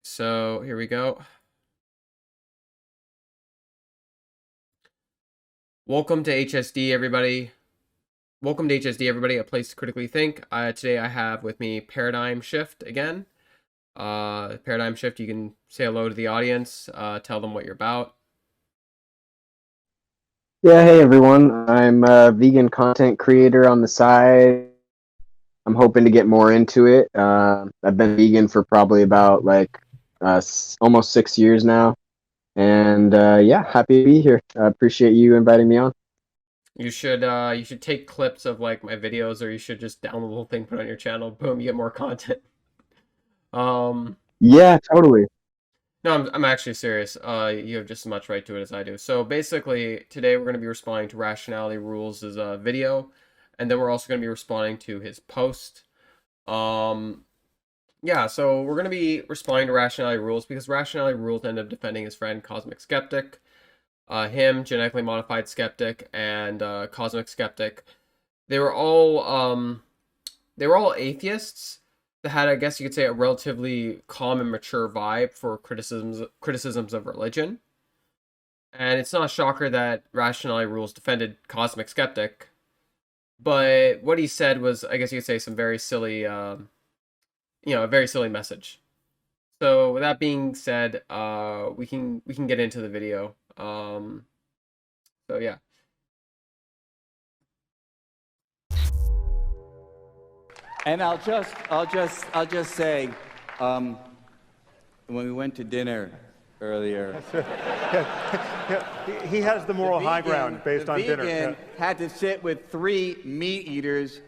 So here we go. Welcome to HSD, everybody. Welcome to HSD, everybody, a place to critically think. Today I have with me ParadymShift again. ParadymShift, you can say hello to the audience, tell them what you're about. Yeah, hey everyone. I'm a vegan content creator on the side. I'm hoping to get more into it. I've been vegan for probably about almost 6 years now. And yeah, happy to be here. I appreciate you inviting me on. You should take clips of like my videos, or you should just download the whole thing, put it on your channel. Boom, you get more content. Um, Yeah, totally. no, I'm actually serious. You have just as much right to it as I do. So basically, today we're going to be responding to Rationality Rules' video, and then we're also going to be responding to his post. Um, yeah, so we're going to be responding to Rationality Rules because Rationality Rules ended up defending his friend Cosmic Skeptic. Him, Genetically Modified Skeptic, and Cosmic Skeptic. They were all atheists that had, I guess you could say, a relatively calm and mature vibe for criticisms of religion. And it's not a shocker that Rationality Rules defended Cosmic Skeptic, but what he said was, I guess you could say, some very silly, a very silly message. So with that being said, we can get into the video. So yeah. And I'll just say, when we went to dinner earlier, He has the moral high ground based the on dinner. vegan had to sit with 3 meat eaters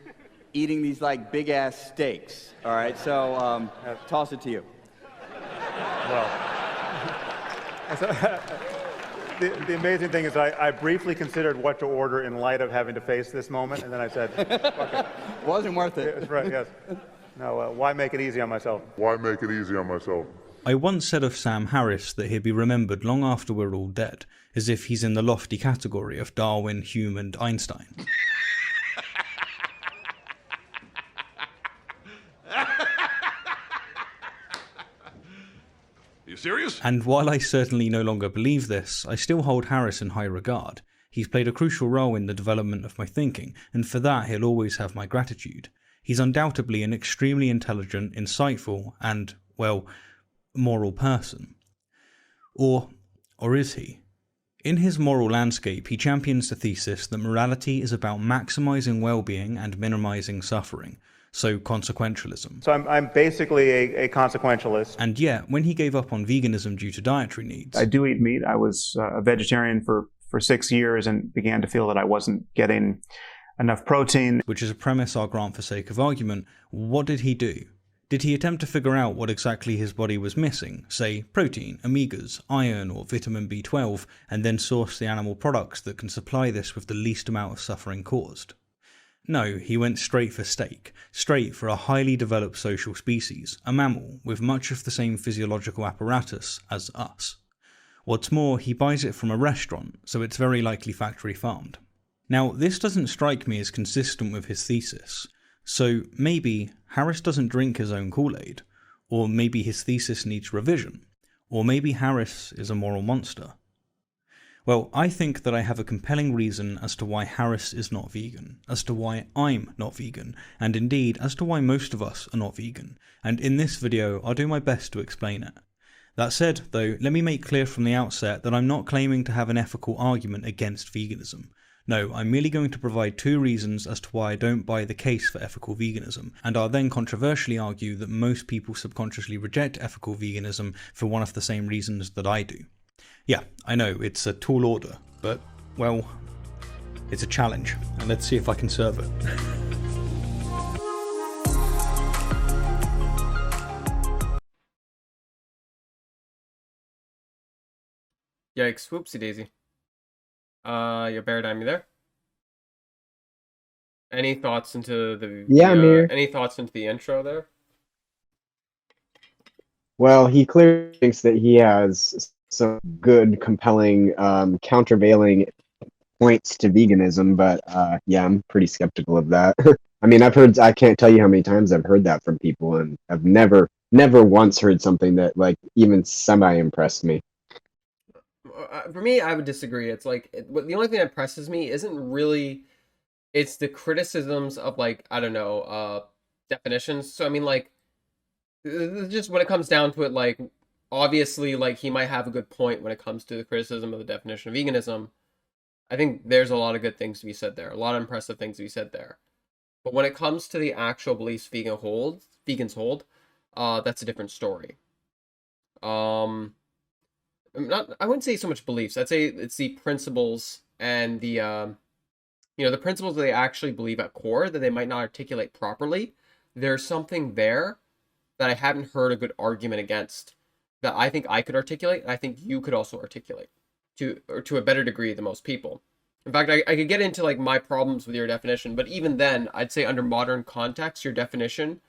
eating these like big ass steaks. All right, so toss it to you. Well, the amazing thing is I briefly considered what to order in light of having to face this moment, and then I said, okay, Wasn't worth it. that's right, yes. No, why make it easy on myself? Why make it easy on myself? I once said of Sam Harris that he'd be remembered long after we're all dead, as if he's in the lofty category of Darwin, Hume and Einstein. You serious? And while I certainly no longer believe this, I still hold Harris in high regard. He's played a crucial role in the development of my thinking, and for that he'll always have my gratitude. He's undoubtedly an extremely intelligent, insightful and, well, moral person. Or is he? In his moral landscape, he champions the thesis that morality is about maximising well-being and minimising suffering, so consequentialism. So I'm basically a consequentialist. And yet, when he gave up on veganism due to dietary needs, I do eat meat. I was a vegetarian for 6 years and began to feel that I wasn't getting enough protein. which is a premise I'll grant for sake of argument, what did he do? Did he attempt to figure out what exactly his body was missing, say protein, omegas, iron or vitamin B12, and then source the animal products that can supply this with the least amount of suffering caused? No, he went straight for steak, straight for a highly developed social species, a mammal with much of the same physiological apparatus as us. What's more, he buys it from a restaurant, so it's very likely factory farmed. Now, this doesn't strike me as consistent with his thesis. So maybe Harris doesn't drink his own Kool-Aid, or maybe his thesis needs revision, or maybe Harris is a moral monster. Well, I think that I have a compelling reason as to why Harris is not vegan, as to why I'm not vegan, and indeed as to why most of us are not vegan, and in this video I'll do my best to explain it. That said, though, let me make clear from the outset that I'm not claiming to have an ethical argument against veganism. No, I'm merely going to provide 2 reasons as to why I don't buy the case for ethical veganism, and I'll then controversially argue that most people subconsciously reject ethical veganism for one of the same reasons that I do. Yeah, I know, it's a tall order, but, well, it's a challenge, and let's see if I can serve it. Yikes, whoopsie daisy. Your Paradigm, you there? Any thoughts into Yeah, I'm here. any thoughts into the intro there? Well, he clearly thinks that he has some good, compelling, countervailing points to veganism, but yeah, I'm pretty skeptical of that. I mean, I can't tell you how many times I've heard that from people, and I've never never once heard something that like even semi impressed me. For me, I would disagree. It's like the only thing that impresses me isn't really, it's the criticisms of like, I don't know, definitions. So I mean, like, just when it comes down to it, like, obviously, like, he might have a good point when it comes to the criticism of the definition of veganism. I think there's a lot of good things to be said there, a lot of impressive things to be said there. But when it comes to the actual beliefs vegans hold, that's a different story. I wouldn't say so much beliefs. I'd say it's the principles and the principles that they actually believe at core that they might not articulate properly. There's something there that I haven't heard a good argument against that I think I could articulate, and I think you could also articulate to a better degree than most people. In fact, I could get into like my problems with your definition, but even then, I'd say under modern context, your definition,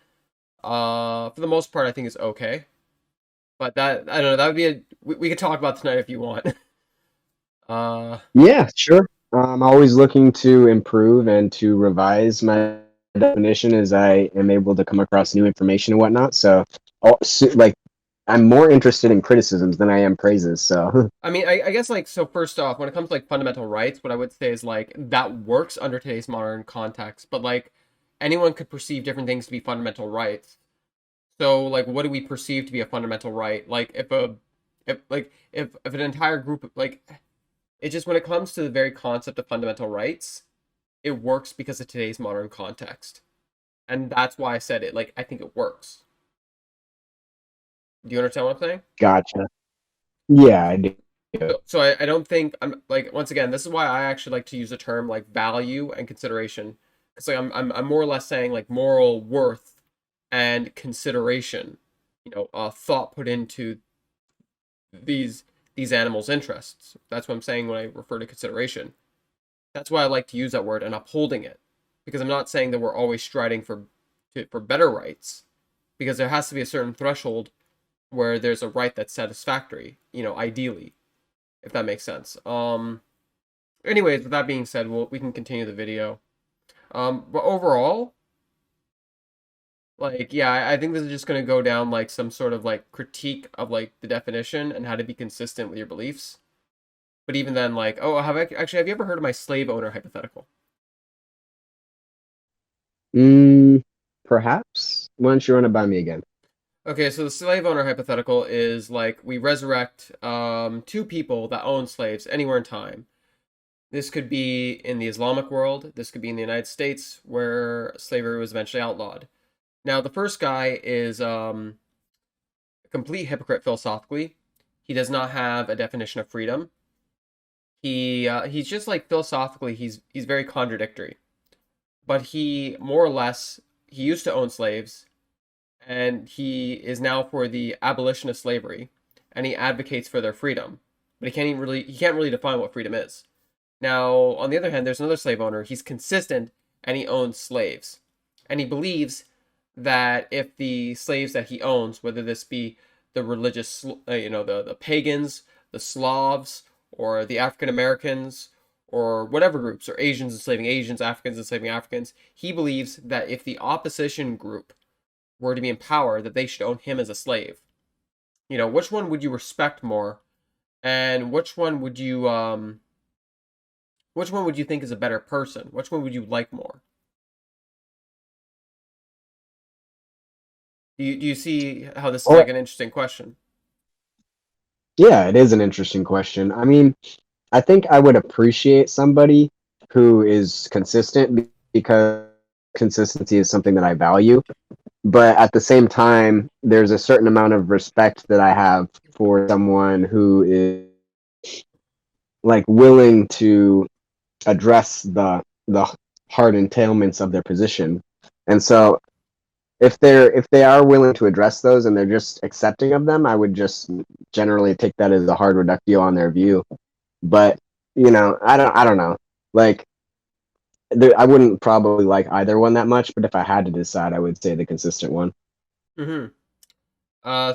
for the most part, I think is okay. But that, I don't know, that would be we could talk about tonight if you want. Yeah, sure. I'm always looking to improve and to revise my definition as I am able to come across new information and whatnot. So, like, I'm more interested in criticisms than I am praises. So, I mean, I guess like, so first off, when it comes to like fundamental rights, what I would say is like that works under today's modern context, but like anyone could perceive different things to be fundamental rights. So like, what do we perceive to be a fundamental right? Like if an entire group of like, it just, when it comes to the very concept of fundamental rights, it works because of today's modern context, and that's why I said it. Like, I think it works. Do you understand what I'm saying? gotcha. Yeah, I do. So I don't think, I'm like, once again, this is why I actually like to use the term like value and consideration, because like I'm more or less saying like moral worth and consideration, thought put into these animals' interests. That's what I'm saying when I refer to consideration. That's why I like to use that word and upholding it, because I'm not saying that we're always striding for better rights, because there has to be a certain threshold where there's a right that's satisfactory, ideally, if that makes sense. Anyways, with that being said, we can continue the video. But overall, like, yeah, I think this is just going to go down like some sort of like critique of like the definition and how to be consistent with your beliefs. But even then, like, have you ever heard of my slave owner hypothetical? Perhaps. Why don't you run it by me again? Okay, so the slave owner hypothetical is like we resurrect two people that own slaves anywhere in time. This could be in the Islamic world. This could be in the United States, where slavery was eventually outlawed. Now, the first guy is a complete hypocrite philosophically. He does not have a definition of freedom. He's just like philosophically, he's very contradictory. But he more or less, he used to own slaves, and he is now for the abolition of slavery, and he advocates for their freedom. But he can't really define what freedom is. Now, on the other hand, there's another slave owner. He's consistent, and he owns slaves, and he believes that if the slaves that he owns, whether this be the religious, the pagans, the Slavs, or the African Americans, or whatever groups, or Asians enslaving Asians, Africans enslaving Africans, he believes that if the opposition group were to be in power, that they should own him as a slave. Which one would you respect more, and which one would you think is a better person? Which one would you like more? Do you see how this is like an interesting question? Yeah, it is an interesting question. I mean, I think I would appreciate somebody who is consistent because consistency is something that I value. But at the same time, there's a certain amount of respect that I have for someone who is like willing to address the hard entailments of their position. And so if they are willing to address those and they're just accepting of them, I would just generally take that as a hard reductio on their view. But I don't know. Like, I wouldn't probably like either one that much. But if I had to decide, I would say the consistent one. Mm-hmm.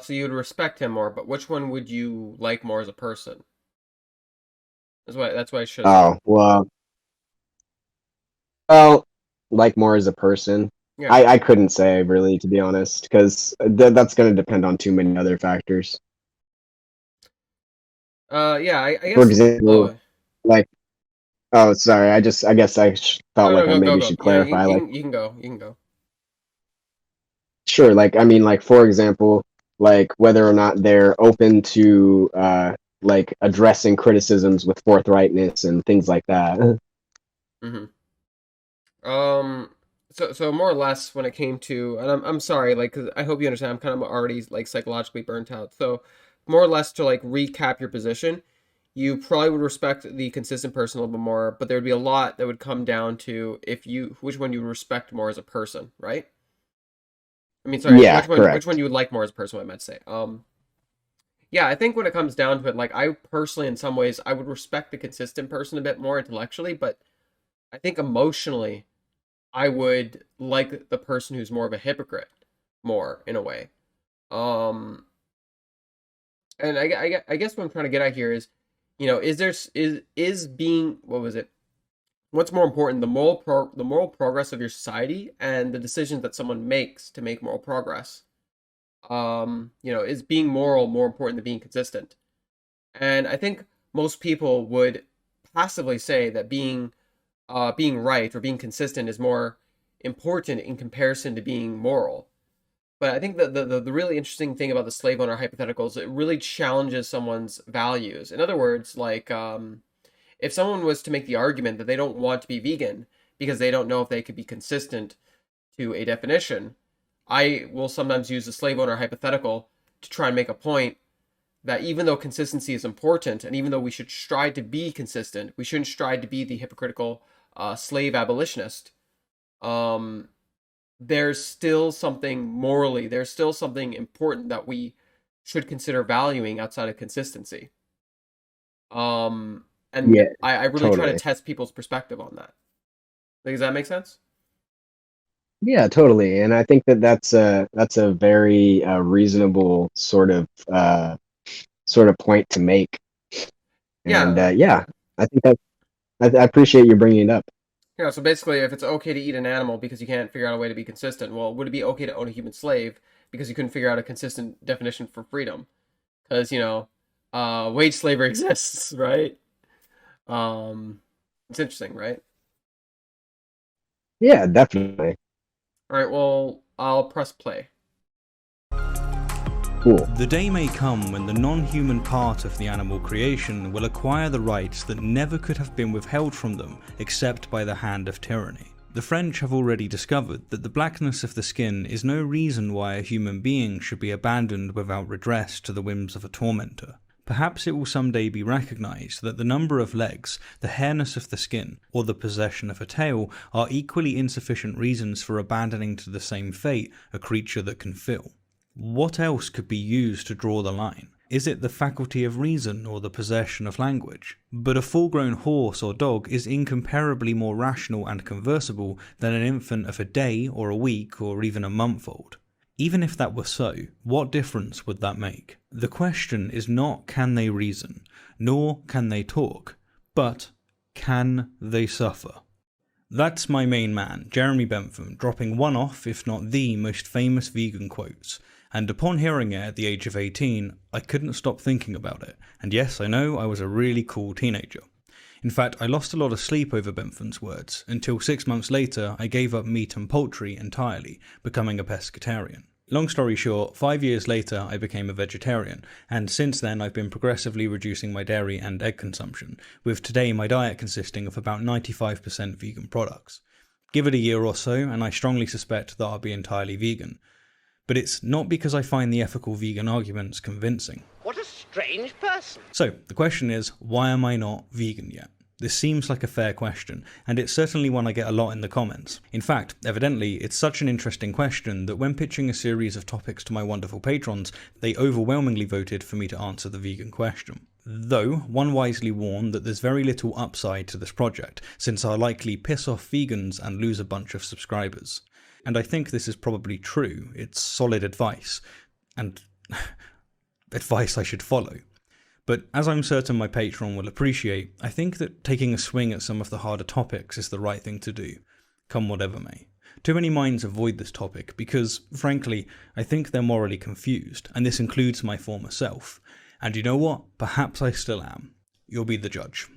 So you would respect him more, but which one would you like more as a person? That's why I should. Oh well, like more as a person. Yeah. I couldn't say really, to be honest, because that's going to depend on too many other factors. Yeah. I For guess. example, Oh like, oh, sorry, I guess felt no, like no, I go, maybe go. should Yeah, clarify. Like, you can go. You can go. sure, like, I mean, like, for example, like whether or not they're open to like addressing criticisms with forthrightness and things like that. Mm-hmm. So more or less when it came to, and I'm sorry, like, 'cause I hope you understand, I'm kind of already like psychologically burnt out. So more or less to like recap your position, you probably would respect the consistent person a little bit more, but there would be a lot that would come down to if you which one you would respect more as a person, right? I mean, sorry, Yeah, which one correct. you would like more as a person, what I meant to say. Yeah, I think when it comes down to it, like I personally, in some ways, I would respect the consistent person a bit more intellectually, but I think emotionally, I would like the person who's more of a hypocrite more in a way. Um, and I guess what I'm trying to get at here is, is there is being what was it? What's more important, the moral progress of your society and the decisions that someone makes to make moral progress? Is being moral more important than being consistent? And I think most people would passively say that being right or being consistent is more important in comparison to being moral. But I think that the really interesting thing about the slave owner hypothetical is it really challenges someone's values. In other words, like if someone was to make the argument that they don't want to be vegan because they don't know if they could be consistent to a definition, I will sometimes use the slave owner hypothetical to try and make a point that even though consistency is important, and even though we should strive to be consistent, we shouldn't strive to be the hypocritical slave abolitionist. Um, there's still something morally, there's still something important that we should consider valuing outside of consistency. And Yeah, I really try to totally. test people's perspective on that. Does that make sense? Yeah, totally. And I think that that's a very reasonable sort of point to make. And Yeah. yeah, I think that I appreciate you bringing it up. Yeah, so basically, if it's okay to eat an animal because you can't figure out a way to be consistent, well, would it be okay to own a human slave because you couldn't figure out a consistent definition for freedom? Because, wage slavery exists, right? Um, it's interesting, right? Yeah, definitely. All right, well, I'll press play. Cool. The day may come when the non-human part of the animal creation will acquire the rights that never could have been withheld from them except by the hand of tyranny. The French have already discovered that the blackness of the skin is no reason why a human being should be abandoned without redress to the whims of a tormentor. Perhaps it will someday be recognised that the number of legs, the hairness of the skin, or the possession of a tail are equally insufficient reasons for abandoning to the same fate a creature that can feel. What else could be used to draw the line? Is it the faculty of reason or the possession of language? But a full-grown horse or dog is incomparably more rational and conversable than an infant of a day or a week or even a month old. Even if that were so, what difference would that make? The question is not can they reason, nor can they talk, but can they suffer? That's my main man, Jeremy Bentham, dropping one off, if not the most famous vegan quotes. And upon hearing it at the age of 18, I couldn't stop thinking about it. And yes, I know I was a really cool teenager. In fact, I lost a lot of sleep over Bentham's words, until 6 months later I gave up meat and poultry entirely, becoming a pescatarian. Long story short, 5 years later I became a vegetarian, and since then I've been progressively reducing my dairy and egg consumption, with today my diet consisting of about 95% vegan products. Give it a year or so, and I strongly suspect that I'll be entirely vegan. But it's not because I find the ethical vegan arguments convincing. What a strange person. So, the question is, why am I not vegan yet? This seems like a fair question, and it's certainly one I get a lot in the comments. In fact, evidently, it's such an interesting question that when pitching a series of topics to my wonderful patrons, they overwhelmingly voted for me to answer the vegan question. Though, one wisely warned that there's very little upside to this project, since I'll likely piss off vegans and lose a bunch of subscribers. And I think this is probably true. It's solid advice, and advice I should follow. But as I'm certain my patron will appreciate, I think that taking a swing at some of the harder topics is the right thing to do, come whatever may. Too many minds avoid this topic because, frankly, I think they're morally confused, and this includes my former self. And you know what? Perhaps I still am. You'll be the judge.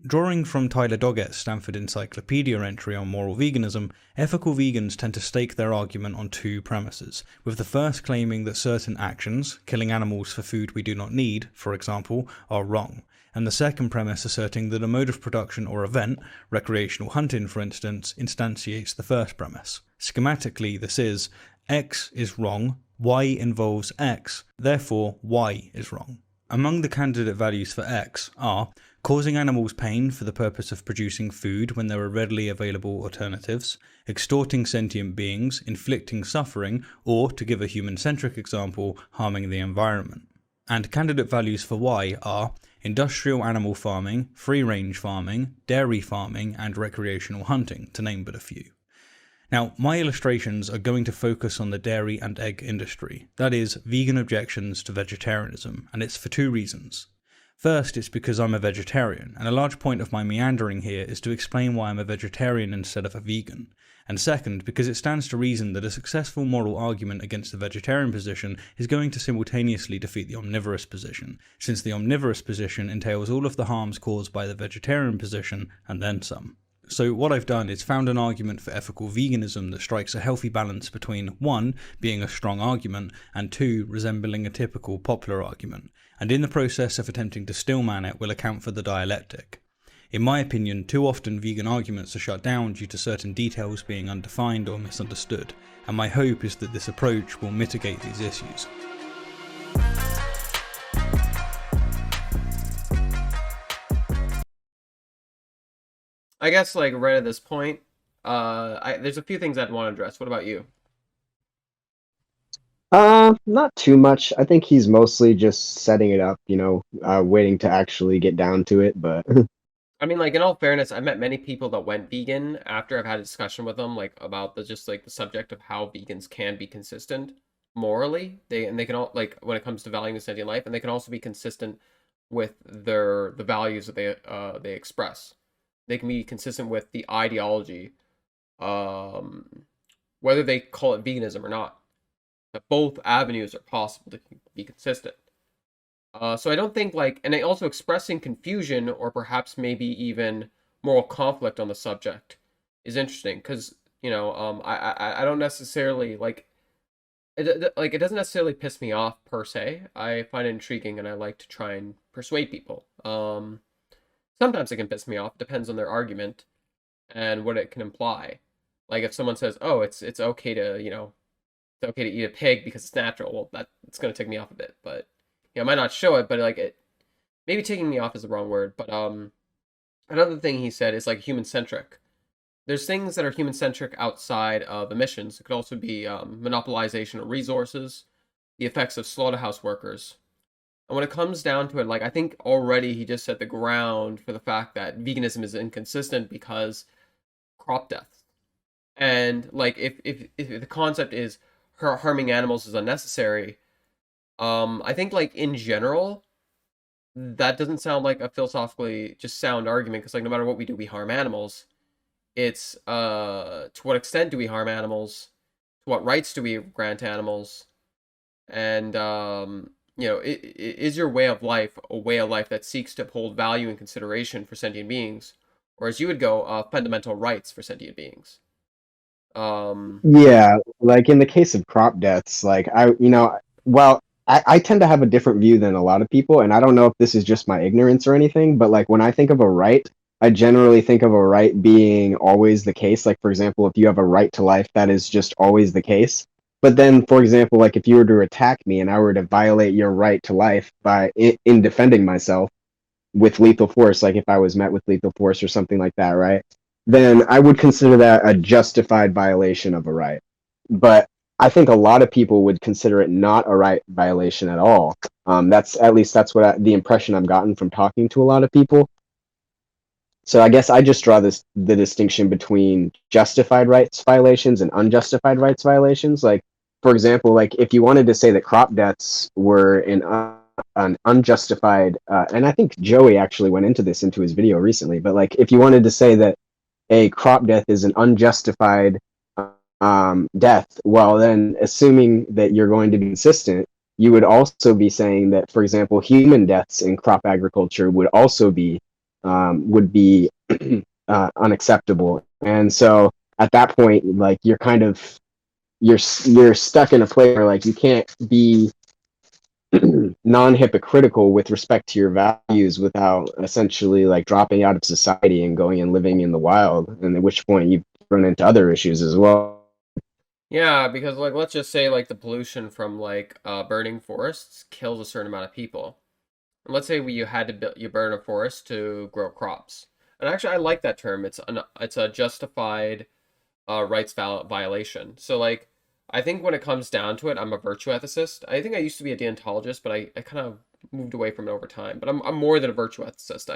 Drawing from Tyler Doggett's Stanford Encyclopedia entry on moral veganism, ethical vegans tend to stake their argument on two premises, with the first claiming that certain actions, killing animals for food we do not need, for example, are wrong, and the second premise asserting that a mode of production or event, recreational hunting for instance, instantiates the first premise. Schematically, this is, X is wrong, Y involves X, therefore Y is wrong. Among the candidate values for X are causing animals pain for the purpose of producing food when there are readily available alternatives, extorting sentient beings, inflicting suffering, or, to give a human-centric example, harming the environment. And candidate values for Y are industrial animal farming, free-range farming, dairy farming, and recreational hunting, to name but a few. Now, my illustrations are going to focus on the dairy and egg industry, that is, vegan objections to vegetarianism, and it's for two reasons. First, it's because I'm a vegetarian, and a large point of my meandering here is to explain why I'm a vegetarian instead of a vegan. And second, because it stands to reason that a successful moral argument against the vegetarian position is going to simultaneously defeat the omnivorous position, since the omnivorous position entails all of the harms caused by the vegetarian position, and then some. So what I've done is found an argument for ethical veganism that strikes a healthy balance between 1, being a strong argument, and 2, resembling a typical popular argument, and in the process of attempting to stillman it will account for the dialectic. In my opinion, too often vegan arguments are shut down due to certain details being undefined or misunderstood, and my hope is that this approach will mitigate these issues. I guess, like, right at this point, there's a few things I'd want to address. What about you? Not too much. I think he's mostly just setting it up, waiting to actually get down to it, but I mean, like, in all fairness, I've met many people that went vegan after I've had a discussion with them, like, about the subject of how vegans can be consistent morally. They can all, like, when it comes to valuing the sentient life, and they can also be consistent with the values that they express. They can be consistent with the ideology, whether they call it veganism or not. That both avenues are possible to be consistent. So I don't think, like, and they also expressing confusion or perhaps maybe even moral conflict on the subject is interesting because, I don't necessarily, like, it doesn't necessarily piss me off per se. I find it intriguing and I like to try and persuade people. Sometimes it can piss me off, depends on their argument and what it can imply. Like if someone says, "Oh, it's okay to, it's okay to eat a pig because it's natural," well, it's going to take me off a bit, but I might not show it, but like maybe taking me off is the wrong word, but another thing he said is like human-centric. There's things that are human-centric outside of emissions. It could also be monopolization of resources, the effects of slaughterhouse workers. And when it comes down to it, like, I think already he just set the ground for the fact that veganism is inconsistent because crop death. And like if the concept is harming animals is unnecessary, I think, like, in general, that doesn't sound like a philosophically just sound argument, because, like, no matter what we do, we harm animals. It's to what extent do we harm animals? To what rights do we grant animals? And is your way of life a way of life that seeks to uphold value and consideration for sentient beings, or, as you would go, fundamental rights for sentient beings? yeah, like in the case of crop deaths, like I tend to have a different view than a lot of people, and I don't know if this is just my ignorance or anything, but like when I think of a right, I generally think of a right being always the case. Like, for example, if you have a right to life, that is just always the case. But then, for example, like if you were to attack me and I were to violate your right to life by in defending myself with lethal force, like if I was met with lethal force or something like that, right? Then I would consider that a justified violation of a right. But I think a lot of people would consider it not a right violation at all. That's what the impression I've gotten from talking to a lot of people. So I guess I just draw the distinction between justified rights violations and unjustified rights violations. Like, for example, like if you wanted to say that crop deaths were an unjustified, and I think Joey actually went into his video recently, but like if you wanted to say that a crop death is an unjustified death, well, then assuming that you're going to be consistent, you would also be saying that, for example, human deaths in crop agriculture would also be would be unacceptable. And so at that point, like you're kind of you're stuck in a place where like you can't be non-hypocritical with respect to your values without essentially like dropping out of society and going and living in the wild, and at which point you run into other issues as well. Yeah, because like let's just say like the pollution from like burning forests kills a certain amount of people. And let's say you had to you burn a forest to grow crops. And actually I like that term. It's a justified rights violation. So like I think when it comes down to it, I'm a virtue ethicist. I think I used to be a deontologist, but I kind of moved away from it over time. But I'm more than a virtue ethicist.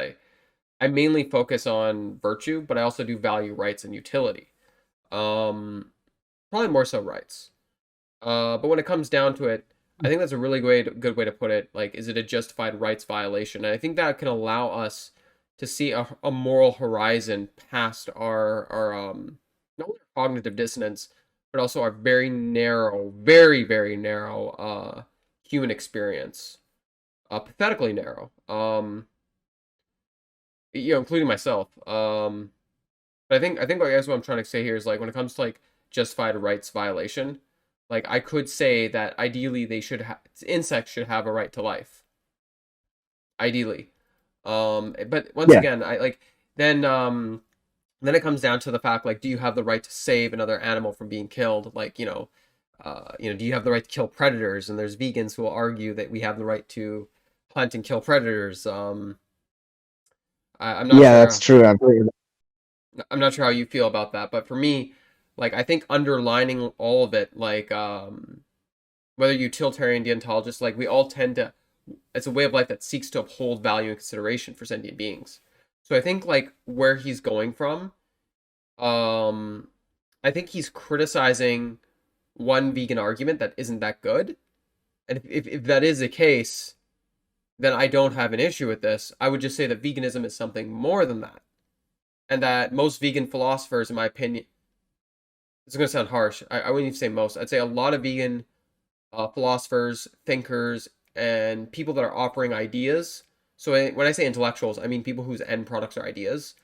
I mainly focus on virtue, but I also do value rights and utility. Um, Probably more so rights. But when it comes down to it, I think that's a really good way to put it. Like, is it a justified rights violation? And I think that can allow us to see a moral horizon past our not only our cognitive dissonance, but also our very narrow, very narrow human experience. Pathetically narrow. Including myself. But I think like that's what I'm trying to say here is like when it comes to like justified rights violation, like I could say that ideally insects should have a right to life. Ideally. But once Yeah. again, I like then it comes down to the fact like do you have the right to save another animal from being killed? Like, do you have the right to kill predators? And there's vegans who will argue that we have the right to hunt and kill predators. I'm not Yeah, sure. that's true. I'm not sure how you feel about that, but for me, like I think underlining all of it, like whether utilitarian deontologist, like we all tend to, it's a way of life that seeks to uphold value and consideration for sentient beings. So I think like where he's going from, I think he's criticizing one vegan argument that isn't that good, and if that is the case, then I don't have an issue with this. I would just say that veganism is something more than that, and that most vegan philosophers, in my opinion, it's going to sound harsh. I wouldn't even say most. I'd say a lot of vegan philosophers, thinkers, and people that are offering ideas. So when I say intellectuals, I mean people whose end products are ideas.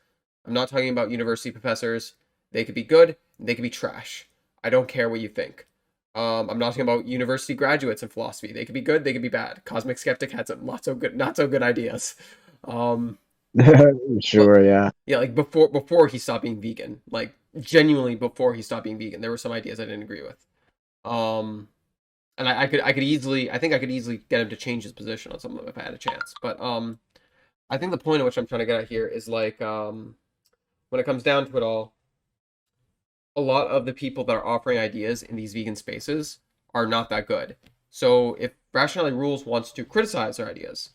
I'm not talking about university professors. They could be good, they could be trash. I don't care what you think. I'm not talking about university graduates in philosophy. They could be good, they could be bad. Cosmic Skeptic had some not so good ideas. Um, but Sure, yeah. yeah, like before he stopped being vegan, like genuinely before he stopped being vegan, there were some ideas I didn't agree with. Um, and I could easily, I think I could easily get him to change his position on some of them if I had a chance. But I think the point at which I'm trying to get at here is like when it comes down to it all, a lot of the people that are offering ideas in these vegan spaces are not that good. So if Rationality Rules wants to criticize our ideas,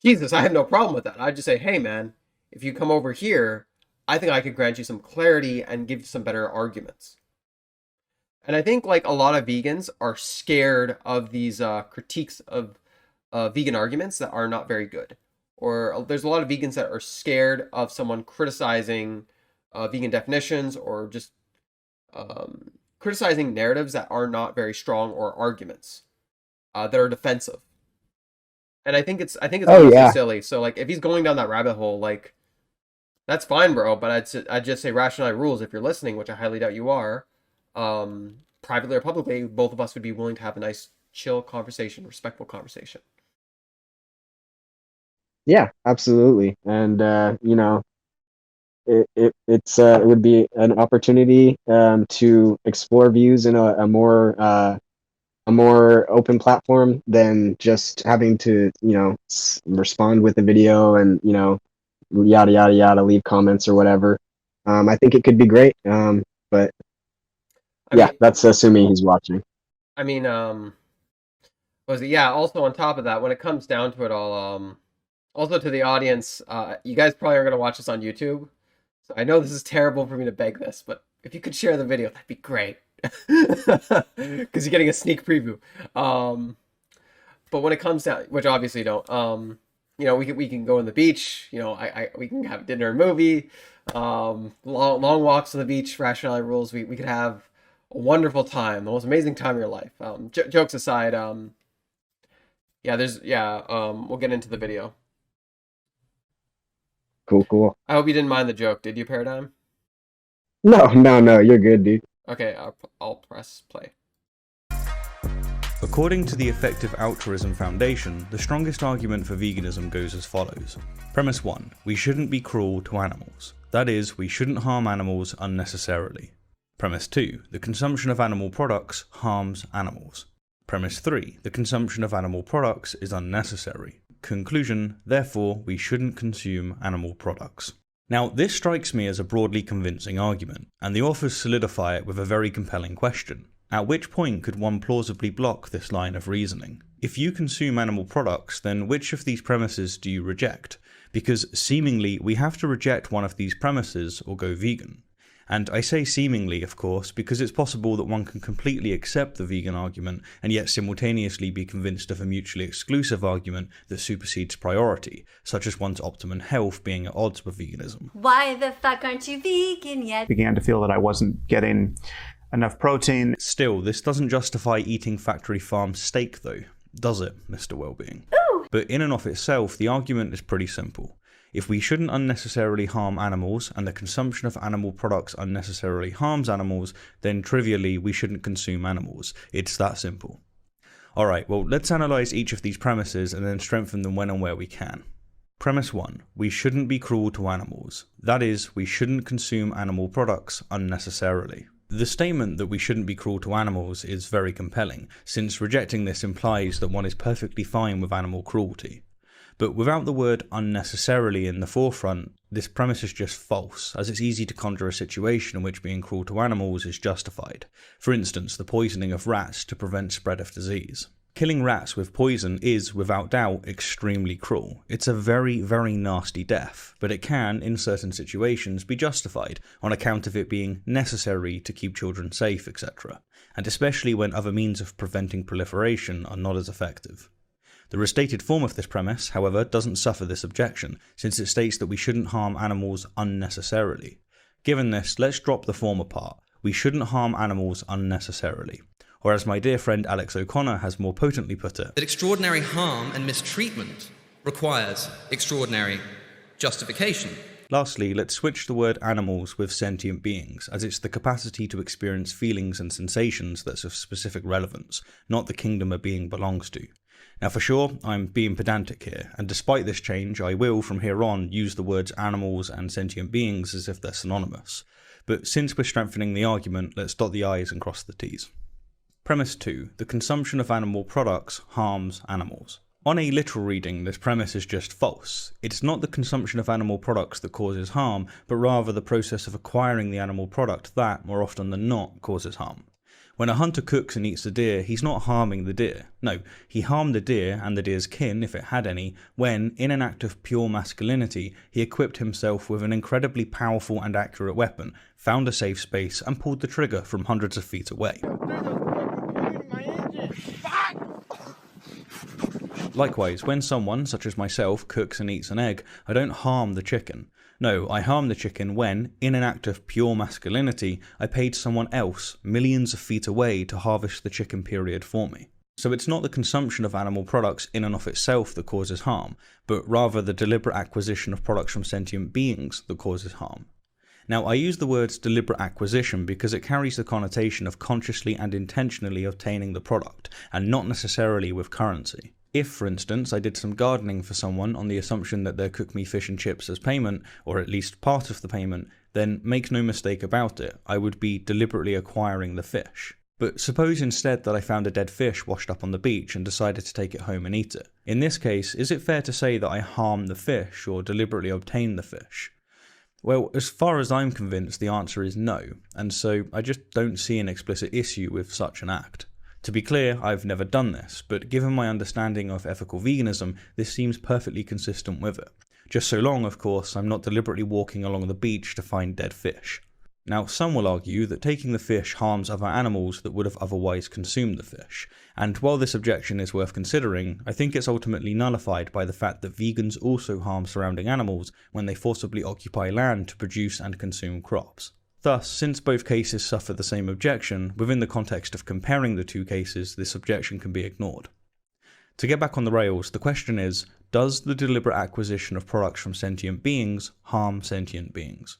Jesus, I have no problem with that. I'd just say, hey man, if you come over here, I think I could grant you some clarity and give you some better arguments. And I think like a lot of vegans are scared of these critiques of vegan arguments that are not very good. Or there's a lot of vegans that are scared of someone criticizing vegan definitions or just criticizing narratives that are not very strong or arguments that are defensive. And I think it's Oh honestly yeah. silly. So like if he's going down that rabbit hole, like that's fine, bro. But I'd just say Rationality Rules if you're listening, which I highly doubt you are. Privately or publicly, both of us would be willing to have a nice, chill conversation, respectful conversation. Yeah, absolutely. And it would be an opportunity to explore views in a more open platform than just having to respond with a video and yada yada yada, leave comments or whatever. I think it could be great. But I yeah, mean, that's assuming he's watching. I mean, was it? Yeah. Also, on top of that, when it comes down to it all, also to the audience, you guys probably are gonna watch this on YouTube. So I know this is terrible for me to beg this, but if you could share the video, that'd be great. Because you're getting a sneak preview. But when it comes down, which obviously you don't, we can go on the beach. We can have dinner and movie. Long walks on the beach. Rationality Rules. We could have a wonderful time, the most amazing time of your life. Jokes aside, we'll get into the video. Cool. I hope you didn't mind the joke. Did you, Paradym? No, you're good, dude. Okay, I'll press play. According to the Effective Altruism Foundation, the strongest argument for veganism goes as follows. Premise 1. We shouldn't be cruel to animals. That is, we shouldn't harm animals unnecessarily. Premise 2. The consumption of animal products harms animals. Premise 3. The consumption of animal products is unnecessary. Conclusion. Therefore, we shouldn't consume animal products. Now, this strikes me as a broadly convincing argument, and the authors solidify it with a very compelling question. At which point could one plausibly block this line of reasoning? If you consume animal products, then which of these premises do you reject? Because seemingly we have to reject one of these premises or go vegan. And I say seemingly, of course, because it's possible that one can completely accept the vegan argument and yet simultaneously be convinced of a mutually exclusive argument that supersedes priority, such as one's optimum health being at odds with veganism. Why the fuck aren't you vegan yet? Began to feel that I wasn't getting enough protein. Still, this doesn't justify eating factory farm steak though, does it, Mr. Wellbeing? Ooh. But in and of itself, the argument is pretty simple. If we shouldn't unnecessarily harm animals, and the consumption of animal products unnecessarily harms animals, then trivially we shouldn't consume animals. It's that simple. Alright, well let's analyse each of these premises and then strengthen them when and where we can. Premise 1. We shouldn't be cruel to animals. That is, we shouldn't consume animal products unnecessarily. The statement that we shouldn't be cruel to animals is very compelling, since rejecting this implies that one is perfectly fine with animal cruelty. But without the word unnecessarily in the forefront, this premise is just false, as it's easy to conjure a situation in which being cruel to animals is justified. For instance, the poisoning of rats to prevent spread of disease. Killing rats with poison is, without doubt, extremely cruel. It's a very, very nasty death, but it can, in certain situations, be justified on account of it being necessary to keep children safe, etc., and especially when other means of preventing proliferation are not as effective. The restated form of this premise, however, doesn't suffer this objection, since it states that we shouldn't harm animals unnecessarily. Given this, let's drop the former part. We shouldn't harm animals unnecessarily. Or as my dear friend Alex O'Connor has more potently put it, that extraordinary harm and mistreatment requires extraordinary justification. Lastly, let's switch the word animals with sentient beings, as it's the capacity to experience feelings and sensations that's of specific relevance, not the kingdom a being belongs to. Now for sure, I'm being pedantic here, and despite this change, I will from here on use the words animals and sentient beings as if they're synonymous. But since we're strengthening the argument, let's dot the I's and cross the T's. Premise 2. The consumption of animal products harms animals. On a literal reading, this premise is just false. It's not the consumption of animal products that causes harm, but rather the process of acquiring the animal product that, more often than not, causes harm. When a hunter cooks and eats a deer, he's not harming the deer. No, he harmed the deer and the deer's kin, if it had any, when, in an act of pure masculinity, he equipped himself with an incredibly powerful and accurate weapon, found a safe space, and pulled the trigger from hundreds of feet away. Likewise, when someone, such as myself, cooks and eats an egg, I don't harm the chicken. No, I harm the chicken when, in an act of pure masculinity, I paid someone else, millions of feet away, to harvest the chicken period for me. So it's not the consumption of animal products in and of itself that causes harm, but rather the deliberate acquisition of products from sentient beings that causes harm. Now, I use the words deliberate acquisition because it carries the connotation of consciously and intentionally obtaining the product, and not necessarily with currency. If, for instance, I did some gardening for someone on the assumption that they'll cook me fish and chips as payment, or at least part of the payment, then make no mistake about it, I would be deliberately acquiring the fish. But suppose instead that I found a dead fish washed up on the beach and decided to take it home and eat it. In this case, is it fair to say that I harm the fish or deliberately obtain the fish? Well, as far as I'm convinced, the answer is no, and so I just don't see an explicit issue with such an act. To be clear, I've never done this, but given my understanding of ethical veganism, this seems perfectly consistent with it. Just so long, of course, I'm not deliberately walking along the beach to find dead fish. Now, some will argue that taking the fish harms other animals that would have otherwise consumed the fish, and while this objection is worth considering, I think it's ultimately nullified by the fact that vegans also harm surrounding animals when they forcibly occupy land to produce and consume crops. Thus, since both cases suffer the same objection, within the context of comparing the two cases, this objection can be ignored. To get back on the rails, the question is, does the deliberate acquisition of products from sentient beings harm sentient beings?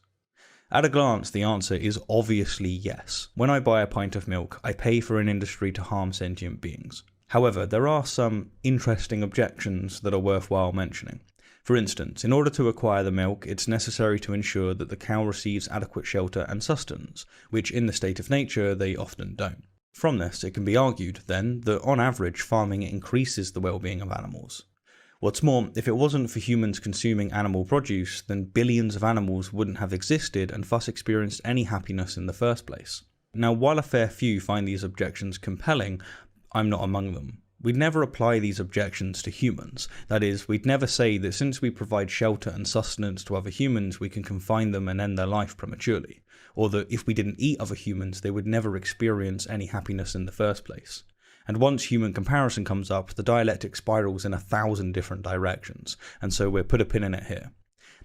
At a glance, the answer is obviously yes. When I buy a pint of milk, I pay for an industry to harm sentient beings. However, there are some interesting objections that are worthwhile mentioning. For instance, in order to acquire the milk, it's necessary to ensure that the cow receives adequate shelter and sustenance, which in the state of nature they often don't. From this, it can be argued, then, that on average farming increases the well-being of animals. What's more, if it wasn't for humans consuming animal produce, then billions of animals wouldn't have existed and thus experienced any happiness in the first place. Now, while a fair few find these objections compelling, I'm not among them. We'd never apply these objections to humans. That is, we'd never say that since we provide shelter and sustenance to other humans, we can confine them and end their life prematurely. Or that if we didn't eat other humans, they would never experience any happiness in the first place. And once human comparison comes up, the dialectic spirals in 1,000 different directions, and so we'll put a pin in it here.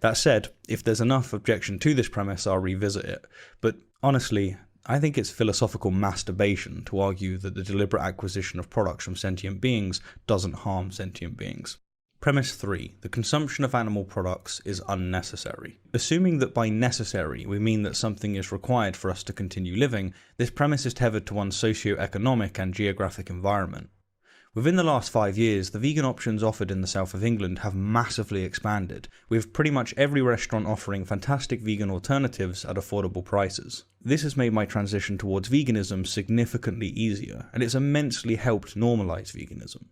That said, if there's enough objection to this premise, I'll revisit it. But honestly, I think it's philosophical masturbation to argue that the deliberate acquisition of products from sentient beings doesn't harm sentient beings. Premise 3. The consumption of animal products is unnecessary. Assuming that by necessary we mean that something is required for us to continue living, this premise is tethered to one's socio-economic and geographic environment. Within the last 5 years, the vegan options offered in the south of England have massively expanded, with pretty much every restaurant offering fantastic vegan alternatives at affordable prices. This has made my transition towards veganism significantly easier, and it's immensely helped normalise veganism.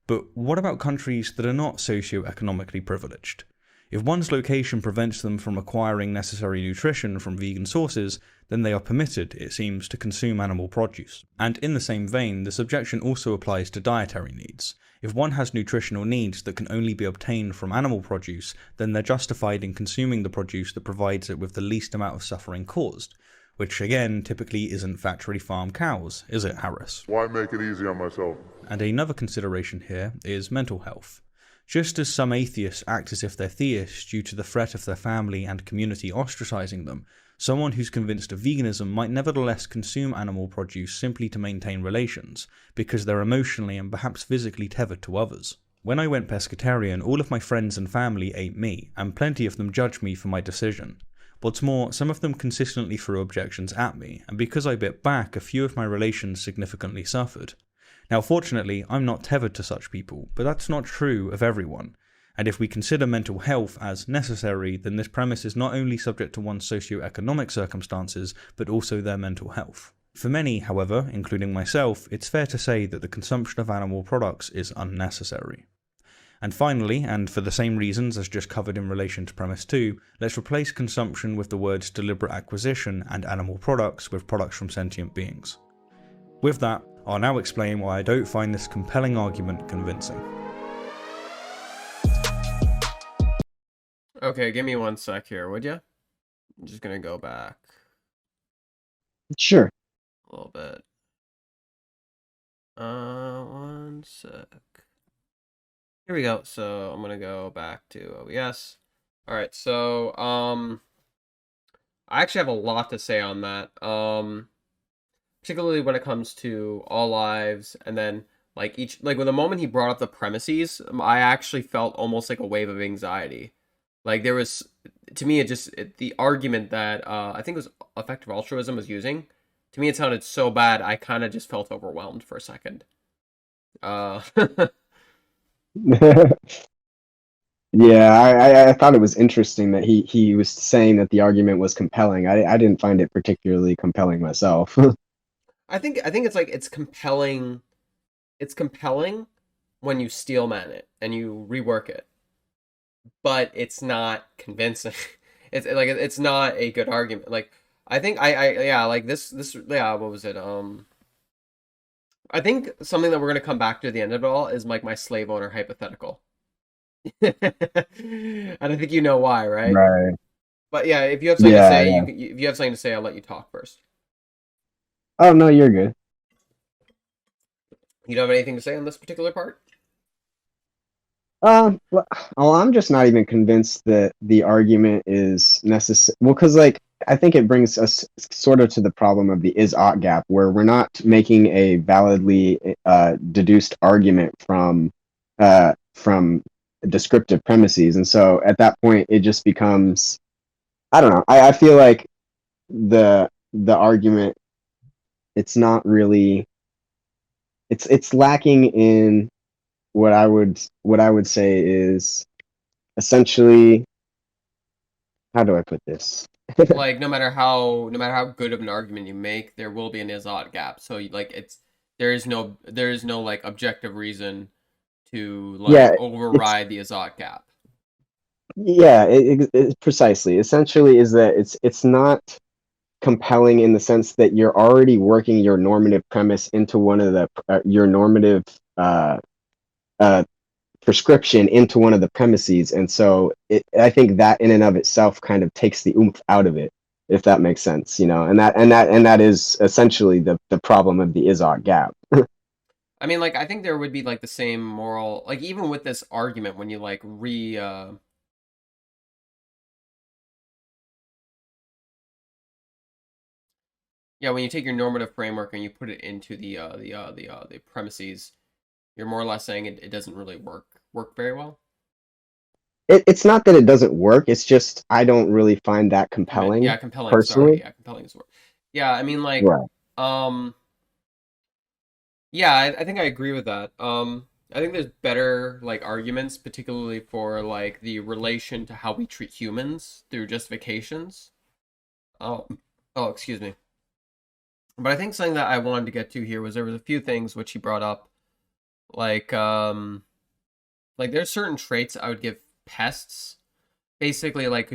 But what about countries that are not socio-economically privileged? If one's location prevents them from acquiring necessary nutrition from vegan sources, then they are permitted, it seems, to consume animal produce. And in the same vein, this objection also applies to dietary needs. If one has nutritional needs that can only be obtained from animal produce, then they're justified in consuming the produce that provides it with the least amount of suffering caused. Which again, typically isn't factory farm cows, is it, Harris? Why make it easy on myself? And another consideration here is mental health. Just as some atheists act as if they're theists due to the threat of their family and community ostracizing them, someone who's convinced of veganism might nevertheless consume animal produce simply to maintain relations, because they're emotionally and perhaps physically tethered to others. When I went pescatarian, all of my friends and family ate meat, and plenty of them judged me for my decision. What's more, some of them consistently threw objections at me, and because I bit back, a few of my relations significantly suffered. Now fortunately, I'm not tethered to such people, but that's not true of everyone. And if we consider mental health as necessary, then this premise is not only subject to one's socio-economic circumstances, but also their mental health. For many, however, including myself, it's fair to say that the consumption of animal products is unnecessary. And finally, and for the same reasons as just covered in relation to premise 2, let's replace consumption with the words deliberate acquisition and animal products with products from sentient beings. With that, I'll now explain why I don't find this compelling argument convincing. Okay, give me 1 sec here, would you? I'm just gonna go back Sure. a little bit. 1 sec. Here we go. So I'm gonna go back to OBS. All right. So I actually have a lot to say on that. Particularly when it comes to all lives, and then like when the moment he brought up the premises, I actually felt almost like a wave of anxiety. Like there was, to me, the argument that I think it was effective altruism was using, to me it sounded so bad. I kind of just felt overwhelmed for a second. Yeah, I thought it was interesting that he was saying that the argument was compelling. I didn't find it particularly compelling myself. I think it's like it's compelling. It's compelling when you steelman it and you rework it, but it's not convincing. It's not a good argument. Like I think yeah, like this yeah, what was it? I think something that we're gonna come back to at the end of it all is like my slave owner hypothetical. And I think you know why, right? Right. But yeah, if you have something to say, yeah. if you have something to say, I'll let you talk first. Oh no, you're good. You don't have anything to say on this particular part? Well, I'm just not even convinced that the argument is necessary. Well, because like I think it brings us sort of to the problem of the is-ought gap, where we're not making a validly deduced argument from descriptive premises, and so at that point it just becomes, I don't know. I feel like the argument, it's not really, it's lacking in what I would say is essentially, how do I put this? Like no matter how good of an argument you make, there will be an is-ought gap. So like there is no like objective reason to like Yeah, it's override the is-ought gap. yeah, precisely. Essentially, is that it's not compelling in the sense that you're already working your normative premise into one of the your normative uh, uh, prescription into one of the premises, and so I think that in and of itself kind of takes the oomph out of it, if that makes sense, and that is essentially the problem of the is-ought gap. I mean, like I think there would be like the same moral, like even with this argument when you like yeah, when you take your normative framework and you put it into the premises, you're more or less saying it doesn't really work very well. It's not that it doesn't work, it's just I don't really find that compelling Yeah, compelling. Sorry, personally. yeah, compelling is the word. Yeah, I mean, like, Right. um, yeah, I think I agree with that. I think there's better like arguments, particularly for like the relation to how we treat humans through justifications. Oh, oh, excuse me. But I think something that I wanted to get to here was there was a few things which he brought up, like there's certain traits I would give pests. Basically, like,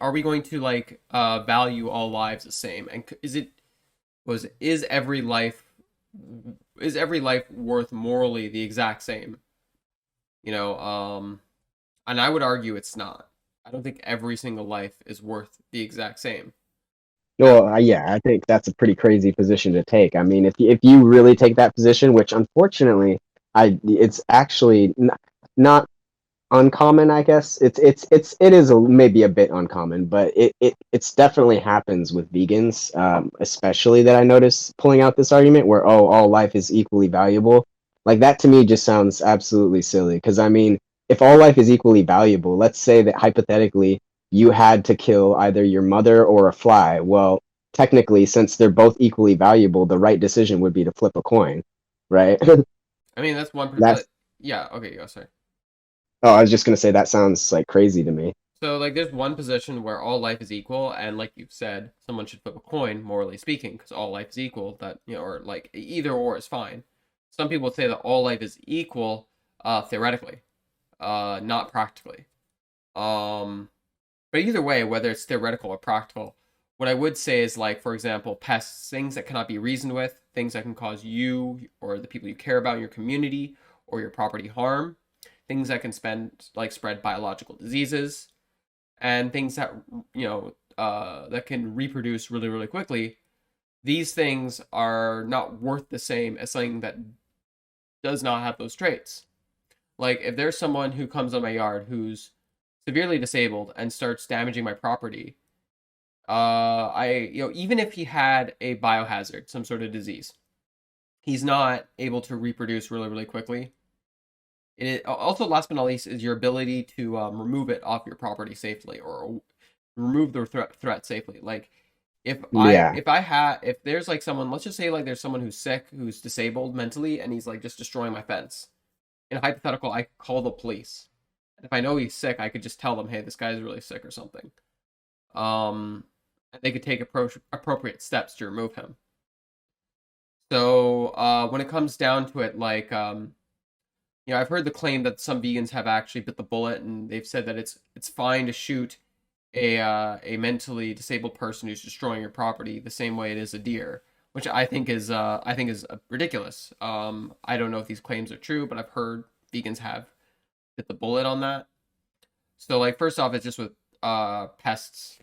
are we going to like value all lives the same? And is every life worth morally the exact same? And I would argue it's not. I don't think every single life is worth the exact same. Well, yeah, I think that's a pretty crazy position to take. I mean, if you really take that position, which unfortunately, it's actually not uncommon, I guess. It is maybe a bit uncommon, but it's definitely happens with vegans, especially that I notice pulling out this argument where, oh, all life is equally valuable. Like that to me just sounds absolutely silly. Because I mean, if all life is equally valuable, let's say that hypothetically you had to kill either your mother or a fly. Well, technically, since they're both equally valuable, the right decision would be to flip a coin, right? I mean, that's one, That's but yeah, okay, go, sorry. Oh, I was just gonna say that sounds like crazy to me. So, like, there's one position where all life is equal, and like you've said, someone should flip a coin, morally speaking, because all life is equal. That or like either or is fine. Some people would say that all life is equal, theoretically, not practically. Um, but either way, whether it's theoretical or practical, what I would say is like, for example, pests, things that cannot be reasoned with, things that can cause you or the people you care about in your community or your property harm, things that can spread biological diseases, and things that that can reproduce really really quickly. These things are not worth the same as something that does not have those traits. Like if there's someone who comes on my yard who's severely disabled and starts damaging my property, I even if he had a biohazard, some sort of disease, he's not able to reproduce really really quickly. Also, last but not least, is your ability to remove it off your property safely, or remove the threat safely. Like Yeah. if there's like someone, let's just say like there's someone who's sick, who's disabled mentally, and he's like just destroying my fence. In a hypothetical, I could call the police. If I know he's sick, I could just tell them, hey, this guy's really sick or something. And they could take appropriate steps to remove him. So when it comes down to it, like I've heard the claim that some vegans have actually bit the bullet, and they've said that it's fine to shoot a mentally disabled person who's destroying your property the same way it is a deer, which I think is ridiculous. I don't know if these claims are true, but I've heard vegans have bit the bullet on that. So like first off, it's just with pests.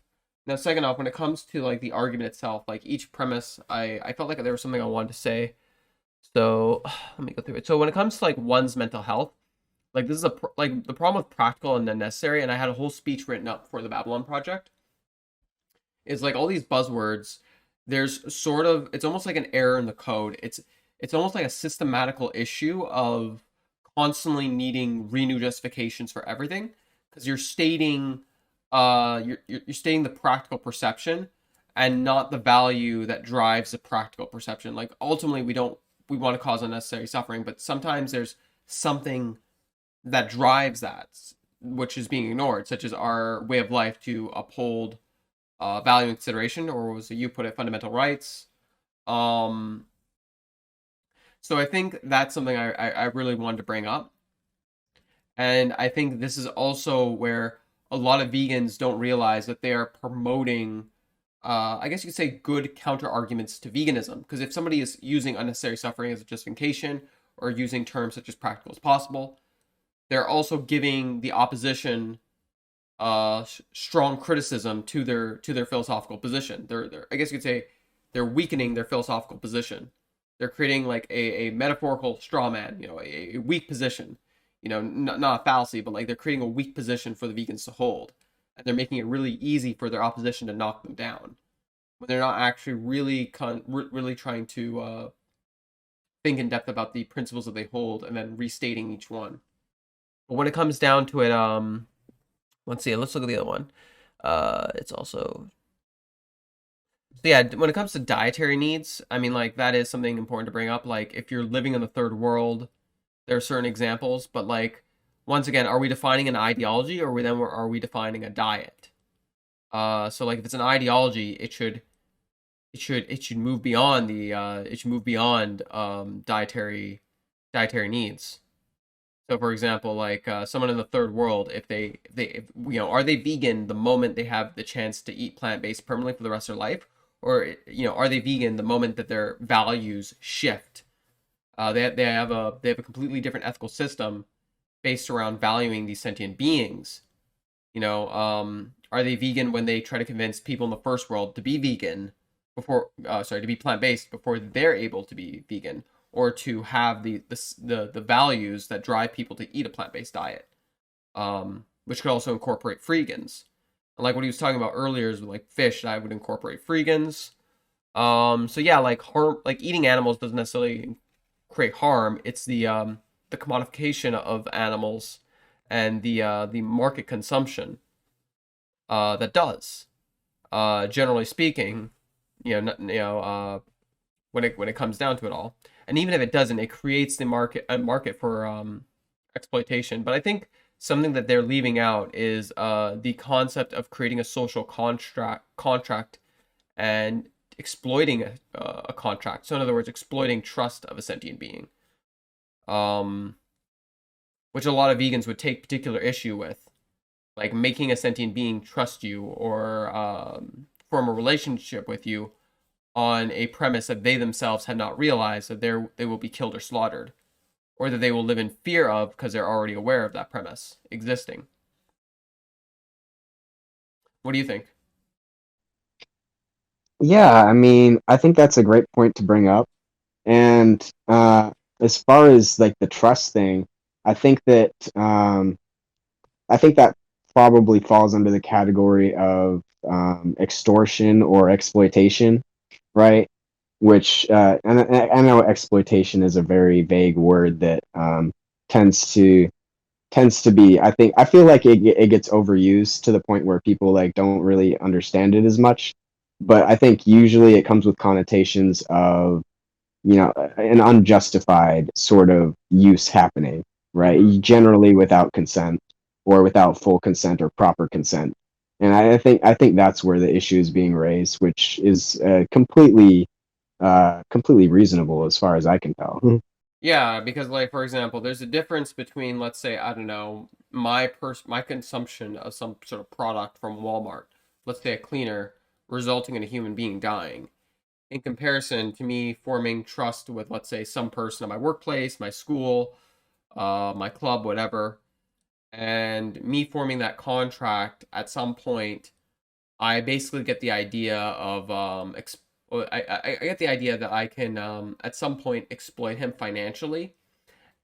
Now second off, when it comes to like the argument itself, like each premise, I felt like there was something I wanted to say. So let me go through it. So when it comes to like one's mental health, like this is the problem with practical and unnecessary, and I had a whole speech written up for the Babylon Project. is like all these buzzwords, there's sort of, it's almost like an error in the code. It's almost like a systematical issue of constantly needing renew justifications for everything, because you're stating you're stating the practical perception and not the value that drives the practical perception. Like ultimately we want to cause unnecessary suffering, but sometimes there's something that drives that, which is being ignored, such as our way of life to uphold value and consideration, or was it you put it, fundamental rights. So I think that's something I really wanted to bring up. And I think this is also where a lot of vegans don't realize that they are promoting, I guess you could say, good counter arguments to veganism. Because if somebody is using unnecessary suffering as a justification, or using terms such as practical as possible, they're also giving the opposition strong criticism to their philosophical position. They're I guess you could say they're weakening their philosophical position. They're creating like a metaphorical straw man, a weak position, not a fallacy, but like they're creating a weak position for the vegans to hold, and they're making it really easy for their opposition to knock them down when they're not actually really really trying to think in depth about the principles that they hold and then restating each one. But when it comes down to it, let's see, let's look at the other one. It's also, so yeah, when it comes to dietary needs, I mean, like, that is something important to bring up. Like, if you're living in the third world, there are certain examples, but like, once again, are we defining an ideology, or are we defining a diet? So like, if it's an ideology, it should move beyond dietary needs. So for example, like someone in the third world, if are they vegan the moment they have the chance to eat plant-based permanently for the rest of their life, or are they vegan the moment that their values shift? They have a completely different ethical system based around valuing these sentient beings. Are they vegan when they try to convince people in the first world to be vegan to be plant-based before they're able to be vegan, or to have the values that drive people to eat a plant-based diet, which could also incorporate vegans. And like what he was talking about earlier is like fish, that would incorporate vegans. So yeah, like eating animals doesn't necessarily create harm. It's the commodification of animals and the market consumption that does. Generally speaking, when it comes down to it all. And even if it doesn't, it creates a market for exploitation. But I think something that they're leaving out is the concept of creating a social contract and exploiting a contract. So in other words, exploiting trust of a sentient being, which a lot of vegans would take particular issue with, like making a sentient being trust you or form a relationship with you on a premise that they themselves have not realized that they will be killed or slaughtered, or that they will live in fear of because they're already aware of that premise existing. What do you think? Yeah, I mean, I think that's a great point to bring up. And as far as like the trust thing, I think that probably falls under the category of extortion or exploitation, right? Which and I know exploitation is a very vague word that tends to be. I feel like it gets overused to the point where people like don't really understand it as much. But I think usually it comes with connotations of an unjustified sort of use happening, right? Generally without consent, or without full consent or proper consent. And I think that's where the issue is being raised, which is completely reasonable as far as I can tell. Yeah, because like, for example, there's a difference between, let's say, I don't know, my consumption of some sort of product from Walmart, let's say a cleaner, resulting in a human being dying, in comparison to me forming trust with, let's say, some person at my workplace, my school, my club, whatever, and me forming that contract. At some point, I basically get the idea of I get the idea that I can at some point exploit him financially,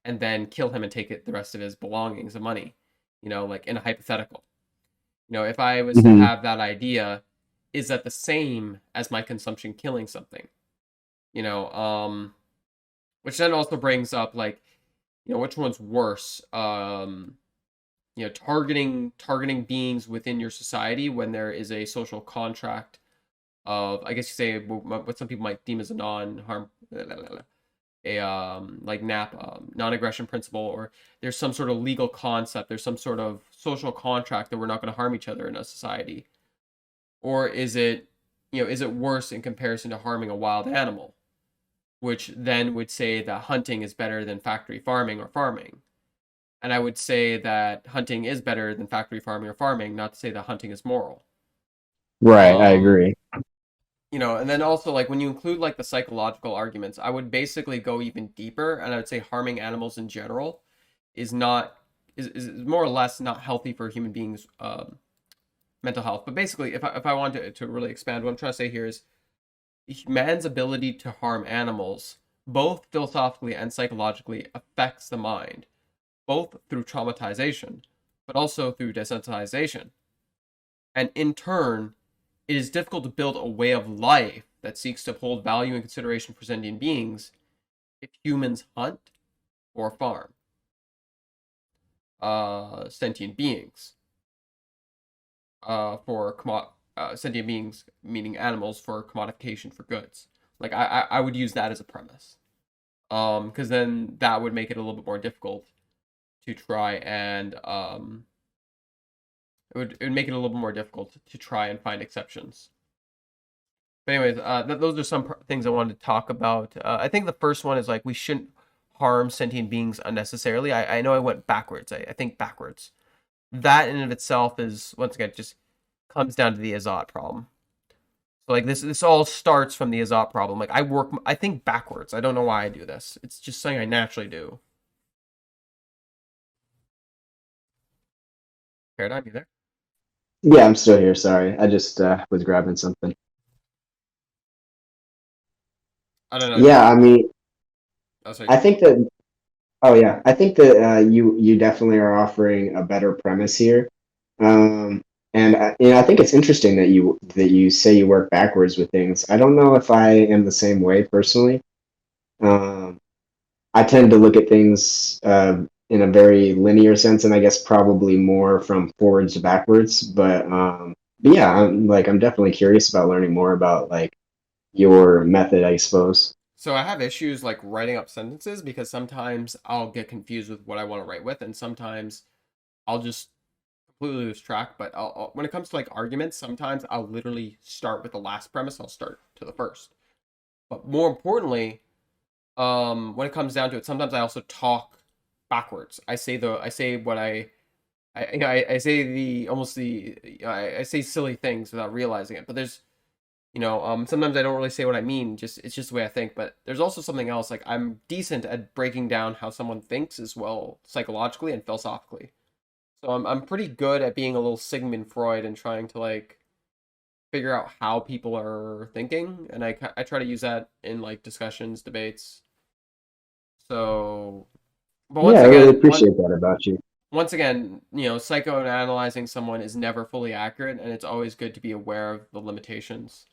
and then kill him and take the rest of his belongings and money. Like in a hypothetical. If I was to have that idea, is that the same as my consumption killing something? You know, which then also brings up like, you know, which one's worse? You know, targeting beings within your society when there is a social contract of, I guess you say, what some people might deem as a non-harm, a like NAP, non-aggression principle, or there's some sort of legal concept, there's some sort of social contract that we're not going to harm each other in a society, or is it, you know, is it worse in comparison to harming a wild animal, which then would say that hunting is better than factory farming or farming. And I would say that hunting is better than factory farming or farming, not to say that hunting is moral. Right, I agree. You know, and then also, like, when you include, like, the psychological arguments, I would basically go even deeper, and I would say harming animals in general is not, is more or less not healthy for human beings' mental health. But basically, if I want to really expand, what I'm trying to say here is man's ability to harm animals, both philosophically and psychologically, affects the mind, both through traumatization, but also through desensitization. And in turn, it is difficult to build a way of life that seeks to uphold value and consideration for sentient beings if humans hunt or farm sentient beings sentient beings, meaning animals, for commodification for goods. Like, I would use that as a premise, because then that would make it a little bit more difficult to try and it would make it a little bit more difficult to try and find exceptions. But anyways, those are some things I wanted to talk about. I think the first one is, like, we shouldn't harm sentient beings unnecessarily. I know I went backwards. I think backwards. That in and of itself is, once again, just comes down to the Azot problem. So, like, this all starts from the Azot problem. Like, I think backwards. I don't know why I do this. It's just something I naturally do. Paradym, you there? Yeah, I'm still here. Sorry, I just was grabbing something. I don't know. Yeah, I mean, Oh, sorry. I think that. Oh yeah, I think that you definitely are offering a better premise here, and you know, I think it's interesting that you say you work backwards with things. I don't know if I am the same way personally. I tend to look at things in a very linear sense, and I guess probably more from forwards to backwards. But yeah, I'm definitely curious about learning more about like your method, I suppose. So I have issues, like, writing up sentences because sometimes I'll get confused with what I want to write with, and sometimes I'll just completely lose track. But when it comes to, like, arguments, sometimes I'll literally start with the last premise. I'll start to the first. But more importantly, when it comes down to it, sometimes I also talk backwards. I say what I say I say silly things without realizing it. But there's, you know, sometimes I don't really say what I mean. It's just the way I think. But there's also something else. Like, I'm decent at breaking down how someone thinks as well, psychologically and philosophically. So I'm pretty good at being a little Sigmund Freud and trying to, like, figure out how people are thinking, and I try to use that in, like, discussions, debates. So, but once Yeah, I again, really appreciate that about you. once again, you know, psychoanalyzing someone is never fully accurate, and it's always good to be aware of the limitations.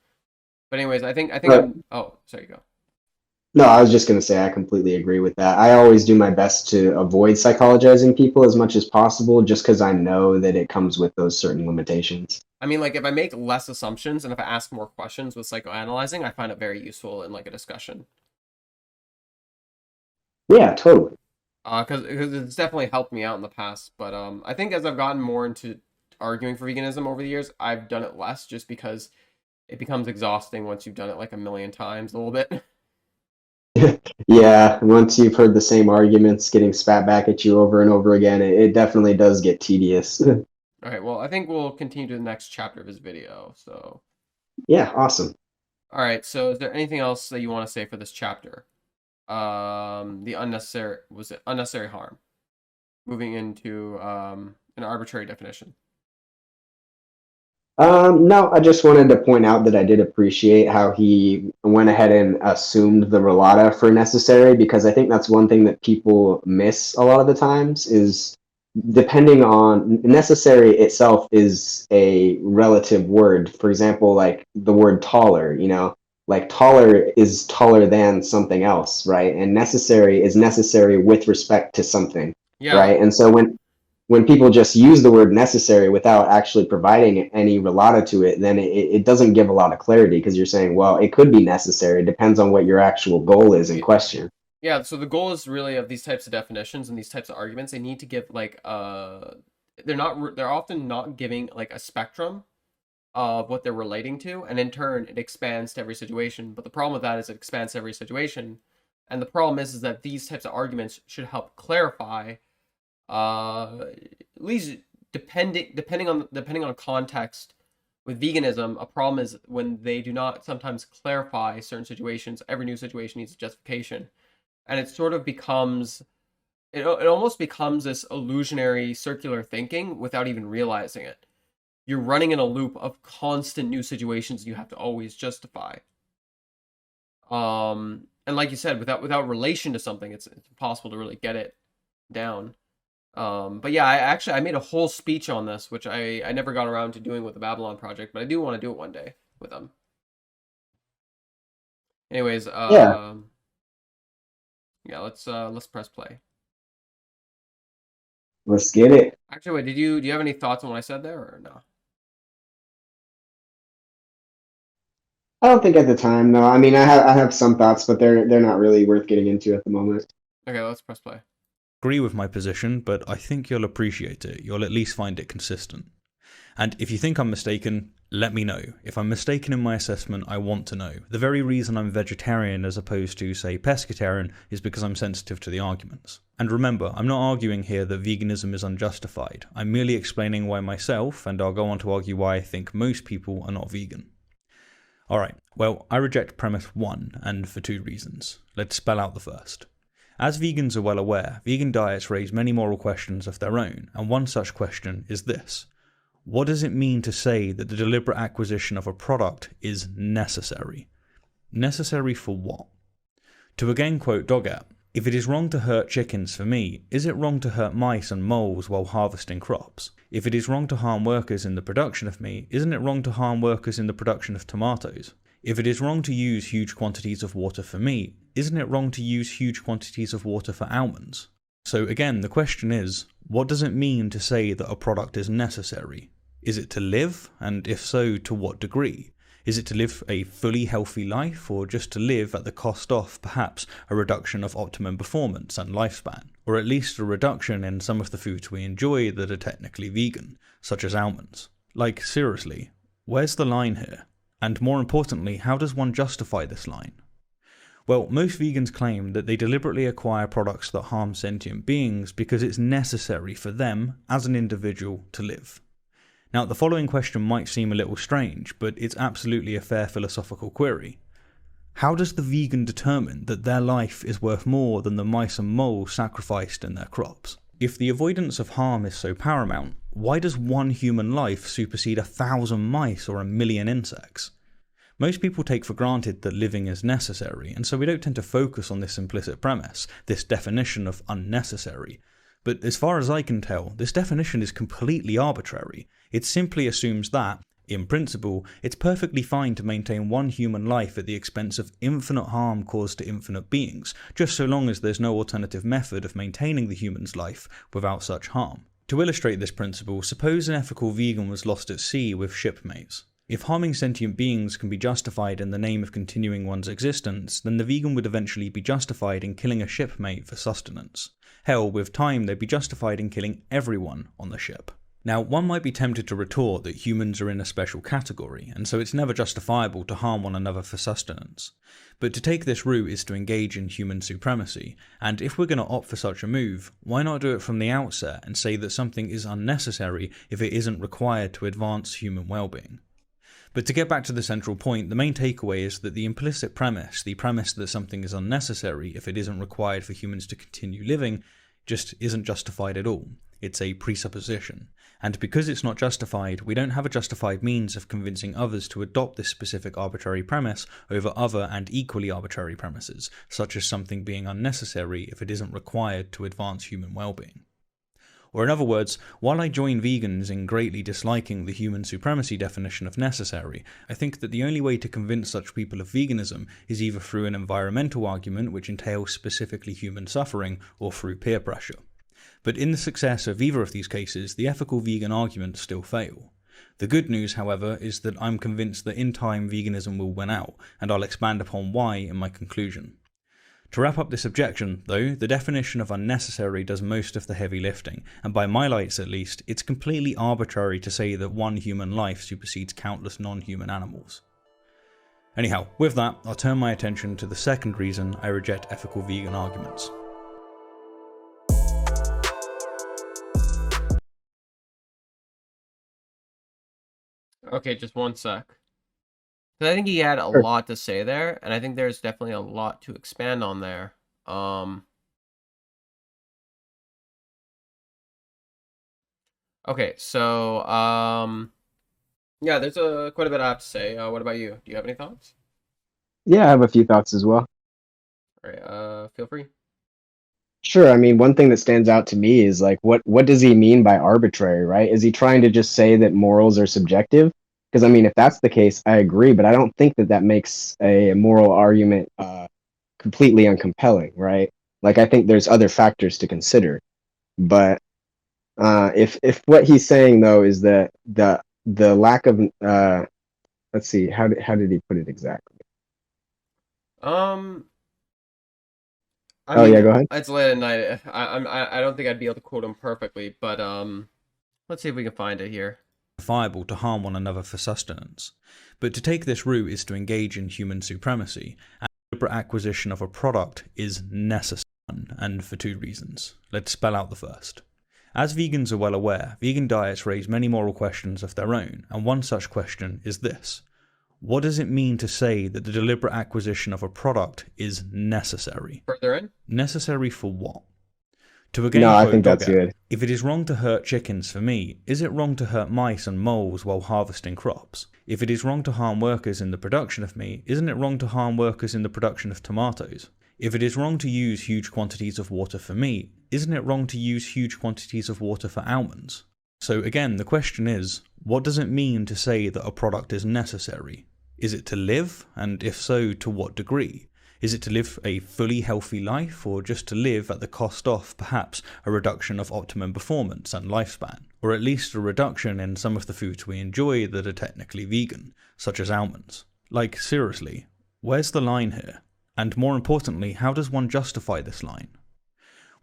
But anyways, I think oh, sorry, you go. No, I was just going to say I completely agree with that. I always do my best to avoid psychologizing people as much as possible just because I know that it comes with those certain limitations. I mean, like, if I make less assumptions and if I ask more questions with psychoanalyzing, I find it very useful in, like, a discussion. Yeah, totally. Because it's definitely helped me out in the past. But I think as I've gotten more into arguing for veganism over the years, I've done it less just because it becomes exhausting once you've done it like a million times a little bit. Yeah, once you've heard the same arguments getting spat back at you over and over again, it definitely does get tedious. All right, well, I think we'll continue to the next chapter of his video. So, Yeah, awesome. all right, so is there anything else that you want to say for this chapter? The unnecessary harm. Moving into an arbitrary definition. No, I just wanted to point out that I did appreciate how he went ahead and assumed the relata for necessary, because I think that's one thing that people miss a lot of the times is depending on necessary itself is a relative word. For example, like the word taller, like taller is taller than something else, right? And necessary is necessary with respect to something, Yeah. right? And so when people just use the word necessary without actually providing any relata to it, then it doesn't give a lot of clarity, because you're saying, well, it could be necessary. It depends on what your actual goal is in question. Yeah, so the goal is really of these types of definitions and these types of arguments, they need to give like they're often not giving like a spectrum of what they're relating to, and in turn it expands to every situation. But the problem with that is it expands to every situation. And the problem is that these types of arguments should help clarify, at least depending on context. With veganism, a problem is when they do not sometimes clarify certain situations. Every new situation needs a justification. And it sort of becomes, it almost becomes this illusionary circular thinking without even realizing it. You're running in a loop of constant new situations you have to always justify. And like you said, without relation to something, it's impossible to really get it down. But yeah, I made a whole speech on this, which I never got around to doing with the Babylon Project, but I do want to do it one day with them. Anyways, yeah, let's press play. Let's get it. Actually, wait, do you have any thoughts on what I said there, or no? I don't think at the time, no. I mean, I have some thoughts, but they're not really worth getting into at the moment. Okay, let's press play. Agree with my position, but I think you'll appreciate it. You'll at least find it consistent. And if you think I'm mistaken, let me know. If I'm mistaken in my assessment, I want to know. The very reason I'm vegetarian as opposed to, say, pescatarian is because I'm sensitive to the arguments. And remember, I'm not arguing here that veganism is unjustified. I'm merely explaining why myself, and I'll go on to argue why I think most people are not vegan. Alright, well, I reject premise 1, and for 2 reasons. Let's spell out the first. As vegans are well aware, vegan diets raise many moral questions of their own, and one such question is this. What does it mean to say that the deliberate acquisition of a product is necessary? Necessary for what? To again quote Doggett, if it is wrong to hurt chickens for meat, is it wrong to hurt mice and moles while harvesting crops? If it is wrong to harm workers in the production of meat, isn't it wrong to harm workers in the production of tomatoes? If it is wrong to use huge quantities of water for meat, isn't it wrong to use huge quantities of water for almonds? So again, the question is, what does it mean to say that a product is necessary? Is it to live? And if so, to what degree? Is it to live a fully healthy life, or just to live at the cost of, perhaps, a reduction of optimum performance and lifespan? Or at least a reduction in some of the foods we enjoy that are technically vegan, such as almonds? Like, seriously, where's the line here? And more importantly, how does one justify this line? Well, most vegans claim that they deliberately acquire products that harm sentient beings because it's necessary for them, as an individual, to live. Now, the following question might seem a little strange, but it's absolutely a fair philosophical query. How does the vegan determine that their life is worth more than the mice and moles sacrificed in their crops? If the avoidance of harm is so paramount, why does one human life supersede 1,000 mice or 1,000,000 insects? Most people take for granted that living is necessary, and so we don't tend to focus on this implicit premise, this definition of unnecessary. But as far as I can tell, this definition is completely arbitrary. It simply assumes that, in principle, it's perfectly fine to maintain one human life at the expense of infinite harm caused to infinite beings, just so long as there's no alternative method of maintaining the human's life without such harm. To illustrate this principle, suppose an ethical vegan was lost at sea with shipmates. If harming sentient beings can be justified in the name of continuing one's existence, then the vegan would eventually be justified in killing a shipmate for sustenance. Hell, with time they'd be justified in killing everyone on the ship. Now, one might be tempted to retort that humans are in a special category, and so it's never justifiable to harm one another for sustenance. But to take this route is to engage in human supremacy, and if we're going to opt for such a move, why not do it from the outset and say that something is unnecessary if it isn't required to advance human well-being? But to get back to the central point, the main takeaway is that the implicit premise, the premise that something is unnecessary if it isn't required for humans to continue living, just isn't justified at all. It's a presupposition. And because it's not justified, we don't have a justified means of convincing others to adopt this specific arbitrary premise over other and equally arbitrary premises, such as something being unnecessary if it isn't required to advance human well-being. Or in other words, while I join vegans in greatly disliking the human supremacy definition of necessary, I think that the only way to convince such people of veganism is either through an environmental argument which entails specifically human suffering, or through peer pressure. But in the success of either of these cases, the ethical vegan arguments still fail. The good news, however, is that I'm convinced that in time veganism will win out, and I'll expand upon why in my conclusion. To wrap up this objection, though, the definition of unnecessary does most of the heavy lifting, and by my lights at least, it's completely arbitrary to say that one human life supersedes countless non-human animals. Anyhow, with that, I'll turn my attention to the second reason I reject ethical vegan arguments. Okay, just one sec. Because I think he had a lot to say there, and I think there's definitely a lot to expand on there. Okay, so yeah, there's quite a bit I have to say. What about you? Do you have any thoughts? Yeah, I have a few thoughts as well. All right, feel free. Sure. I mean, one thing that stands out to me is like, what does he mean by arbitrary, right? Is he trying to just say that morals are subjective? Because I mean, if that's the case, I agree, but I don't think that that makes a moral argument completely uncompelling, right? Like, I think there's other factors to consider. But if what he's saying though is that the lack of let's see, how did he put it exactly? I mean, yeah, go ahead. It's late at night. I don't think I'd be able to quote him perfectly, but let's see if we can find it here. Justifiable to harm one another for sustenance, but to take this route is to engage in human supremacy, and deliberate acquisition of a product is necessary, and for two reasons. Let's spell out the first. As vegans are well aware, vegan diets raise many moral questions of their own, and one such question is this. What does it mean to say that the deliberate acquisition of a product is necessary? Further in? Necessary for what? To again No, I quote think that's Doggett, good. if it is wrong to hurt chickens for meat, is it wrong to hurt mice and moles while harvesting crops? If it is wrong to harm workers in the production of meat, isn't it wrong to harm workers in the production of tomatoes? If it is wrong to use huge quantities of water for meat, isn't it wrong to use huge quantities of water for almonds? So again, the question is, what does it mean to say that a product is necessary? Is it to live? And if so, to what degree? Is it to live a fully healthy life, or just to live at the cost of, perhaps, a reduction of optimum performance and lifespan? Or at least a reduction in some of the foods we enjoy that are technically vegan, such as almonds? Like, seriously, where's the line here? And more importantly, how does one justify this line?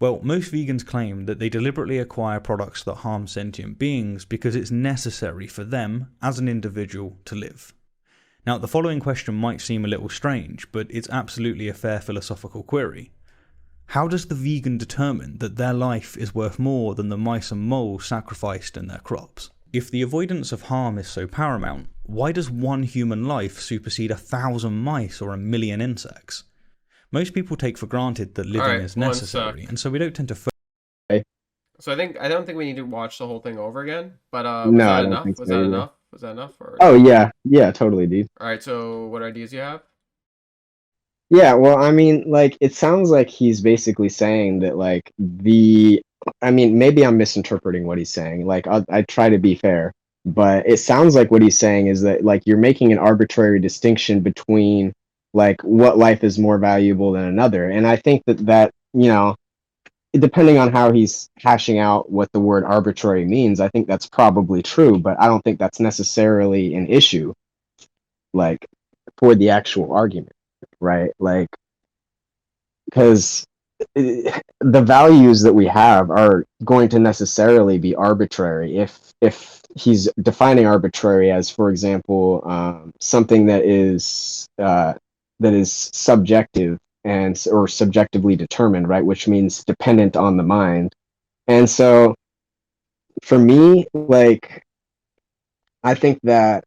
Well, most vegans claim that they deliberately acquire products that harm sentient beings because it's necessary for them, as an individual, to live. Now, the following question might seem a little strange, but it's absolutely a fair philosophical query. How does the vegan determine that their life is worth more than the mice and moles sacrificed in their crops? If the avoidance of harm is so paramount, why does one human life supersede 1,000 mice or 1,000,000 insects? Most people take for granted that living is necessary, and so we don't tend to. So I don't think we need to watch the whole thing over again. But no, was that I don't enough? think Was so that either. enough? Was that enough? Or... Oh yeah, totally, dude. All right. So what ideas do you have? Yeah, well, I mean, like, it sounds like he's basically saying that, like, I mean, maybe I'm misinterpreting what he's saying. Like, I try to be fair, but it sounds like what he's saying is that, like, you're making an arbitrary distinction between, like, what life is more valuable than another. And I think that, you know, depending on how he's hashing out what the word arbitrary means, I think that's probably true, but I don't think that's necessarily an issue, like, for the actual argument, right? Like, because the values that we have are going to necessarily be arbitrary if he's defining arbitrary as, for example, something that is subjective or subjectively determined, right? Which means dependent on the mind. And so for me, like, I think that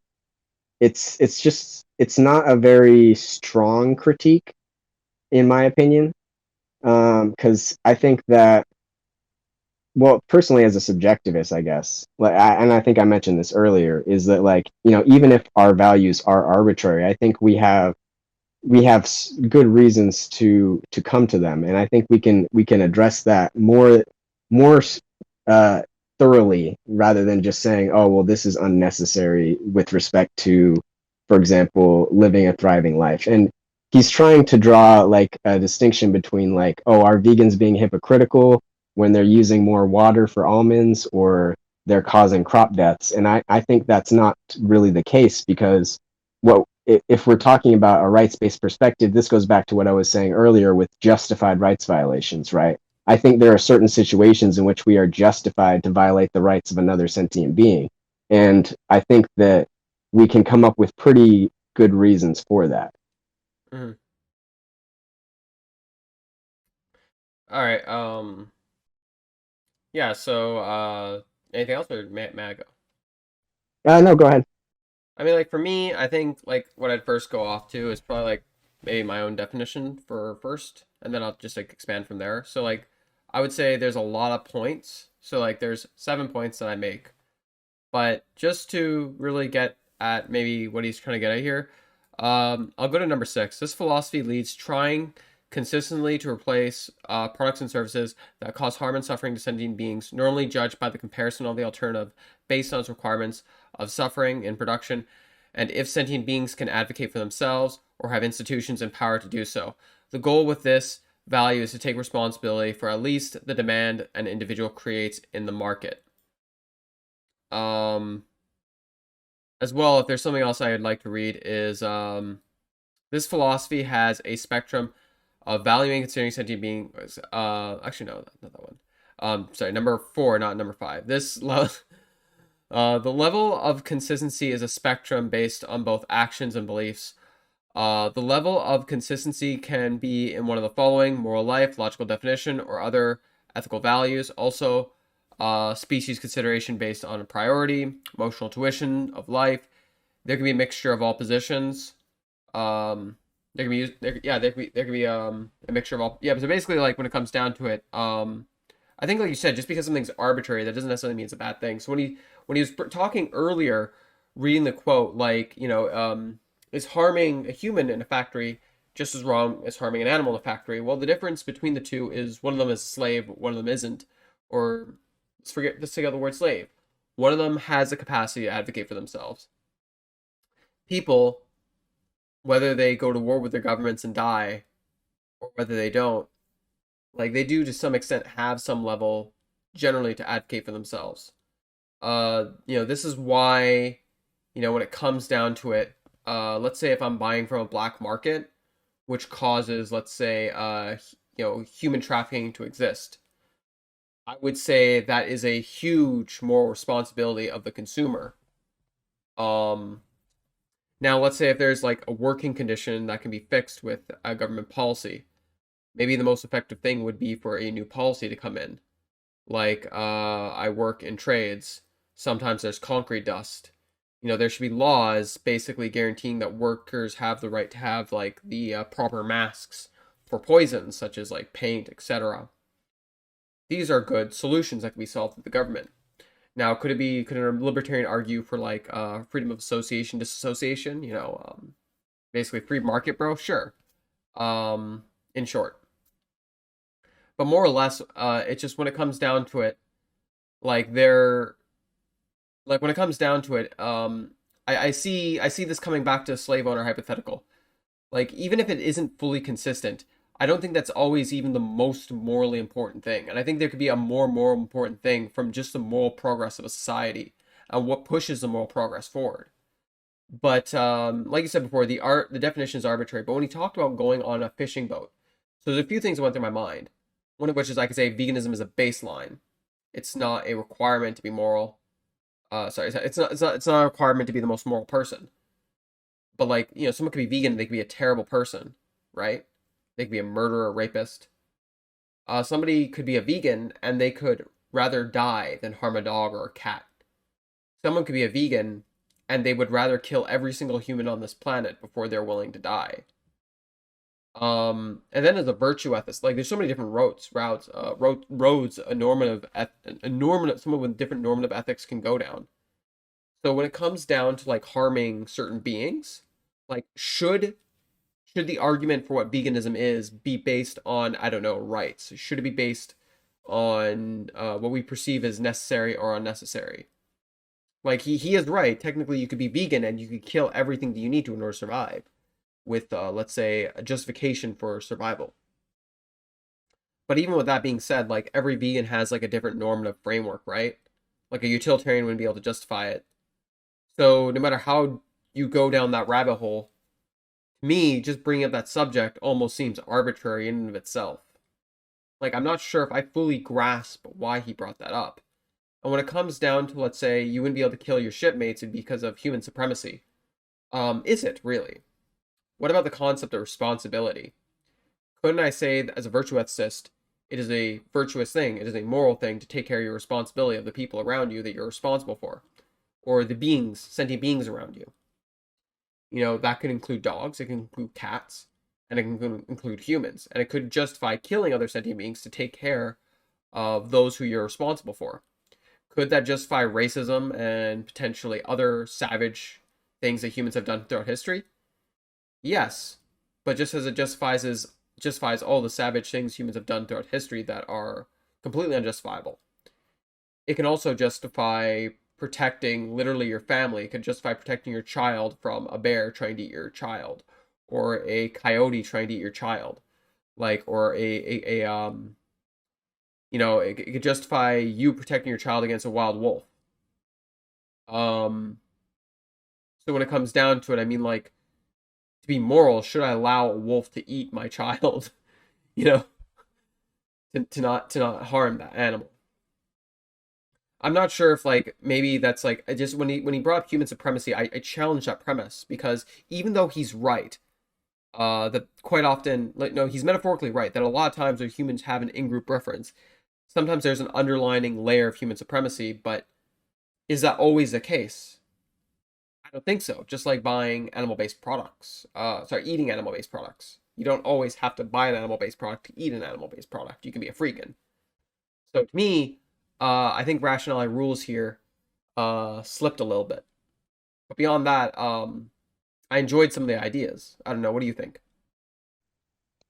it's not a very strong critique, in my opinion, because I think that, well, personally as a subjectivist, I guess, and I think I mentioned this earlier, is that, like, you know, even if our values are arbitrary, I think we have good reasons to come to them, and I think we can address that more thoroughly rather than just saying, oh, well, this is unnecessary with respect to, for example, living a thriving life. And he's trying to draw like a distinction between like, oh, are vegans being hypocritical when they're using more water for almonds, or they're causing crop deaths? And I think that's not really the case, because what if we're talking about a rights-based perspective, this goes back to what I was saying earlier with justified rights violations, right? I think there are certain situations in which we are justified to violate the rights of another sentient being. And I think that we can come up with pretty good reasons for that. Mm-hmm. All right. Yeah. So, anything else, or may I go? No, go ahead. I mean, like for me, I think like what I'd first go off to is probably like maybe my own definition for first, and then I'll just like expand from there. So like I would say there's a lot of points. So like there's 7 points that I make, but just to really get at maybe what he's trying to get at here, I'll go to number 6. This philosophy leads trying consistently to replace products and services that cause harm and suffering to sentient beings, normally judged by the comparison of the alternative based on its requirements of suffering in production, and if sentient beings can advocate for themselves or have institutions and power to do so. The goal with this value is to take responsibility for at least the demand an individual creates in the market. As well, if there's something else I'd like to read, is this philosophy has a spectrum of valuing and considering sentient beings. Actually, no, not that one. Sorry, number 4, not number 5. The level of consistency is a spectrum based on both actions and beliefs. The level of consistency can be in one of the following: moral life, logical definition, or other ethical values. Also, species consideration based on a priority, emotional tuition of life. There can be a mixture of all positions. There can be a mixture of all. Yeah, so basically, like when it comes down to it, I think like you said, just because something's arbitrary, that doesn't necessarily mean it's a bad thing. So when he was talking earlier, reading the quote, like, is harming a human in a factory just as wrong as harming an animal in a factory? Well, the difference between the two is one of them is a slave, one of them isn't. Or let's take out the word slave. One of them has the capacity to advocate for themselves. People, whether they go to war with their governments and die, or whether they don't, like they do to some extent have some level generally to advocate for themselves. This is why, when it comes down to it, let's say if I'm buying from a black market, which causes, let's say, human trafficking to exist, I would say that is a huge moral responsibility of the consumer. Now, let's say if there's like a working condition that can be fixed with a government policy, maybe the most effective thing would be for a new policy to come in. Like, I work in trades. Sometimes there's concrete dust. There should be laws basically guaranteeing that workers have the right to have like the proper masks for poisons, such as like paint, etc. These are good solutions that can be solved with the government. Now, could a libertarian argue for like freedom of association, disassociation? Basically free market, bro? Sure. In short. But more or less, it's just when it comes down to it, when it comes down to it, I see this coming back to a slave owner hypothetical. Like, even if it isn't fully consistent, I don't think that's always even the most morally important thing. And I think there could be a more moral important thing from just the moral progress of a society and what pushes the moral progress forward. But like you said before, the definition is arbitrary. But when he talked about going on a fishing boat, so there's a few things that went through my mind. One of which is I could say veganism is a baseline. It's not a requirement to be moral. It's not a requirement to be the most moral person. But like, someone could be vegan, they could be a terrible person, right? They could be a murderer, rapist. Somebody could be a vegan and they could rather die than harm a dog or a cat. Someone could be a vegan and they would rather kill every single human on this planet before they're willing to die. And then there's a virtue ethics. Like, there's so many different roads, a normative, someone with different normative ethics can go down. So when it comes down to like harming certain beings, like should the argument for what veganism is be based on, I don't know, rights? Should it be based on what we perceive as necessary or unnecessary. Like, he is right. Technically, you could be vegan and you could kill everything that you need to in order to survive with, let's say, a justification for survival. But even with that being said, like, every vegan has, like, a different normative framework, right? Like, a utilitarian wouldn't be able to justify it. So no matter how you go down that rabbit hole, to me, just bringing up that subject almost seems arbitrary in and of itself. Like, I'm not sure if I fully grasp why he brought that up. And when it comes down to, let's say, you wouldn't be able to kill your shipmates because of human supremacy, is it really? What about the concept of responsibility? Couldn't I say that as a virtue ethicist, it is a virtuous thing, it is a moral thing to take care of your responsibility of the people around you that you're responsible for, or the beings, sentient beings around you? You know, that could include dogs, it can include cats, and it can include humans, and it could justify killing other sentient beings to take care of those who you're responsible for. Could that justify racism and potentially other savage things that humans have done throughout history? Yes, but just as it justifies all the savage things humans have done throughout history that are completely unjustifiable, it can also justify protecting literally your family. It could justify protecting your child from a bear trying to eat your child, or a coyote trying to eat your child, like, or you know, it could justify you protecting your child against a wild wolf. So when it comes down to it, I mean, like, to be moral, should I allow a wolf to eat my child? You know, to not harm that animal. I'm not sure if, like, maybe that's like, I just, when he brought up human supremacy, I challenged that premise, because even though he's right, that quite often, like, no, he's metaphorically right, that a lot of times when humans have an in-group preference, sometimes there's an underlining layer of human supremacy, but is that always the case? I don't think so. Just like buying animal-based products, eating animal-based products. You don't always have to buy an animal-based product to eat an animal-based product. You can be a freegan. So to me, I think Rationality Rules here slipped a little bit. But beyond that, I enjoyed some of the ideas. I don't know. What do you think?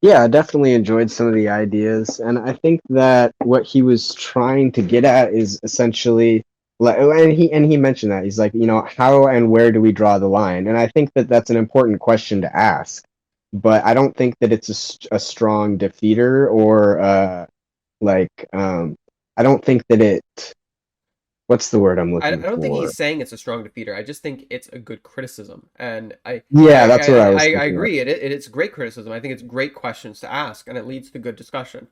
Yeah, I definitely enjoyed some of the ideas, and I think that what he was trying to get at is essentially, like, and he mentioned that he's like, you know, how and where do we draw the line? And I think that that's an important question to ask, but I don't think that it's a strong defeater, or I don't think that what's the word I'm I looking don't think for? he's saying it's a strong defeater. I just think it's a good criticism, and Yeah, that's what I was I thinking of. agree. It's great criticism. I think it's great questions to ask, and it leads to good discussion.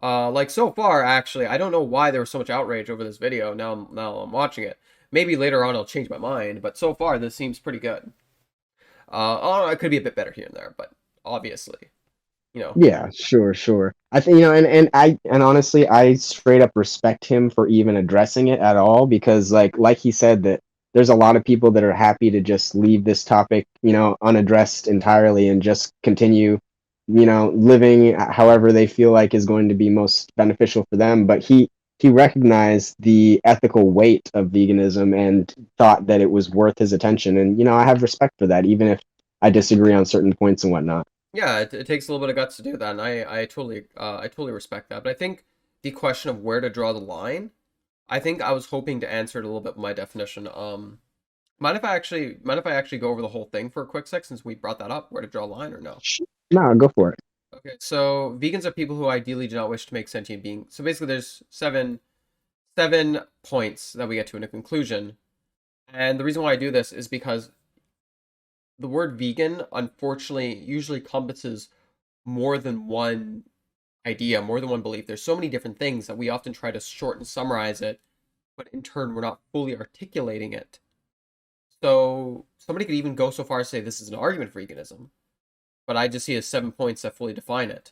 Like, so far, actually, I don't know why there was so much outrage over this video. Now I'm watching it. Maybe later on I'll change my mind, but so far this seems pretty good. Oh, it could be a bit better here and there, but obviously, you know. Yeah, sure. I think, you know, and honestly, I straight up respect him for even addressing it at all, because like he said, that there's a lot of people that are happy to just leave this topic, you know, unaddressed entirely and just continue, you know, living however they feel like is going to be most beneficial for them. But he recognized the ethical weight of veganism and thought that it was worth his attention. And, you know, I have respect for that, even if I disagree on certain points and whatnot. Yeah, it takes a little bit of guts to do that, and I totally respect that. But I think the question of where to draw the line, I think I was hoping to answer it a little bit with my definition. Mind if I actually go over the whole thing for a quick sec, since we brought that up, where to draw a line, or no? No, go for it. Okay, so vegans are people who ideally do not wish to make sentient beings. So basically, there's seven points that we get to in a conclusion, and the reason why I do this is because the word vegan, unfortunately, usually encompasses more than one idea, more than one belief. There's so many different things that we often try to short and summarize it, but in turn, we're not fully articulating it. So somebody could even go so far as to say this is an argument for veganism, but I just see it as 7 points that fully define it.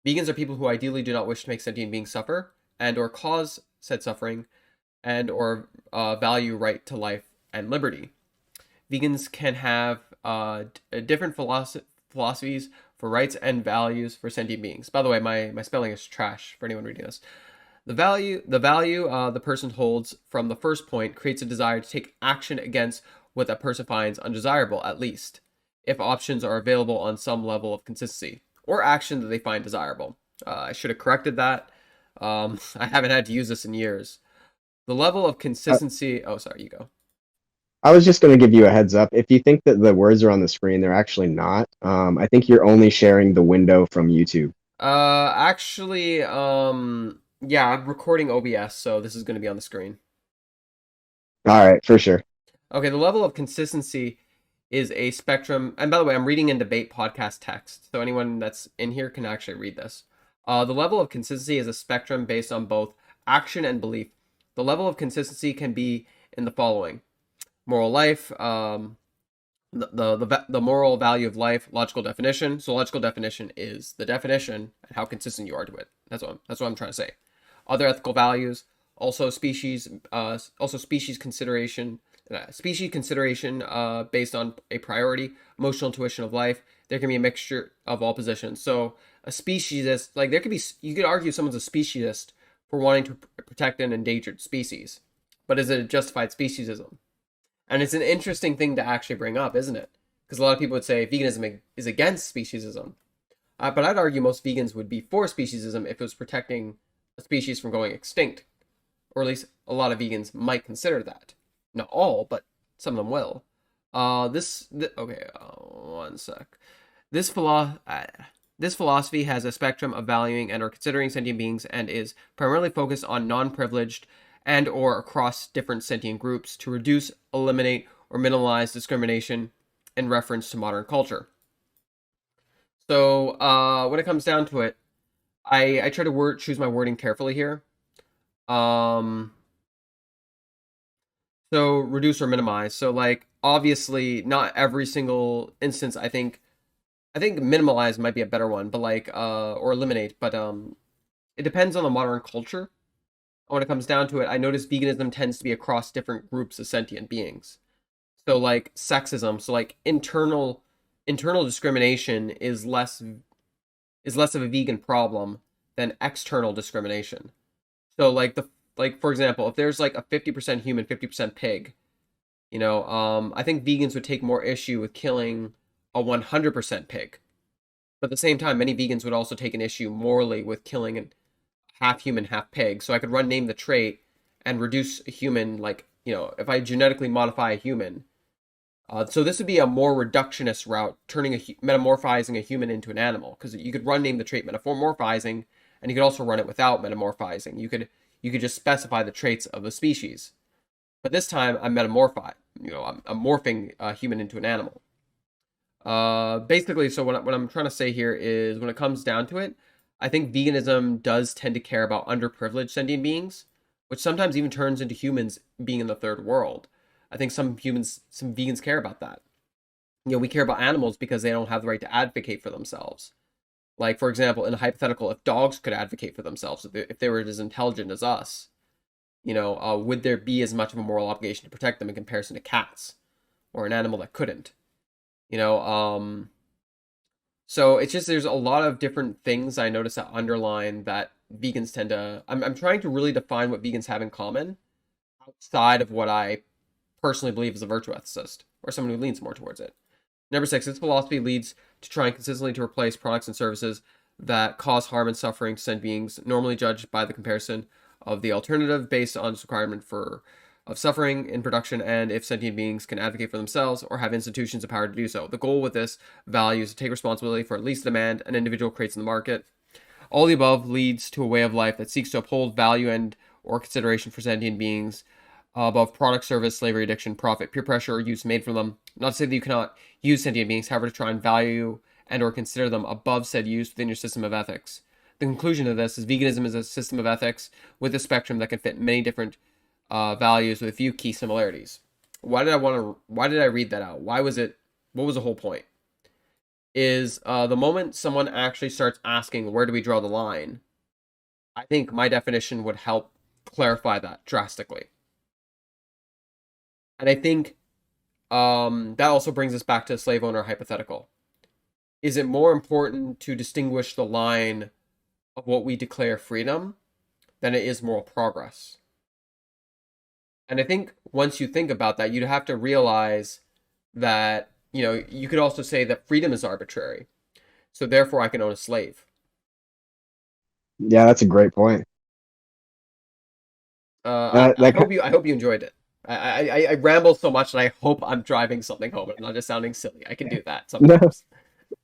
Vegans are people who ideally do not wish to make sentient beings suffer and or cause said suffering, and or value right to life and liberty. Vegans can have different philosophies for rights and values for sentient beings. By the way, my spelling is trash for anyone reading this. The value the person holds from the first point creates a desire to take action against what that person finds undesirable, at least, if options are available on some level of consistency, or action that they find desirable. I should have corrected that. I haven't had to use this in years. The level of consistency. Oh, sorry, you go. I was just going to give you a heads up. If you think that the words are on the screen, they're actually not. I think you're only sharing the window from YouTube. Actually, yeah, I'm recording OBS, so this is going to be on the screen. All right, for sure. Okay, the level of consistency is a spectrum. And by the way, I'm reading in debate podcast text, so anyone that's in here can actually read this. The level of consistency is a spectrum based on both action and belief. The level of consistency can be in the following: moral life, the moral value of life, logical definition. So logical definition is the definition and how consistent you are to it. That's what I'm trying to say. Other ethical values, also species consideration. Species consideration based on a priority, emotional intuition of life. There can be a mixture of all positions. So a speciesist, like you could argue someone's a speciesist for wanting to protect an endangered species, but is it a justified speciesism? And it's an interesting thing to actually bring up, isn't it? Because a lot of people would say veganism is against speciesism. But I'd argue most vegans would be for speciesism if it was protecting a species from going extinct. Or at least a lot of vegans might consider that. Not all, but some of them will. One sec. This philosophy has a spectrum of valuing and or considering sentient beings and is primarily focused on non-privileged and or across different sentient groups to reduce, eliminate, or minimize discrimination in reference to modern culture. So when it comes down to it, I try to choose my wording carefully here. So reduce or minimize. So like obviously not every single instance I think minimize might be a better one, but like or eliminate, but it depends on the modern culture. When it comes down to it, I notice veganism tends to be across different groups of sentient beings. So like sexism, so like internal discrimination is less of a vegan problem than external discrimination. So like for example, if there's like a 50% human, 50% pig, I think vegans would take more issue with killing a 100% pig. But at the same time, many vegans would also take an issue morally with killing an half human, half pig. So I could name the trait and reduce a human, if I genetically modify a human. So this would be a more reductionist route, metamorphizing a human into an animal, because you could name the trait metamorphizing, and you could also run it without metamorphizing. You could just specify the traits of a species. But this time I'm I'm morphing a human into an animal. Basically, so what I'm trying to say here is when it comes down to it, I think veganism does tend to care about underprivileged sentient beings, which sometimes even turns into humans being in the third world. I think some vegans care about that. We care about animals because they don't have the right to advocate for themselves. Like, for example, in a hypothetical, if dogs could advocate for themselves, if they were as intelligent as us, would there be as much of a moral obligation to protect them in comparison to cats or an animal that couldn't? So it's just, there's a lot of different things I notice that underline that vegans tend to, I'm trying to really define what vegans have in common outside of what I personally believe is a virtue ethicist or someone who leans more towards it. Number 6, this philosophy leads to trying consistently to replace products and services that cause harm and suffering to sentient beings, normally judged by the comparison of the alternative based on its requirement of suffering in production and if sentient beings can advocate for themselves or have institutions of power to do so. The goal with this value is to take responsibility for at least the demand an individual creates in the market. All the above leads to a way of life that seeks to uphold value and or consideration for sentient beings above product, service, slavery, addiction, profit, peer pressure, or use made from them. Not to say that you cannot use sentient beings, however, to try and value and or consider them above said use within your system of ethics. The conclusion of this is veganism is a system of ethics with a spectrum that can fit many different values with a few key similarities. Why did I read that out? What was the whole point? Is the moment someone actually starts asking, where do we draw the line? I think my definition would help clarify that drastically. And I think that also brings us back to the slave owner hypothetical. Is it more important to distinguish the line of what we declare freedom than it is moral progress? And I think once you think about that, you'd have to realize that, you could also say that freedom is arbitrary. So therefore I can own a slave. Yeah, that's a great point. Like, I hope you enjoyed it. I ramble so much that I hope I'm driving something home and I'm not just sounding silly. I can do that no, sometimes.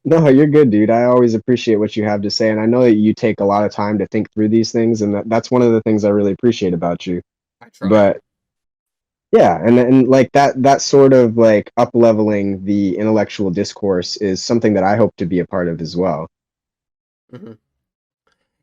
no, you're good, dude. I always appreciate what you have to say, and I know that you take a lot of time to think through these things, and that's one of the things I really appreciate about you. I try. But yeah, and like that sort of like up leveling the intellectual discourse is something that I hope to be a part of as well. Hmm.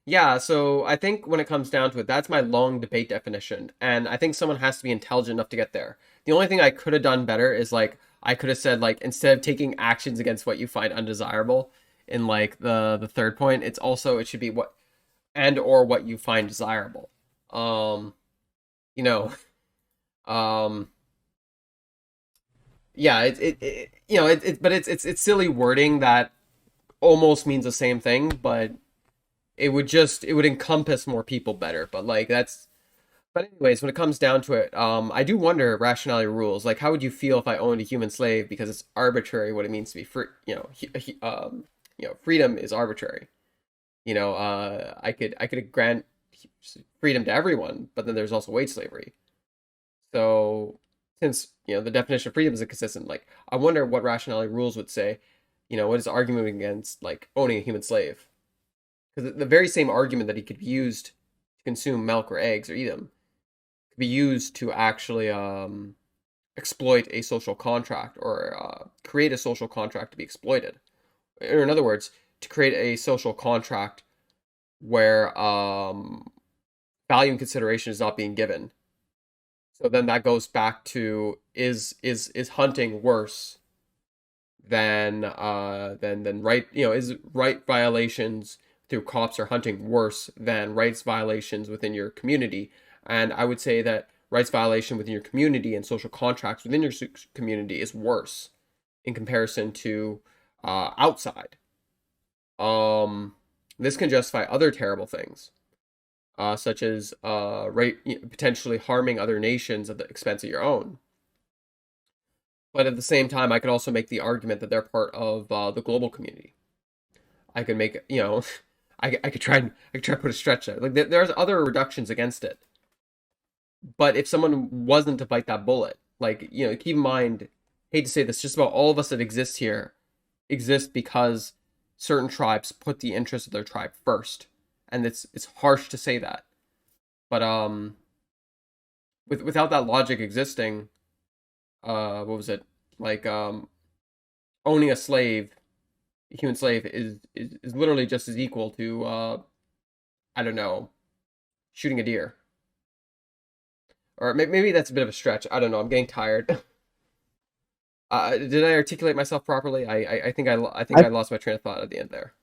Yeah, so I think when it comes down to it, that's my long debate definition, and I think someone has to be intelligent enough to get there. The only thing I could have done better is like I could have said like instead of taking actions against what you find undesirable in like the third point, it should be what and or what you find desirable. Um, you know, um, yeah, but it's silly wording that almost means the same thing, but it would encompass more people better. But like that's but anyways, when it comes down to it, I do wonder rationality rules. Like, how would you feel if I owned a human slave because it's arbitrary what it means to be free? Freedom is arbitrary. I could grant freedom to everyone, but then there's also wage slavery. So since the definition of freedom is inconsistent, like I wonder what rationality rules would say. What is the argument against like owning a human slave? Because the very same argument that he could use to consume milk or eggs or eat them could be used to actually exploit a social contract or create a social contract to be exploited. Or in other words, to create a social contract where value and consideration is not being given. So then that goes back to is hunting worse than right is right violations through cops or hunting worse than rights violations within your community? And I would say that rights violation within your community and social contracts within your community is worse in comparison to outside. This can justify other terrible things, such as potentially harming other nations at the expense of your own. But at the same time, I could also make the argument that they're part of the global community. I could make I could try to put a stretch there. Like there's other reductions against it. But if someone wasn't to bite that bullet, like keep in mind, hate to say this, just about all of us that exist here exist because certain tribes put the interests of their tribe first, and it's harsh to say that, but without that logic existing, what was it like? Owning a human slave is literally just as equal to I don't know, shooting a deer. Or maybe that's a bit of a stretch. I don't know. I'm getting tired. Did I articulate myself properly? I think I lost my train of thought at the end there.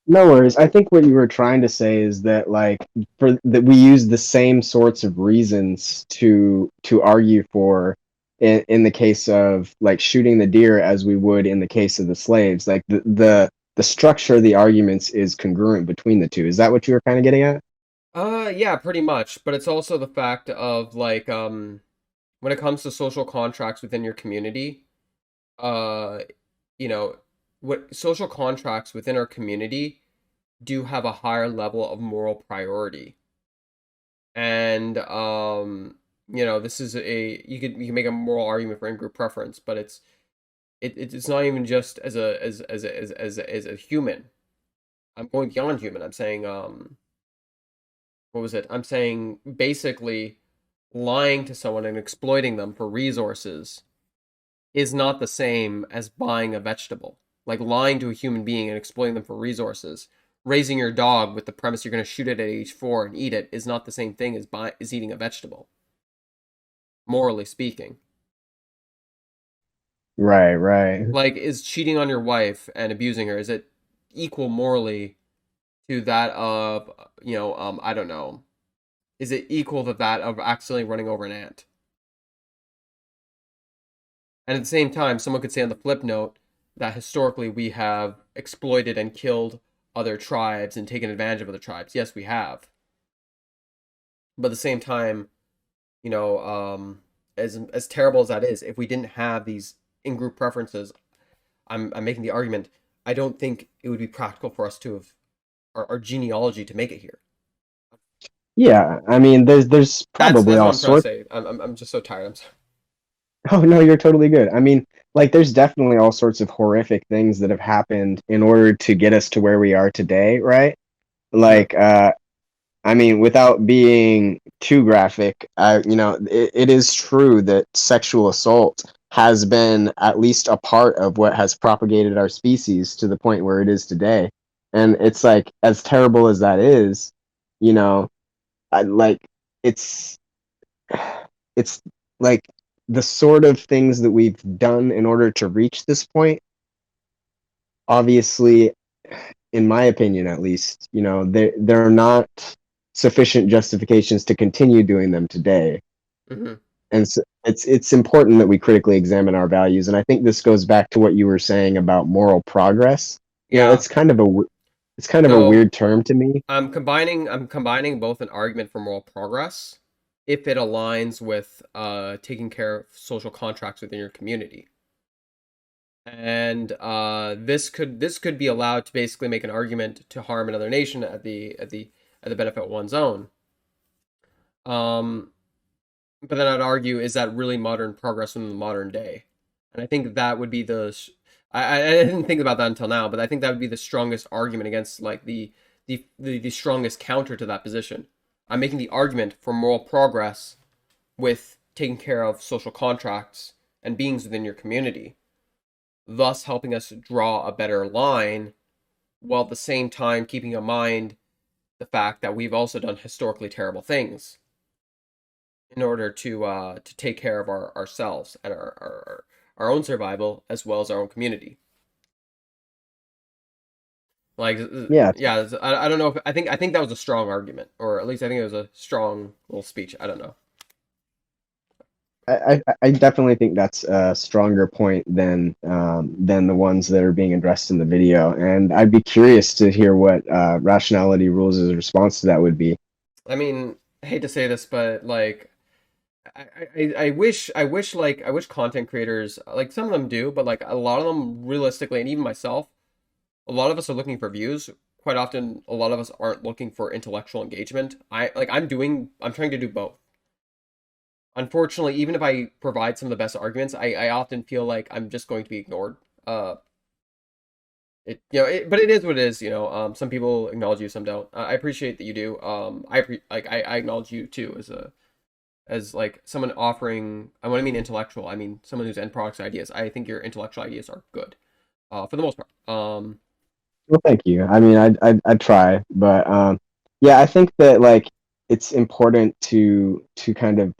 No worries. I think what you were trying to say is that like for that we use the same sorts of reasons to argue for in the case of like shooting the deer as we would in the case of the slaves. Like the structure of the arguments is congruent between the two. Is that what you were kind of getting at? Yeah, pretty much. But it's also the fact of like when it comes to social contracts within your community, uh, what social contracts within our community do have a higher level of moral priority. And this is you can make a moral argument for in-group preference, but it's not even just as a human. I'm going beyond human. I'm saying what was it? I'm saying basically lying to someone and exploiting them for resources is not the same as buying a vegetable. Like lying to a human being and exploiting them for resources. Raising your dog with the premise you're going to shoot it at age 4 and eat it is not the same thing as eating a vegetable. Morally speaking. Right, right. Like, is cheating on your wife and abusing her, is it equal morally to that of, I don't know. Is it equal to that of accidentally running over an ant? And at the same time, someone could say on the flip note that historically we have exploited and killed other tribes and taken advantage of other tribes. Yes, we have. But at the same time, as terrible as that is, if we didn't have these in-group preferences, I'm making the argument, I don't think it would be practical for us to have our genealogy to make it here. Yeah, I mean, there's probably That's what all I'm trying to sorts. say. I'm just so tired. I'm sorry. Oh no, you're totally good. I mean, like there's definitely all sorts of horrific things that have happened in order to get us to where we are today, right? Mhm. Like I mean, without being too graphic, it is true that sexual assault has been at least a part of what has propagated our species to the point where it is today. And it's like, as terrible as that is, you know, I like it's it's like the sort of things that we've done in order to reach this point. Obviously, in my opinion at least, there are not sufficient justifications to continue doing them today. Mhm. And so it's important that we critically examine our values. And I think this goes back to what you were saying about moral progress. Yeah. It's kind of a So weird term to me. I'm combining both an argument for moral progress if it aligns with taking care of social contracts within your community. And this could be allowed to basically make an argument to harm another nation at the benefit of one's own. Um, but then I'd argue, is that really modern progress in the modern day? And I think that would be I didn't think about that until now, but I think that would be the strongest argument against like the strongest counter to that position. I'm making the argument for moral progress with taking care of social contracts and beings within your community, thus helping us draw a better line while at the same time keeping in mind the fact that we've also done historically terrible things in order to take care of ourselves and our own survival as well as our own community. Like, Yeah, yeah, I don't know if I think that was a strong argument, or at least I think it was a strong little speech. I don't know. I definitely think that's a stronger point than the ones that are being addressed in the video, and I'd be curious to hear what Rationality Rules' response to that would be. I mean, I hate to say this, but like, I wish content creators, like some of them do, but like a lot of them realistically, and even myself, a lot of us are looking for views. Quite often, a lot of us aren't looking for intellectual engagement. I'm trying to do both. Unfortunately, even if I provide some of the best arguments, I often feel like I'm just going to be ignored. Uh, but it is what it is. Some people acknowledge you, some don't. I appreciate that you do. I acknowledge you too as like someone offering. When I mean intellectual, I mean someone who's end products ideas. I think your intellectual ideas are good, for the most part. Well, thank you. I mean, I try, but yeah, I think that like it's important to kind of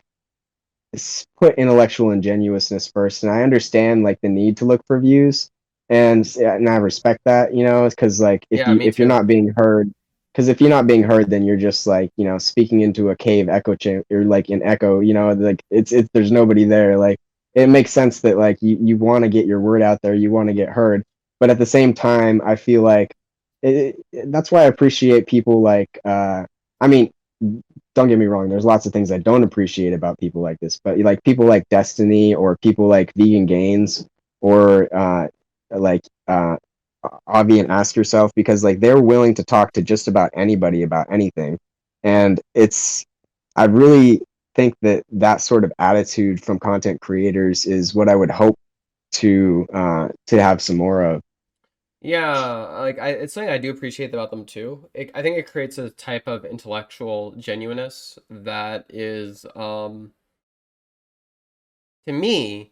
put intellectual ingenuousness first, and I understand like the need to look for views, and yeah, and I respect that, because like Yeah, me if you're too. not being heard, because if you're not being heard, then you're just like speaking into a cave echo chamber, or like an echo, like it's there's nobody there. Like it makes sense that like you want to get your word out there, you want to get heard, but at the same time, I feel like that's why I appreciate people like I mean, don't get me wrong, there's lots of things I don't appreciate about people like this, but like people like Destiny or people like Vegan Gains or like Avi and Ask Yourself, because like they're willing to talk to just about anybody about anything. And I really think that that sort of attitude from content creators is what I would hope to have some more of. Yeah, like it's something I do appreciate about them too. I think it creates a type of intellectual genuineness that is, to me,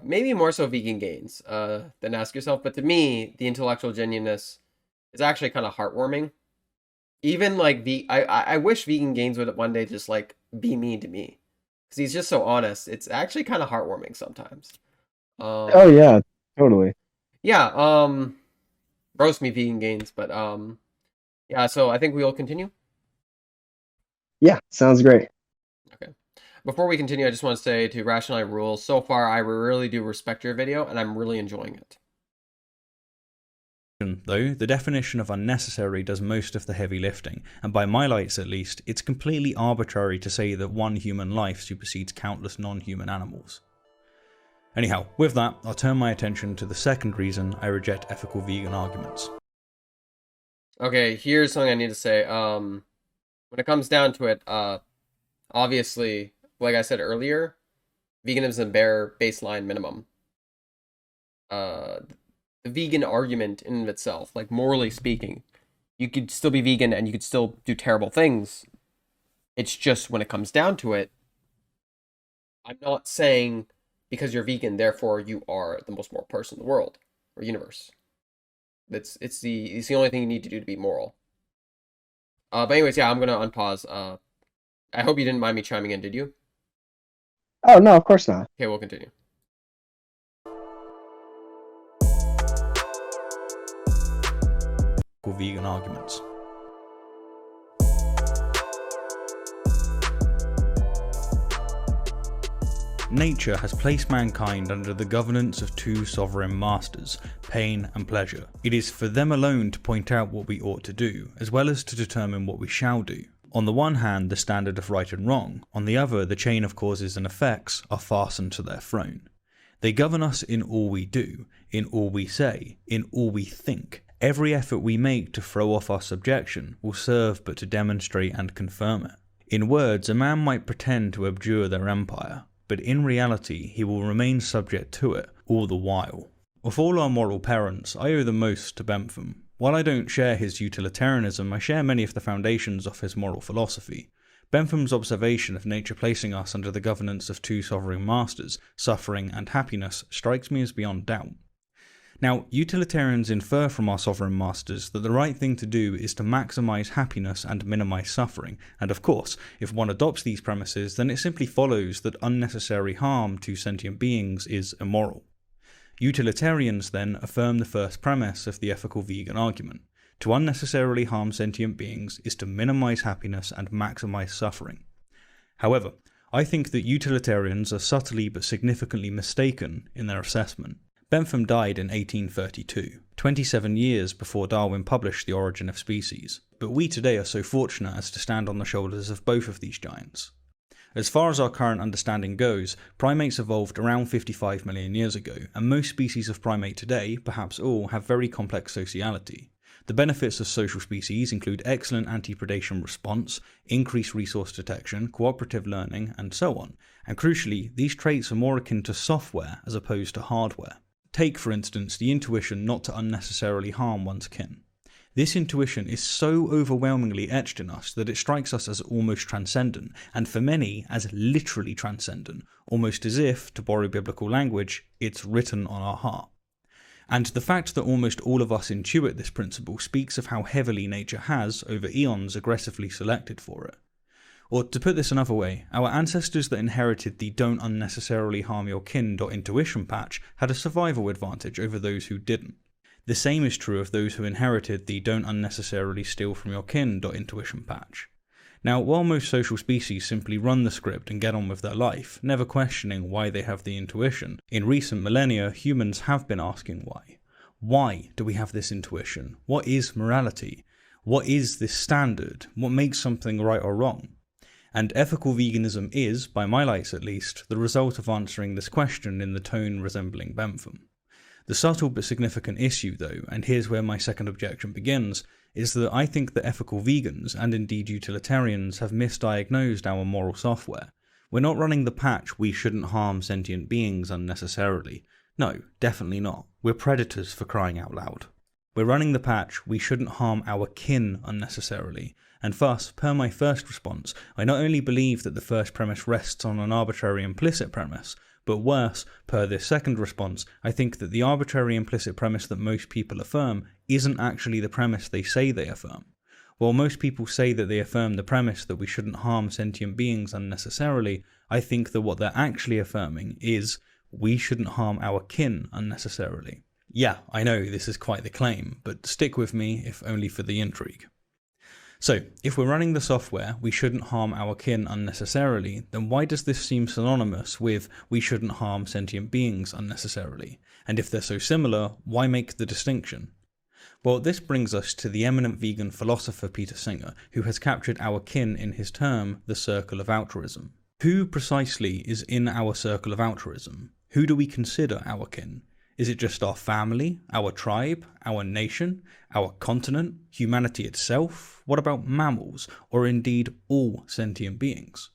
maybe more so vegan gains, than Ask Yourself. But to me, the intellectual genuineness is actually kind of heartwarming. Even like I wish vegan gains would one day just like be mean to me, because he's just so honest. It's actually kind of heartwarming sometimes. Oh Um, yeah, totally. yeah. Roast me vegan gains, but yeah. So I think we'll continue. Yeah, sounds great. Okay. Before we continue, I just want to say to Rationality Rules, so far I really do respect your video, and I'm really enjoying it. Though, the definition of unnecessary does most of the heavy lifting, and by my lights at least, it's completely arbitrary to say that one human life supersedes countless non-human animals. Anyhow, with that, I'll turn my attention to the second reason I reject ethical vegan arguments. Okay, here's something I need to say. When it comes down to it, obviously, like I said earlier, veganism is a bare baseline minimum. The vegan argument in and of itself, like morally speaking, you could still be vegan and you could still do terrible things. It's just when it comes down to it, I'm not saying because you're vegan, therefore you are the most moral person in the world or universe. It's the only thing you need to do to be moral. But anyways, yeah, I'm gonna unpause. I hope you didn't mind me chiming in, did you? Oh no, of course not. Okay, we'll continue. Vegan arguments. Nature has placed mankind under the governance of two sovereign masters, pain and pleasure. It is for them alone to point out what we ought to do, as well as to determine what we shall do. On the one hand, the standard of right and wrong, on the other, the chain of causes and effects are fastened to their throne. They govern us in all we do, in all we say, in all we think. Every effort we make to throw off our subjection will serve but to demonstrate and confirm it. In words, a man might pretend to abjure their empire, but in reality he will remain subject to it all the while. Of all our moral parents, I owe the most to Bentham. While I don't share his utilitarianism, I share many of the foundations of his moral philosophy. Bentham's observation of nature placing us under the governance of two sovereign masters, suffering and happiness, strikes me as beyond doubt. Now, utilitarians infer from our sovereign masters that the right thing to do is to maximize happiness and minimize suffering, and of course, if one adopts these premises, then it simply follows that unnecessary harm to sentient beings is immoral. Utilitarians then affirm the first premise of the ethical vegan argument. To unnecessarily harm sentient beings is to minimize happiness and maximize suffering. However, I think that utilitarians are subtly but significantly mistaken in their assessment. Bentham died in 1832, 27 years before Darwin published The Origin of Species, but we today are so fortunate as to stand on the shoulders of both of these giants. As far as our current understanding goes, primates evolved around 55 million years ago, and most species of primate today, perhaps all, have very complex sociality. The benefits of social species include excellent anti-predation response, increased resource detection, cooperative learning, and so on, and crucially, these traits are more akin to software as opposed to hardware. Take, for instance, the intuition not to unnecessarily harm one's kin. This intuition is so overwhelmingly etched in us that it strikes us as almost transcendent, and for many as literally transcendent, almost as if, to borrow biblical language, it's written on our heart. And the fact that almost all of us intuit this principle speaks of how heavily nature has, over eons, aggressively selected for it. Or to put this another way, our ancestors that inherited the don't unnecessarily harm your kin intuition patch had a survival advantage over those who didn't. The same is true of those who inherited the don't unnecessarily steal from your kin intuition patch. Now, while most social species simply run the script and get on with their life, never questioning why they have the intuition, in recent millennia humans have been asking why. Why do we have this intuition? What is morality? What is this standard? What makes something right or wrong? And ethical veganism is, by my lights at least, the result of answering this question in the tone resembling Bentham. The subtle but significant issue though, and here's where my second objection begins, is that I think that ethical vegans, and indeed utilitarians, have misdiagnosed our moral software. We're not running the patch we shouldn't harm sentient beings unnecessarily. No, definitely not. We're predators for crying out loud. We're running the patch we shouldn't harm our kin unnecessarily, and thus, per my first response, I not only believe that the first premise rests on an arbitrary implicit premise, but worse, per this second response, I think that the arbitrary implicit premise that most people affirm isn't actually the premise they say they affirm. While most people say that they affirm the premise that we shouldn't harm sentient beings unnecessarily, I think that what they're actually affirming is we shouldn't harm our kin unnecessarily. Yeah, I know this is quite the claim, but stick with me if only for the intrigue. So, if we're running the software, we shouldn't harm our kin unnecessarily, then why does this seem synonymous with we shouldn't harm sentient beings unnecessarily? And if they're so similar, why make the distinction? Well, this brings us to the eminent vegan philosopher Peter Singer, who has captured our kin in his term, the circle of altruism. Who precisely is in our circle of altruism? Who do we consider our kin? Is it just our family, our tribe, our nation, our continent, humanity itself? What about mammals, or indeed all sentient beings?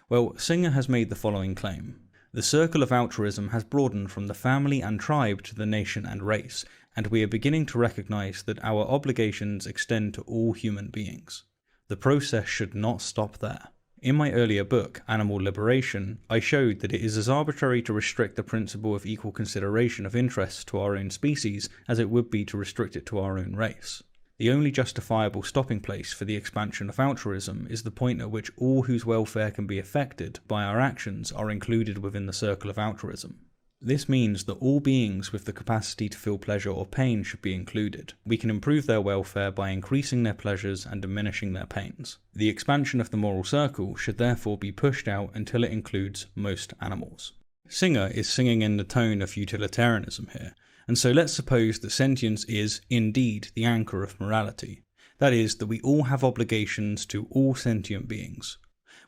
Well, Singer has made the following claim. The circle of altruism has broadened from the family and tribe to the nation and race, and we are beginning to recognize that our obligations extend to all human beings. The process should not stop there. In my earlier book, Animal Liberation, I showed that it is as arbitrary to restrict the principle of equal consideration of interests to our own species as it would be to restrict it to our own race. The only justifiable stopping place for the expansion of altruism is the point at which all whose welfare can be affected by our actions are included within the circle of altruism. This means that all beings with the capacity to feel pleasure or pain should be included. We can improve their welfare by increasing their pleasures and diminishing their pains. The expansion of the moral circle should therefore be pushed out until it includes most animals. Singer is singing in the tone of utilitarianism here, and so let's suppose that sentience is indeed the anchor of morality. That is, that we all have obligations to all sentient beings.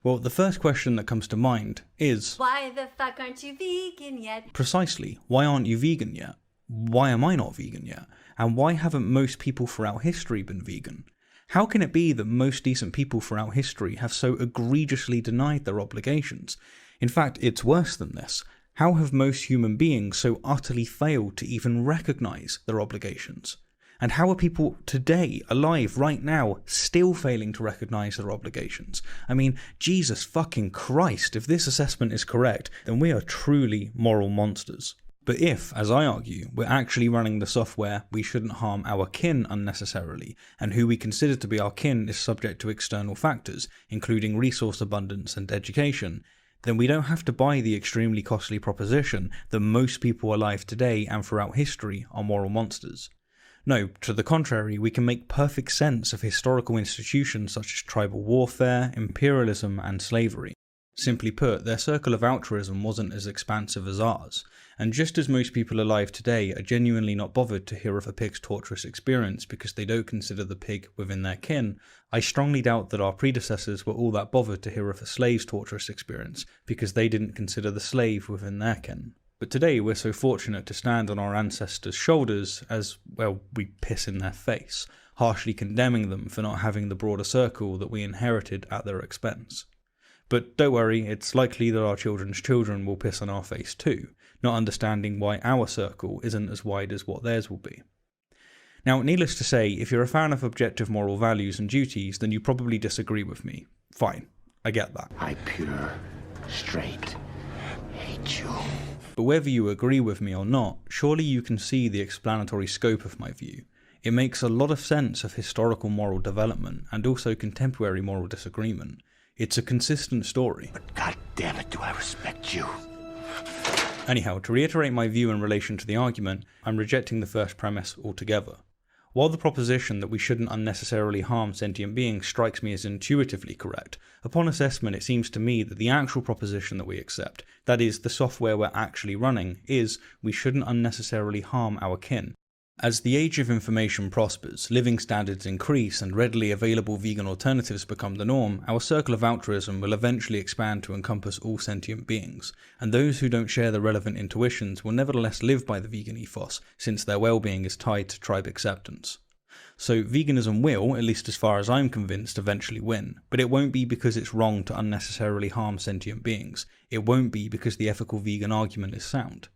Well, the first question that comes to mind is, why the fuck aren't you vegan yet? Precisely, why aren't you vegan yet? Why am I not vegan yet? And why haven't most people throughout history been vegan? How can it be that most decent people throughout history have so egregiously denied their obligations? In fact, it's worse than this. How have most human beings so utterly failed to even recognize their obligations? And how are people today, alive right now, still failing to recognize their obligations? I mean, Jesus fucking Christ, if this assessment is correct, then we are truly moral monsters. But if, as I argue, we're actually running the software we shouldn't harm our kin unnecessarily, and who we consider to be our kin is subject to external factors, including resource abundance and education, then we don't have to buy the extremely costly proposition that most people alive today and throughout history are moral monsters. No, to the contrary, we can make perfect sense of historical institutions such as tribal warfare, imperialism, and slavery. Simply put, their circle of altruism wasn't as expansive as ours, and just as most people alive today are genuinely not bothered to hear of a pig's torturous experience because they don't consider the pig within their kin, I strongly doubt that our predecessors were all that bothered to hear of a slave's torturous experience because they didn't consider the slave within their kin. But today we're so fortunate to stand on our ancestors' shoulders as, well, we piss in their face, harshly condemning them for not having the broader circle that we inherited at their expense. But don't worry, it's likely that our children's children will piss on our face too, not understanding why our circle isn't as wide as what theirs will be. Now, needless to say, if you're a fan of objective moral values and duties, then you probably disagree with me. Fine, I get that. I pure, straight, hate you. But whether you agree with me or not, surely you can see the explanatory scope of my view. It makes a lot of sense of historical moral development and also contemporary moral disagreement. It's a consistent story. But god damn it, do I respect you. Anyhow, to reiterate my view in relation to the argument, I'm rejecting the first premise altogether. While the proposition that we shouldn't unnecessarily harm sentient beings strikes me as intuitively correct, upon assessment it seems to me that the actual proposition that we accept, that is, the software we're actually running, is we shouldn't unnecessarily harm our kin. As the age of information prospers, living standards increase, and readily available vegan alternatives become the norm, our circle of altruism will eventually expand to encompass all sentient beings, and those who don't share the relevant intuitions will nevertheless live by the vegan ethos, since their well-being is tied to tribe acceptance. So veganism will, at least as far as I'm convinced, eventually win, but it won't be because it's wrong to unnecessarily harm sentient beings. It won't be because the ethical vegan argument is sound.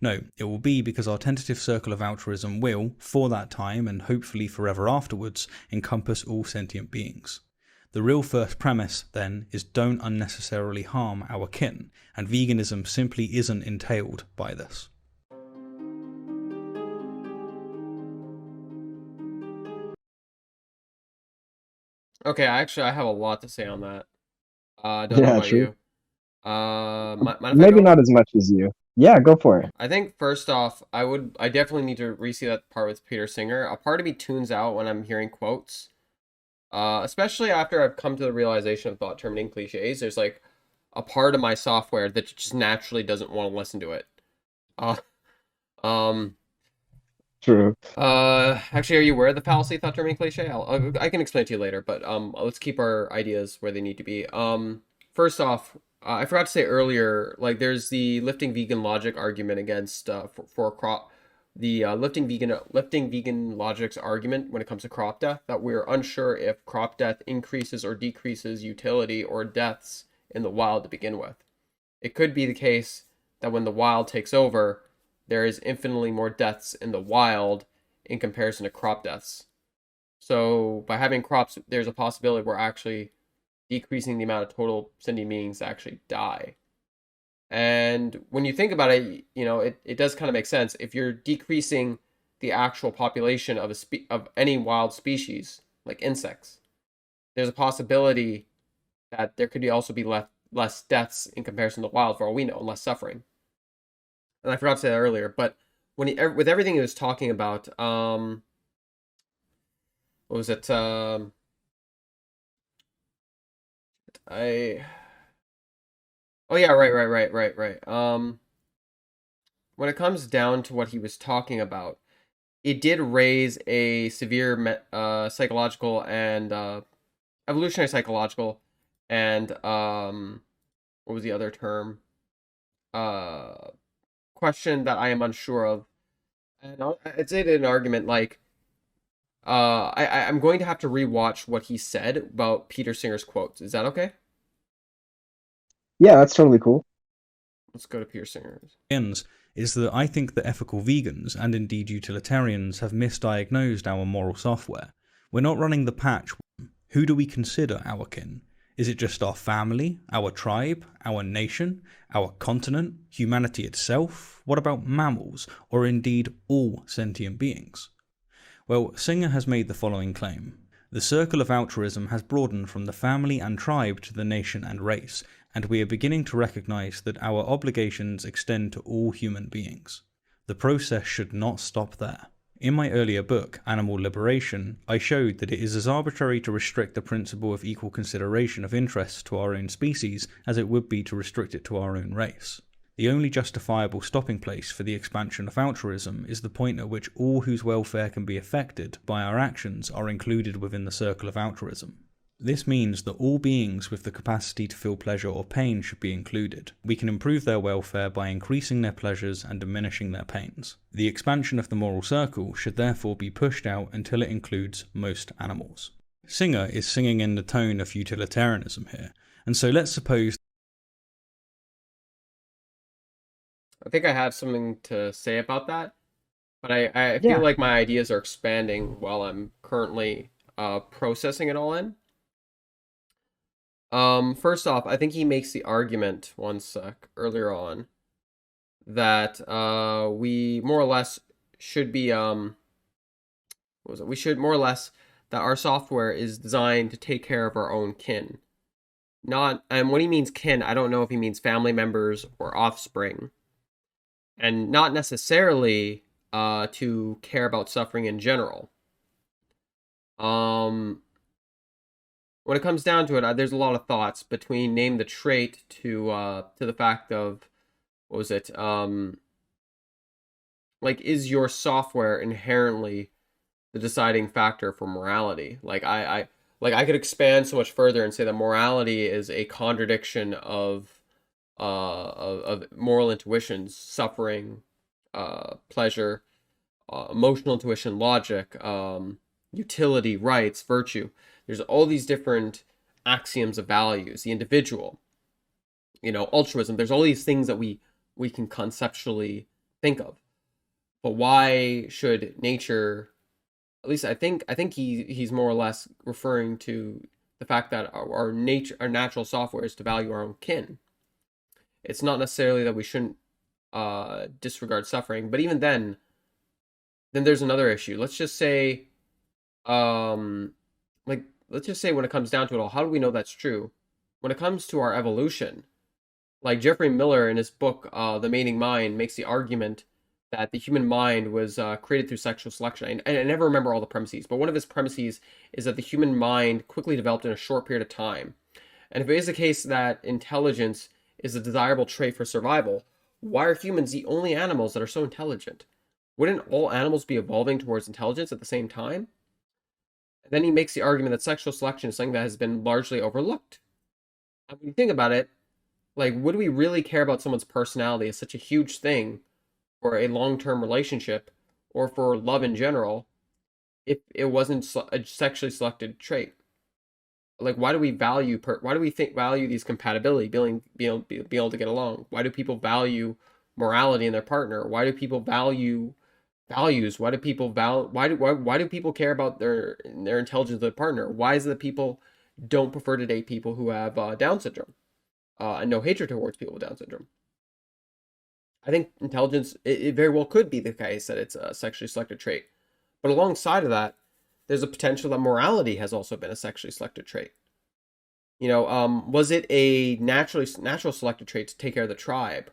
No, it will be because our tentative circle of altruism will, for that time and hopefully forever afterwards, encompass all sentient beings. The real first premise, then, is don't unnecessarily harm our kin, and veganism simply isn't entailed by this. Okay, I have a lot to say on that. Don't know about you. Mind if I Maybe go? not as much as you. Yeah, go for it. I think first off, I definitely need to re-see that part with Peter Singer. A part of me tunes out when I'm hearing quotes, especially after I've come to the realization of thought terminating cliches. There's like a part of my software that just naturally doesn't want to listen to it. True. Actually, are you aware of the fallacy thought terminating cliche? I can explain it to you later, but let's keep our ideas where they need to be. First off, I forgot to say earlier, like there's the lifting vegan logic argument against for crop, the lifting vegan logic's argument when it comes to crop death, that we're unsure if crop death increases or decreases utility or deaths in the wild to begin with. It could be the case that when the wild takes over, there is infinitely more deaths in the wild in comparison to crop deaths. So by having crops, there's a possibility we're actually decreasing the amount of total sentient beings that actually die. And when you think about it, you know, it does kind of make sense. If you're decreasing the actual population of of any wild species, like insects, there's a possibility that there could also be less deaths in comparison to wild, for all we know, and less suffering. And I forgot to say that earlier, but when with everything he was talking about, what was it? Oh yeah, right. When it comes down to what he was talking about, it did raise a severe psychological and evolutionary psychological and what was the other term? Question that I am unsure of. And I'd say that an argument like I'm going to have to rewatch what he said about Peter Singer's quotes. Is that okay? Yeah, that's totally cool. Let's go to Peter Singer's. Is that I think that ethical vegans, and indeed utilitarians, have misdiagnosed our moral software. We're not running the patch. Who do we consider our kin? Is it just our family, our tribe, our nation, our continent, humanity itself? What about mammals, or indeed all sentient beings? Well, Singer has made the following claim. The circle of altruism has broadened from the family and tribe to the nation and race, and we are beginning to recognize that our obligations extend to all human beings. The process should not stop there. In my earlier book, Animal Liberation, I showed that it is as arbitrary to restrict the principle of equal consideration of interests to our own species as it would be to restrict it to our own race. The only justifiable stopping place for the expansion of altruism is the point at which all whose welfare can be affected by our actions are included within the circle of altruism. This means that all beings with the capacity to feel pleasure or pain should be included. We can improve their welfare by increasing their pleasures and diminishing their pains. The expansion of the moral circle should therefore be pushed out until it includes most animals. Singer is singing in the tone of utilitarianism here, and so let's suppose I think I have something to say about that, but I feel like my ideas are expanding while I'm currently processing it all in. First off, I think he makes the argument, one sec, earlier on, that we more or less should be what was it? We should more or less that our software is designed to take care of our own kin. Not, and when he means kin, I don't know if he means family members or offspring. And not necessarily to care about suffering in general. When it comes down to it, there's a lot of thoughts between name the trait to the fact of, what was it? Like, is your software inherently the deciding factor for morality? Like I could expand so much further and say that morality is a contradiction of moral intuitions, suffering, pleasure, emotional intuition, logic, utility, rights, virtue. There's all these different axioms of values, the individual, you know, altruism. There's all these things that we can conceptually think of. But why should nature, at least I think he's more or less referring to the fact that our natural software is to value our own kin. It's not necessarily that we shouldn't disregard suffering, but even then there's another issue. Let's just say, let's just say when it comes down to it all, how do we know that's true? When it comes to our evolution, like Jeffrey Miller in his book, The Mating Mind, makes the argument that the human mind was created through sexual selection. I never remember all the premises, but one of his premises is that the human mind quickly developed in a short period of time. And if it is the case that intelligence is a desirable trait for survival, why are humans the only animals that are so intelligent? Wouldn't all animals be evolving towards intelligence at the same time? And then he makes the argument that sexual selection is something that has been largely overlooked. And when you think about it, Like, would we really care about someone's personality as such a huge thing for a long-term relationship or for love in general if it wasn't a sexually selected trait? Like, why do we value these compatibility, being able to get along? Why do people value morality in their partner? Why do people value values? Why do people why do people care about their intelligence of their partner? Why is it that people don't prefer to date people who have Down syndrome? And no hatred towards people with Down syndrome. I think intelligence, it very well could be the case that it's a sexually selected trait. But alongside of that, there's a potential that morality has also been a sexually selected trait. Was it a natural selected trait to take care of the tribe?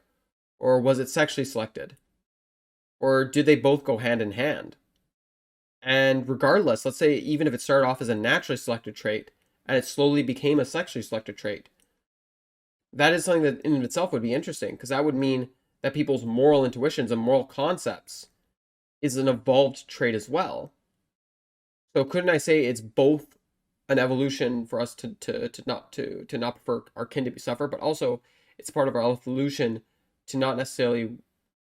Or was it sexually selected? Or did they both go hand in hand? And regardless, let's say even if it started off as a naturally selected trait and it slowly became a sexually selected trait, that is something that in of itself would be interesting, because that would mean that people's moral intuitions and moral concepts is an evolved trait as well. So couldn't I say it's both an evolution for us to not prefer our kin to be suffer, but also it's part of our evolution to not necessarily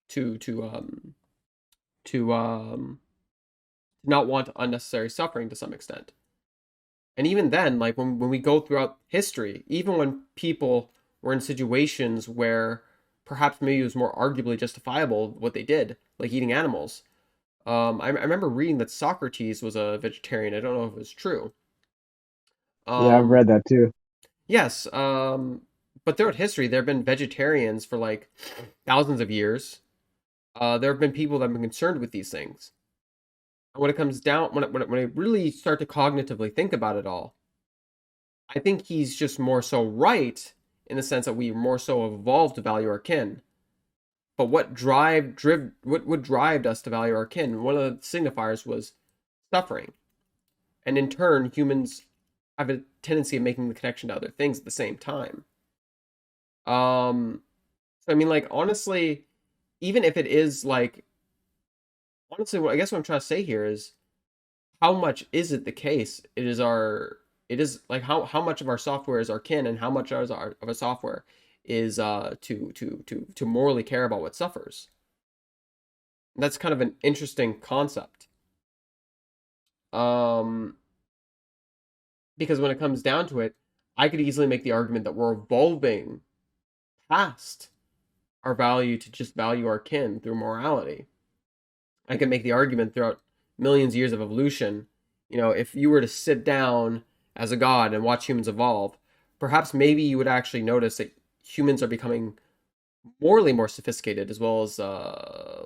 to not want unnecessary suffering to some extent. And even then, like when we go throughout history, even when people were in situations where perhaps maybe it was more arguably justifiable what they did, like eating animals. I remember reading that Socrates was a vegetarian. I don't know if it was true. Yeah, I've read that too. Yes, but throughout history, there have been vegetarians for like thousands of years. There have been people that have been concerned with these things. And when it comes down, when I really start to cognitively think about it all, I think he's just more so right in the sense that we more so evolved to value our kin. But what would drive us to value our kin? One of the signifiers was suffering. And in turn, humans have a tendency of making the connection to other things at the same time. So I mean, like, honestly, even if it is like, honestly, I guess what I'm trying to say here is, how much is it the case? It is like how much of our software is our kin, and how much of our software is to morally care about what suffers. And that's kind of an interesting concept. Because when it comes down to it, I could easily make the argument that we're evolving past our value to just value our kin through morality. I can make the argument throughout millions of years of evolution, if you were to sit down as a god and watch humans evolve, perhaps maybe you would actually notice that humans are becoming morally more sophisticated, as well as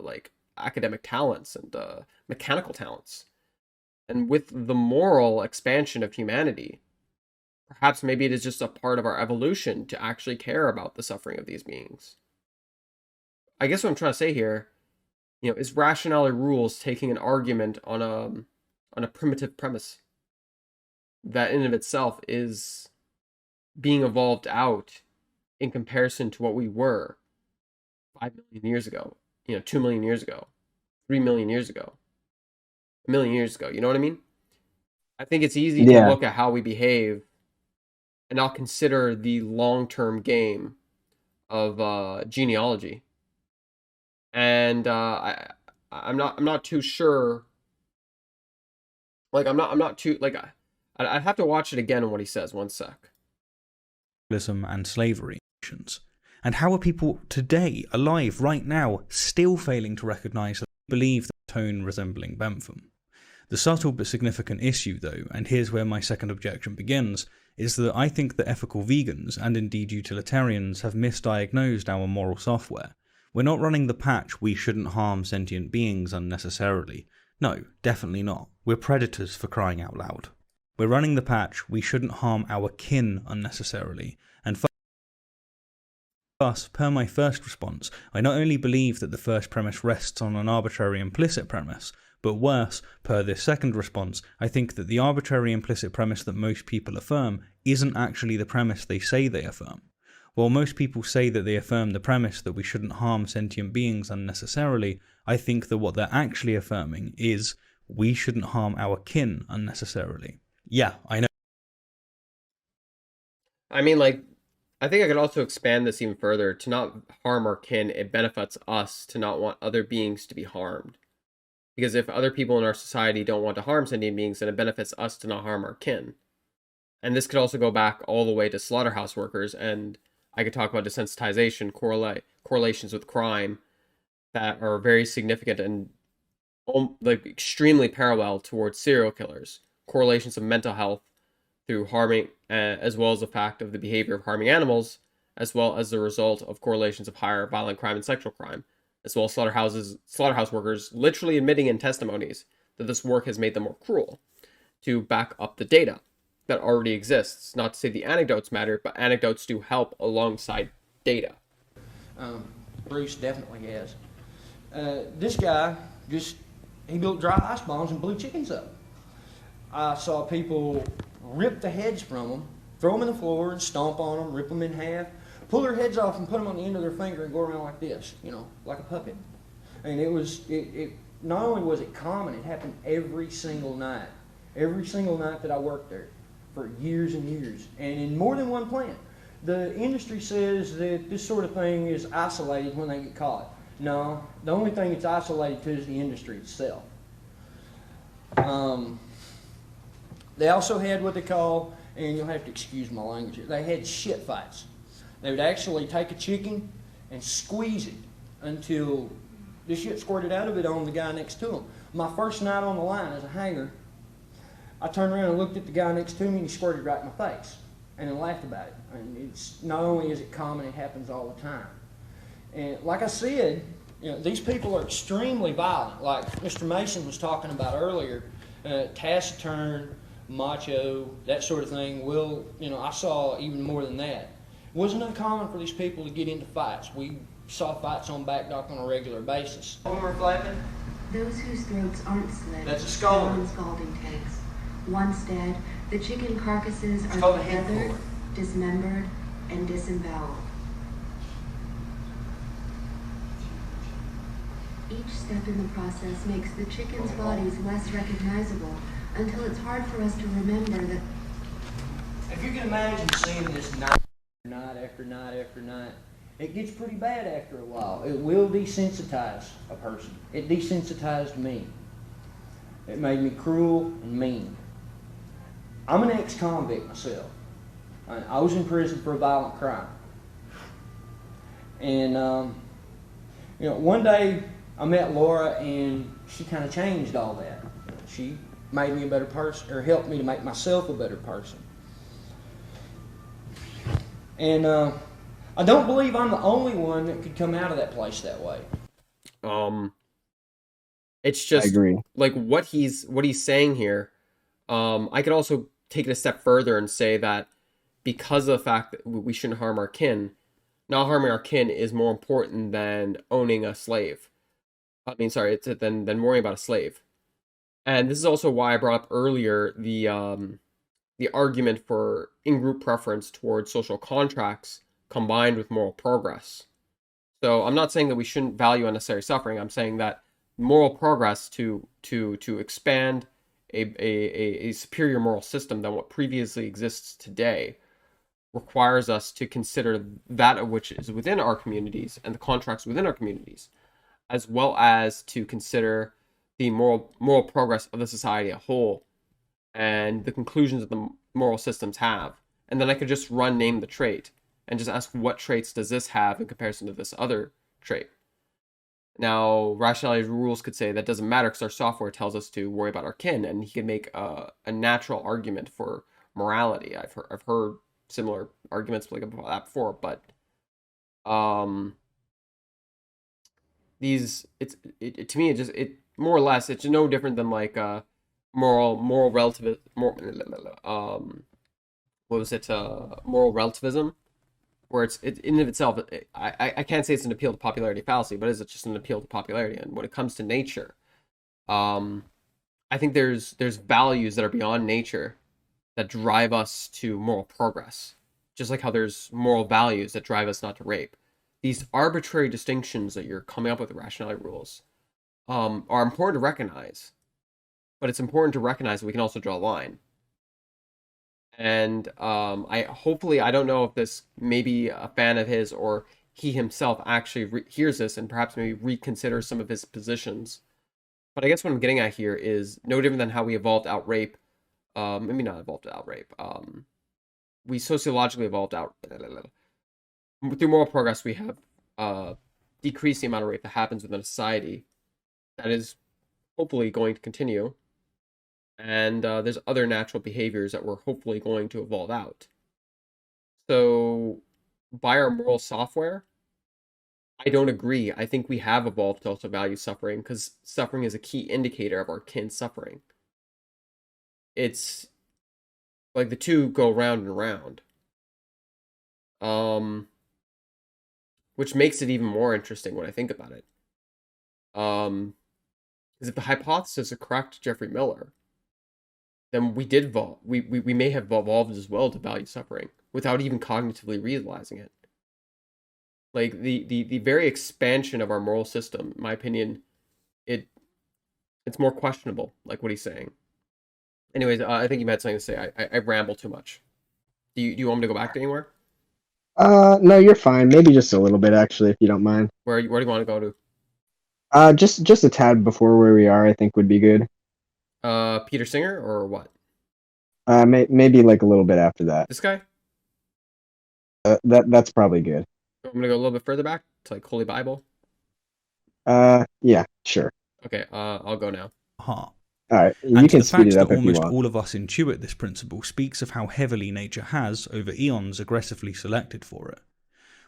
like academic talents and mechanical talents. And with the moral expansion of humanity, perhaps maybe it is just a part of our evolution to actually care about the suffering of these beings. I guess what I'm trying to say here, is Rationality Rules taking an argument on a primitive premise that in and of itself is being evolved out in comparison to what we were 5 million years ago, 2 million years ago, 3 million years ago, a million years ago. You know what I mean? I think it's easy to look at how we behave and not consider the long-term game of genealogy. And I'm not too sure. Like I'm not too like I'd have to watch it again on what he says. One sec. And slavery, and how are people today, alive right now, still failing to recognise that they believe the tone resembling Bentham? The subtle but significant issue, though, and here's where my second objection begins, is that I think that ethical vegans, and indeed utilitarians, have misdiagnosed our moral software. We're not running the patch "we shouldn't harm sentient beings unnecessarily." No, definitely not. We're predators, for crying out loud. We're running the patch "we shouldn't harm our kin unnecessarily," and thus, per my first response, I not only believe that the first premise rests on an arbitrary implicit premise, but worse, per this second response, I think that the arbitrary implicit premise that most people affirm isn't actually the premise they say they affirm. While most people say that they affirm the premise that we shouldn't harm sentient beings unnecessarily, I think that what they're actually affirming is we shouldn't harm our kin unnecessarily. Yeah, I know. I mean, like, I think I could also expand this even further. To not harm our kin, it benefits us to not want other beings to be harmed. Because if other people in our society don't want to harm sentient beings, then it benefits us to not harm our kin. And this could also go back all the way to slaughterhouse workers, and I could talk about desensitization, correlations with crime that are very significant and like extremely parallel towards serial killers. Correlations of mental health through harming, as well as the fact of the behavior of harming animals, as well as the result of correlations of higher violent crime and sexual crime, as well as slaughterhouse workers literally admitting in testimonies that this work has made them more cruel, to back up the data that already exists. Not to say the anecdotes matter, but anecdotes do help alongside data. Bruce definitely has. This guy he built dry ice bombs and blew chickens up. I saw people rip the heads from them, throw them in the floor and stomp on them, rip them in half, pull their heads off and put them on the end of their finger and go around like this, like a puppet. And it not only was it common, it happened every single night that I worked there for years and years, and in more than one plant. The industry says that this sort of thing is isolated when they get caught. No, the only thing it's isolated to is the industry itself. They also had what they call, and you'll have to excuse my language here, they had shit fights. They would actually take a chicken and squeeze it until the shit squirted out of it on the guy next to him. My first night on the line as a hanger, I turned around and looked at the guy next to me and he squirted right in my face and then laughed about it. And it's not only is it common, it happens all the time. And like I said, these people are extremely violent. Like Mr. Mason was talking about earlier, taciturn, macho, that sort of thing. I saw even more than that. It wasn't uncommon for these people to get into fights. We saw fights on back dock on a regular basis. When we're flapping, those whose throats aren't slit, that's a scalding. Scalding takes. Once dead, the chicken carcasses are feathered, dismembered, and disemboweled. Each step in the process makes the chicken's bodies less recognizable until it's hard for us to remember that. If you can imagine seeing this night after night after night, it gets pretty bad after a while. It will desensitize a person. It desensitized me. It made me cruel and mean. I'm an ex-convict myself. I was in prison for a violent crime. And, one day I met Laura and she kind of changed all that. She made me a better person, or helped me to make myself a better person. And I don't believe I'm the only one that could come out of that place that way. It's just I agree. Like what he's saying here. I could also take it a step further and say that because of the fact that we shouldn't harm our kin, not harming our kin is more important than owning a slave. Than worrying about a slave. And this is also why I brought up earlier the argument for in-group preference towards social contracts combined with moral progress. So I'm not saying that we shouldn't value unnecessary suffering. I'm saying that moral progress to expand a superior moral system than what previously exists today requires us to consider that which is within our communities and the contracts within our communities, as well as to consider the moral progress of the society as a whole and the conclusions that the moral systems have. And then I could just name the trait and just ask, what traits does this have in comparison to this other trait? Now, Rationality Rules could say that doesn't matter because our software tells us to worry about our kin, and he could make a natural argument for morality. I've heard similar arguments like about that before, but to me it more or less it's no different than like moral relativism. Moral relativism, where it's in and of itself. I can't say it's an appeal to popularity fallacy, but is it just an appeal to popularity? And when it comes to nature, I think there's values that are beyond nature that drive us to moral progress, just like how there's moral values that drive us not to rape. These arbitrary distinctions that you're coming up with Rationality Rules are important to recognize, but it's important to recognize that we can also draw a line. And I don't know if this may be a fan of his or he himself actually hears this and perhaps maybe reconsiders some of his positions. But I guess what I'm getting at here is no different than how we evolved out rape. Maybe not evolved out rape. We sociologically evolved out. Through moral progress, we have decreased the amount of rape that happens within a society. That is hopefully going to continue. And there's other natural behaviors that we're hopefully going to evolve out. So, by our moral software, I don't agree. I think we have evolved to also value suffering because suffering is a key indicator of our kin's suffering. It's like the two go round and round. Which makes it even more interesting when I think about it. Because if the hypothesis is correct, Jeffrey Miller, then we did evolve. We may have evolved as well to value suffering without even cognitively realizing it. Like the very expansion of our moral system, in my opinion, it's more questionable, like what he's saying. Anyways, I think you had something to say. I ramble too much. Do you want me to go back to anywhere? No, you're fine. Maybe just a little bit, actually, if you don't mind. Where do you want to go to? Just a tad before where we are, I think would be good. Peter Singer or what? Maybe like a little bit after that. This guy? That's probably good. I'm gonna go a little bit further back to like Holy Bible. Yeah, sure. Okay, I'll go now. All right, you and can the speed fact it up that if you almost want. all of us intuit this principle speaks of how heavily nature has, over eons, aggressively selected for it.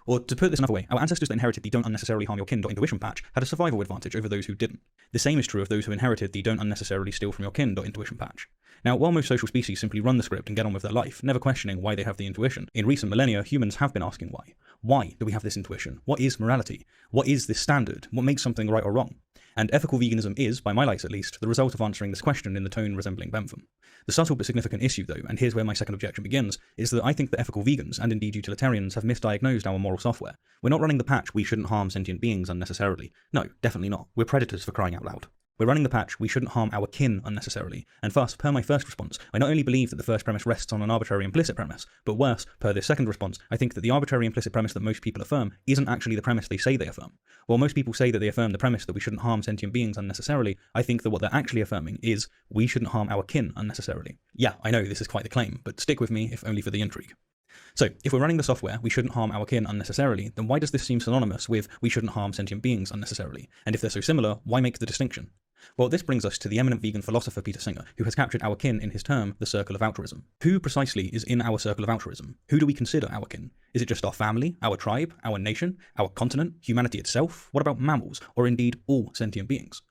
Or to put this another way, our ancestors that inherited the don't unnecessarily harm your kin intuition patch had a survival advantage over those who didn't. The same is true of those who inherited the don't unnecessarily steal from your kin intuition patch. Now, while most social species simply run the script and get on with their life, never questioning why they have the intuition, in recent millennia, humans have been asking why. Why do we have this intuition? What is morality? What is this standard? What makes something right or wrong? And ethical veganism is, by my lights at least, the result of answering this question in the tone resembling Bentham. The subtle but significant issue, though, and here's where my second objection begins, is that I think that ethical vegans, and indeed utilitarians, have misdiagnosed our moral software. We're not running the patch, we shouldn't harm sentient beings unnecessarily. No, definitely not. We're predators for crying out loud. We're running the patch, we shouldn't harm our kin unnecessarily, and thus, per my first response, I not only believe that the first premise rests on an arbitrary implicit premise, but worse, per this second response, I think that the arbitrary implicit premise that most people affirm isn't actually the premise they say they affirm. While most people say that they affirm the premise that we shouldn't harm sentient beings unnecessarily, I think that what they're actually affirming is, we shouldn't harm our kin unnecessarily. Yeah, I know this is quite the claim, but stick with me if only for the intrigue. So, if we're running the software, we shouldn't harm our kin unnecessarily, then why does this seem synonymous with we shouldn't harm sentient beings unnecessarily? And if they're so similar, why make the distinction? Well, this brings us to the eminent vegan philosopher Peter Singer, who has captured our kin in his term, the circle of altruism. Who precisely is in our circle of altruism? Who do we consider our kin? Is it just our family, our tribe, our nation, our continent, humanity itself? What about mammals, or indeed all sentient beings?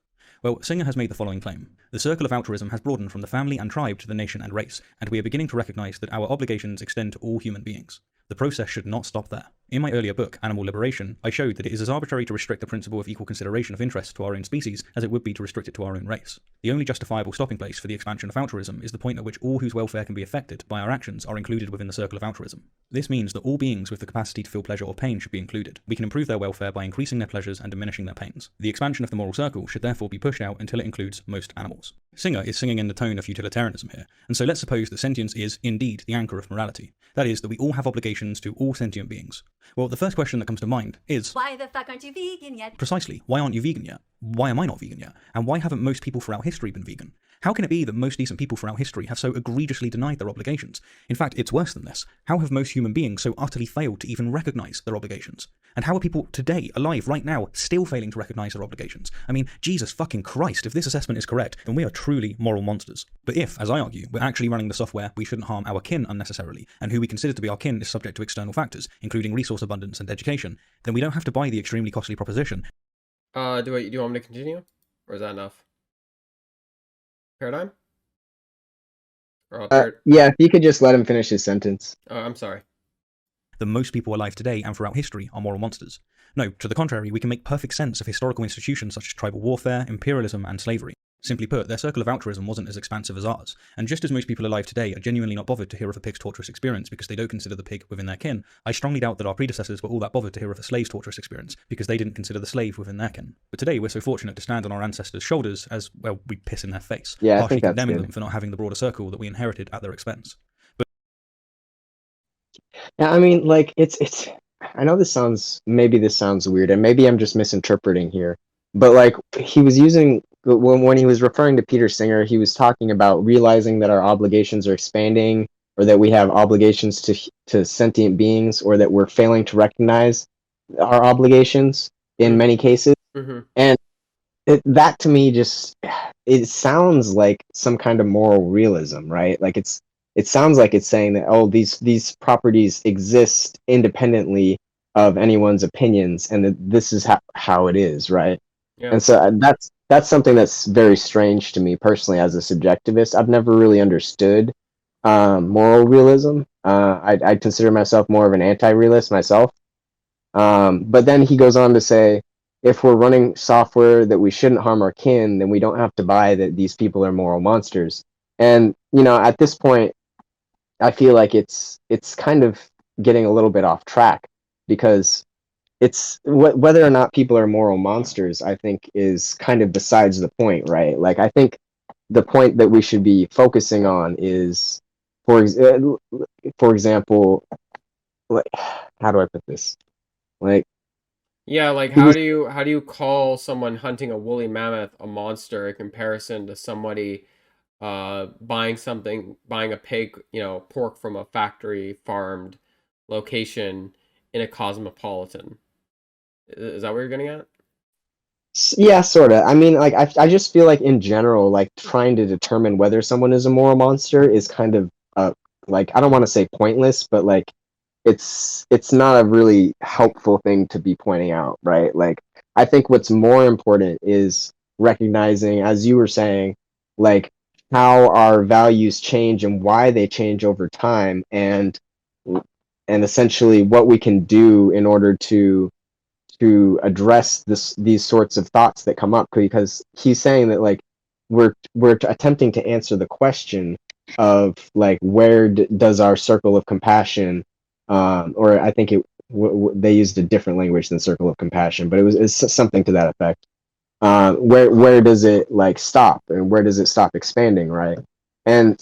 Well, Singer has made the following claim. The circle of altruism has broadened from the family and tribe to the nation and race, and we are beginning to recognize that our obligations extend to all human beings. The process should not stop there. In my earlier book, Animal Liberation, I showed that it is as arbitrary to restrict the principle of equal consideration of interest to our own species as it would be to restrict it to our own race. The only justifiable stopping place for the expansion of altruism is the point at which all whose welfare can be affected by our actions are included within the circle of altruism. This means that all beings with the capacity to feel pleasure or pain should be included. We can improve their welfare by increasing their pleasures and diminishing their pains. The expansion of the moral circle should therefore be pushed out until it includes most animals. Singer is singing in the tone of utilitarianism here, and so let's suppose that sentience is indeed the anchor of morality. That is, that we all have obligations to all sentient beings. Well, the first question that comes to mind is, why the fuck aren't you vegan yet? Precisely, why aren't you vegan yet? Why am I not vegan yet? And why haven't most people throughout history been vegan? How can it be that most decent people throughout history have so egregiously denied their obligations? In fact, it's worse than this. How have most human beings so utterly failed to even recognize their obligations? And how are people today, alive right now, still failing to recognize their obligations? I mean, Jesus fucking Christ, if this assessment is correct, then we are truly moral monsters. But if, as I argue, we're actually running the software, we shouldn't harm our kin unnecessarily, and who we consider to be our kin is subject to external factors, including resource abundance and education, then we don't have to buy the extremely costly proposition. Do you want me to continue? Or is that enough? Paradigm? Yeah, if you could just let him finish his sentence. Oh, I'm sorry. That most people alive today and throughout history are moral monsters. No, to the contrary, we can make perfect sense of historical institutions such as tribal warfare, imperialism, and slavery. Simply put, their circle of altruism wasn't as expansive as ours, and just as most people alive today are genuinely not bothered to hear of a pig's torturous experience because they don't consider the pig within their kin, I strongly doubt that our predecessors were all that bothered to hear of a slave's torturous experience because they didn't consider the slave within their kin. But today we're so fortunate to stand on our ancestors' shoulders as, well, we piss in their face, yeah, harshly condemning them for not having the broader circle that we inherited at their expense. Yeah, I mean, like it's. I know this sounds weird, and maybe I'm just misinterpreting here, but like he was using when he was referring to Peter Singer, he was talking about realizing that our obligations are expanding, or that we have obligations to sentient beings, or that we're failing to recognize our obligations in many cases, Mm-hmm. and that to me just it sounds like some kind of moral realism, right? Like it sounds like it's saying that, oh, these properties exist independently of anyone's opinions, and that this is how it is, right? Yeah. And so that's something that's very strange to me personally as a subjectivist. I've never really understood moral realism. I consider myself more of an anti-realist myself. But then he goes on to say, if we're running software that we shouldn't harm our kin, then we don't have to buy that these people are moral monsters. And at this point, I feel like it's kind of getting a little bit off track, because it's whether or not people are moral monsters, I think, is kind of besides the point, right? Like, I think the point that we should be focusing on is, for example, like, how do I put this? Like, Yeah, like he was how do you call someone hunting a woolly mammoth a monster in comparison to somebody buying a pig, pork from a factory farmed location in a cosmopolitan? Is that what you're getting at? Yeah, sort of. I mean, like, I just feel like in general, like trying to determine whether someone is a moral monster is kind of like, I don't want to say pointless, but like it's not a really helpful thing to be pointing out, right? Like, I think what's more important is recognizing, as you were saying, like how our values change and why they change over time, and essentially what we can do in order to address these sorts of thoughts that come up, because he's saying that, like, we're attempting to answer the question of, like, where does our circle of compassion, or I think they used a different language than circle of compassion, but it's something to that effect. Where does it, like, stop, and where does it stop expanding, right? And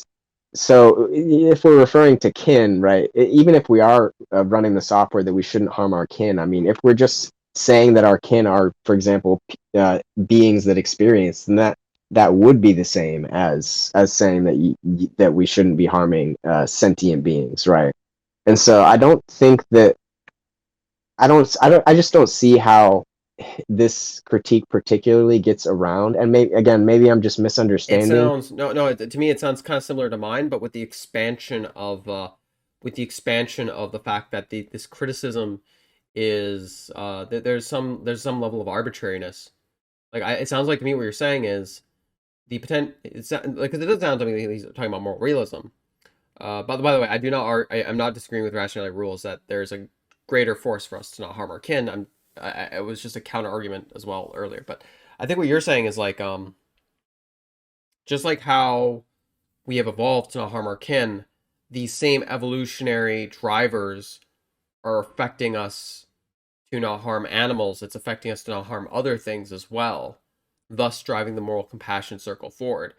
so if we're referring to kin, right, even if we are running the software that we shouldn't harm our kin, I mean, if we're just saying that our kin are, for example, beings that experience, then that would be the same as saying that we shouldn't be harming sentient beings, right? And so I don't think that I just don't see how this critique particularly gets around. And maybe I'm just It misunderstanding. sounds no. To me, it sounds kind of similar to mine, but with the expansion of the fact that this criticism is that there's some level of arbitrariness. Like, it sounds like to me what you're saying is the potent. It's like, because it does sound to me like he's talking about moral realism. By the way, I'm not disagreeing with rationality rules that there's a greater force for us to not harm our kin. It was just a counter argument as well earlier, but I think what you're saying is like just like how we have evolved to not harm our kin, these same evolutionary drivers are affecting us to not harm animals. It's affecting us to not harm other things as well, thus driving the moral compassion circle forward.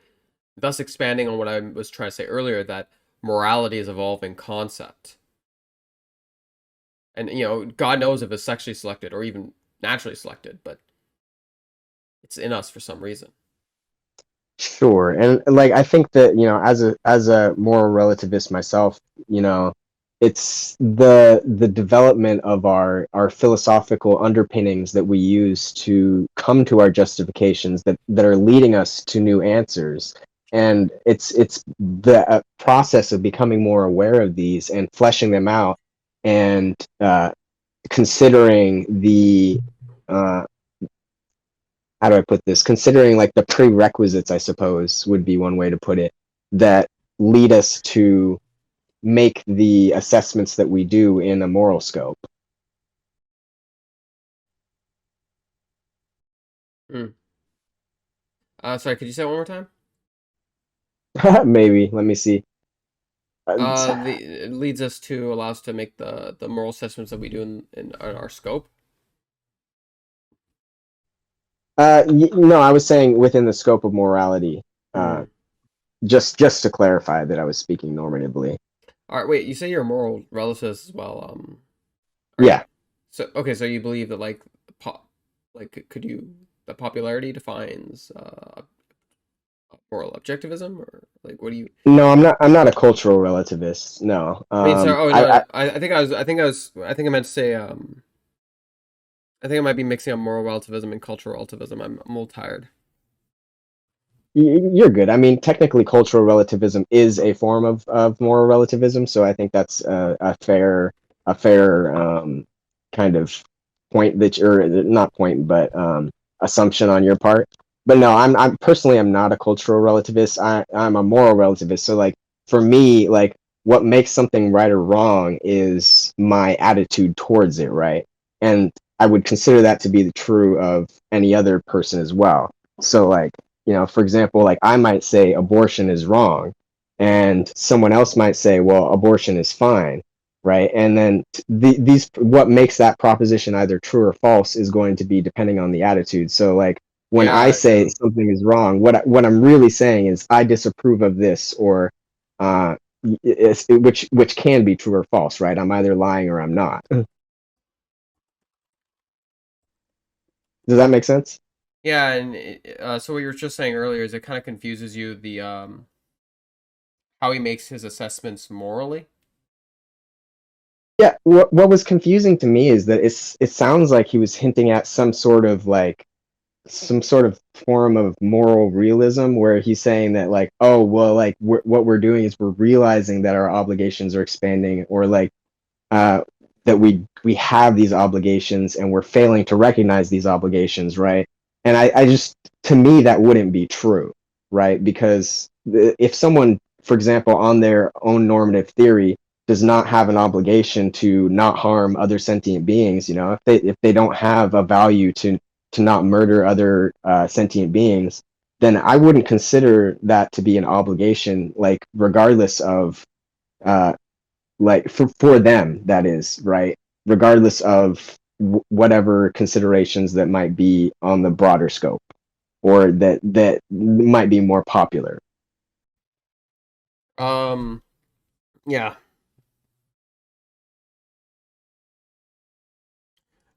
Thus expanding on what I was trying to say earlier, that morality is an evolving concept. And, God knows if it's sexually selected or even naturally selected, but it's in us for some reason. Sure. And, like, I think that, as a moral relativist myself, it's the development of our philosophical underpinnings that we use to come to our justifications that are leading us to new answers. And it's the process of becoming more aware of these and fleshing them out, and considering the how do I put this? Considering, like, the prerequisites, I suppose, would be one way to put it, that lead us to make the assessments that we do in a moral scope. Sorry, could you say it one more time? Maybe. Let me see. It leads us to allow us to make the moral assessments that we do in our scope. No, I was saying within the scope of morality. Just to clarify that I was speaking normatively. All right, wait. You say you're a moral relativist as well. Yeah. So okay, so you believe that like could you that popularity defines moral objectivism, or like what do you? No, I'm not a cultural relativist. No. I mean, so oh no, I think I meant to say I think I might be mixing up moral relativism and cultural relativism. I'm a little tired. You're good. I mean, technically, cultural relativism is a form of moral relativism, so I think that's a fair kind of point that you're not point, but assumption on your part. But no, I'm personally I'm not a cultural relativist. I'm a moral relativist. So like for me, like what makes something right or wrong is my attitude towards it, right? And I would consider that to be true of any other person as well. So like for example, like I might say abortion is wrong, and someone else might say, well, abortion is fine, right? And then these what makes that proposition either true or false is going to be depending on the attitude. So like when I say something is wrong, what I'm really saying is I disapprove of this, or which can be true or false, right? I'm either lying or I'm not. Does that make sense? Yeah, and so what you were just saying earlier is it kind of confuses you the how he makes his assessments morally. Yeah, what was confusing to me is that it sounds like he was hinting at some sort of form of moral realism where he's saying that like, oh well, like what we're doing is we're realizing that our obligations are expanding, or like uh that we have these obligations and we're failing to recognize these obligations, right? And I just, to me, that wouldn't be true, right? Because if someone, for example, on their own normative theory does not have an obligation to not harm other sentient beings, if they don't have a value to not murder other sentient beings, then I wouldn't consider that to be an obligation, like regardless of uh, like for them, that is, right, regardless of whatever considerations that might be on the broader scope, or that might be more popular. Yeah.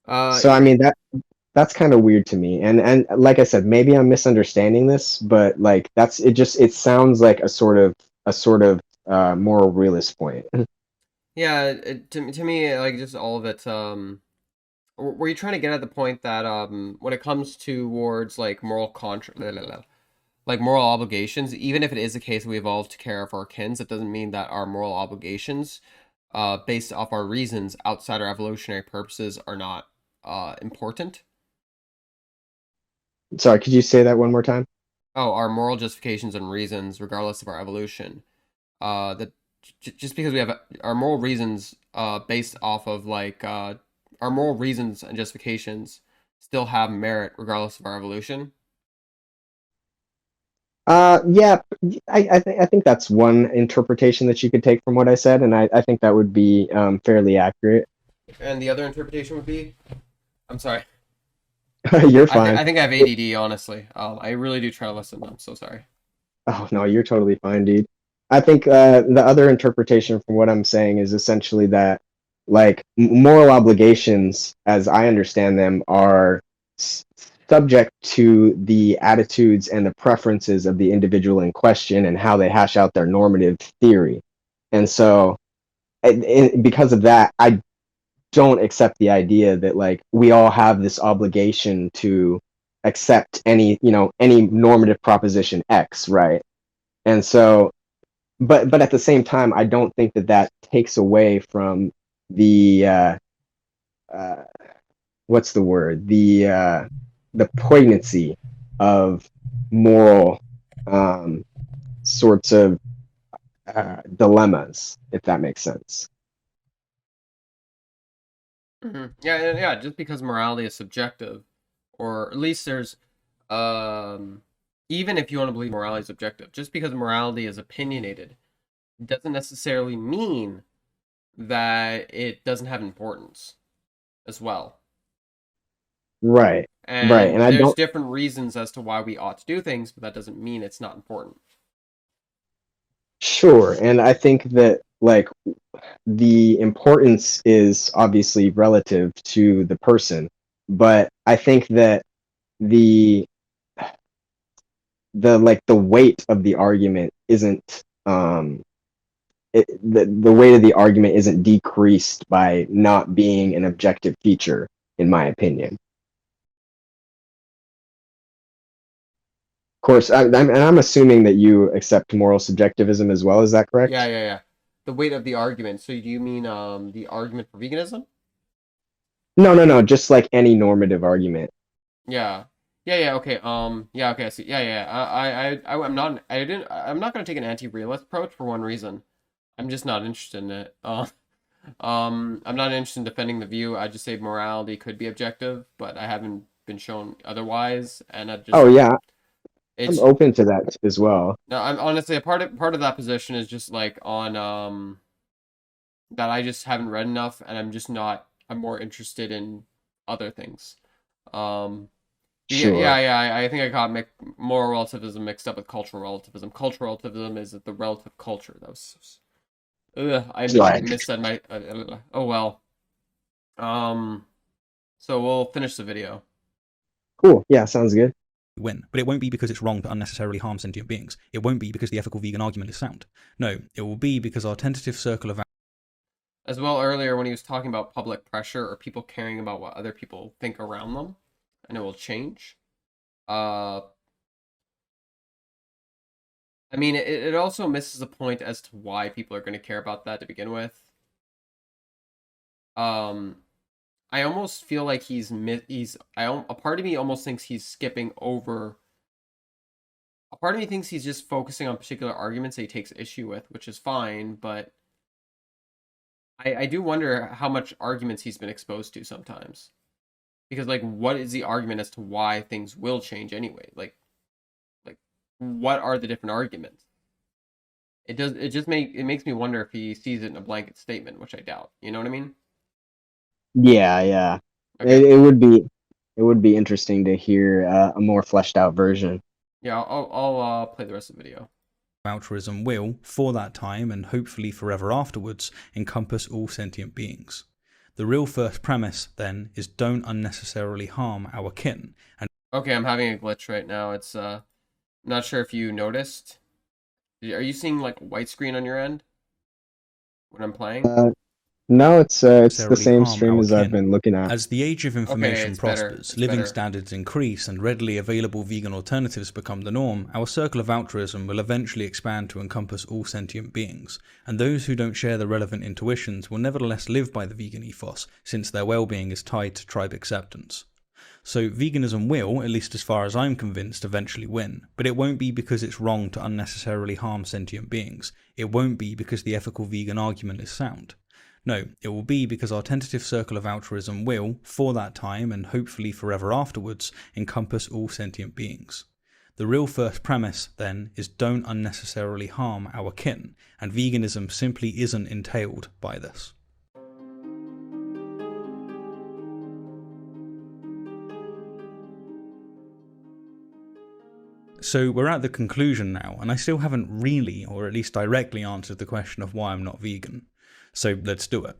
So I mean that's kind of weird to me, and like I said, maybe I'm misunderstanding this, but like it sounds like a sort of moral realist point. Yeah, to me, like just all of it. Were you trying to get at the point that when it comes towards like like moral obligations, even if it is the case that we evolve to care for our kins, it doesn't mean that our moral obligations, based off our reasons outside our evolutionary purposes, are not important. Sorry, could you say that one more time? Oh, our moral justifications and reasons, regardless of our evolution, that just because we have our moral reasons, based off of like our moral reasons and justifications, still have merit regardless of our evolution. Yeah, I think that's one interpretation that you could take from what I said, and I think that would be fairly accurate. And the other interpretation would be, I'm sorry. You're fine. I think I have ADD, honestly. I really do try to listen. I'm so sorry. Oh no, you're totally fine, dude. I think the other interpretation from what I'm saying is essentially that, like, moral obligations, as I understand them, are subject to the attitudes and the preferences of the individual in question and how they hash out their normative theory. And so, because of that, I don't accept the idea that like we all have this obligation to accept any normative proposition X, right? And so, but at the same time, I don't think that takes away from the uh, what's the word, the poignancy of moral sorts of dilemmas, if that makes sense. Yeah. Just because morality is subjective, or at least there's, even if you want to believe morality is objective, just because morality is opinionated, doesn't necessarily mean that it doesn't have importance as well. Right. And Right. And I there's don't. different reasons as to why we ought to do things, but that doesn't mean it's not important. Sure, and I think that like the importance is obviously relative to the person, but I think that the the weight of the argument isn't the weight of the argument isn't decreased by not being an objective feature, in my opinion. Of course, I'm assuming that you accept moral subjectivism as well. Is that correct? Yeah. The weight of the argument. So do you mean the argument for veganism? No. Just like any normative argument. Yeah. Okay. Yeah. Okay. I see. Yeah. I'm not. I'm not gonna take an anti-realist approach for one reason. I'm just not interested in it. I'm not interested in defending the view. I just say morality could be objective, but I haven't been shown otherwise, and I just. Oh yeah, I'm open to that as well. No, I'm honestly a part of that position is just like on that I just haven't read enough, and I'm just not. I'm more interested in other things. Sure. Yeah. I think I got moral relativism mixed up with cultural relativism. Cultural relativism is the relative culture. That was. I missaid my. Oh well. So we'll finish the video. Cool. Yeah, sounds good. Win, but it won't be because it's wrong to unnecessarily harm sentient beings. It won't be because the ethical vegan argument is sound. No, it will be because our tentative circle of... As well, earlier when he was talking about public pressure or people caring about what other people think around them, and it will change. I mean, it also misses the point as to why people are going to care about that to begin with. I almost feel like a part of me almost thinks he's skipping over. A part of me thinks he's just focusing on particular arguments that he takes issue with, which is fine, but I do wonder how much arguments he's been exposed to sometimes. Because, like, what is the argument as to why things will change anyway? Like what are the different arguments? It makes me wonder if he sees it in a blanket statement, which I doubt. You know what I mean? Yeah. Okay. It would be interesting to hear a more fleshed out version. Yeah, I'll play the rest of the video. Altruism will, for that time and hopefully forever afterwards, encompass all sentient beings. The real first premise, then, is don't unnecessarily harm our kin. And okay, I'm having a glitch right now. It's I'm not sure if you noticed. Are you seeing like a white screen on your end when I'm playing? No, it's the same stream as I've been looking at. As the age of information prospers, living standards increase, and readily available vegan alternatives become the norm, our circle of altruism will eventually expand to encompass all sentient beings, and those who don't share the relevant intuitions will nevertheless live by the vegan ethos, since their well-being is tied to tribe acceptance. So veganism will, at least as far as I'm convinced, eventually win, but it won't be because it's wrong to unnecessarily harm sentient beings. It won't be because the ethical vegan argument is sound. No, it will be because our tentative circle of altruism will, for that time and hopefully forever afterwards, encompass all sentient beings. The real first premise, then, is don't unnecessarily harm our kin, and veganism simply isn't entailed by this. So we're at the conclusion now, and I still haven't really, or at least directly, answered the question of why I'm not vegan. So let's do it.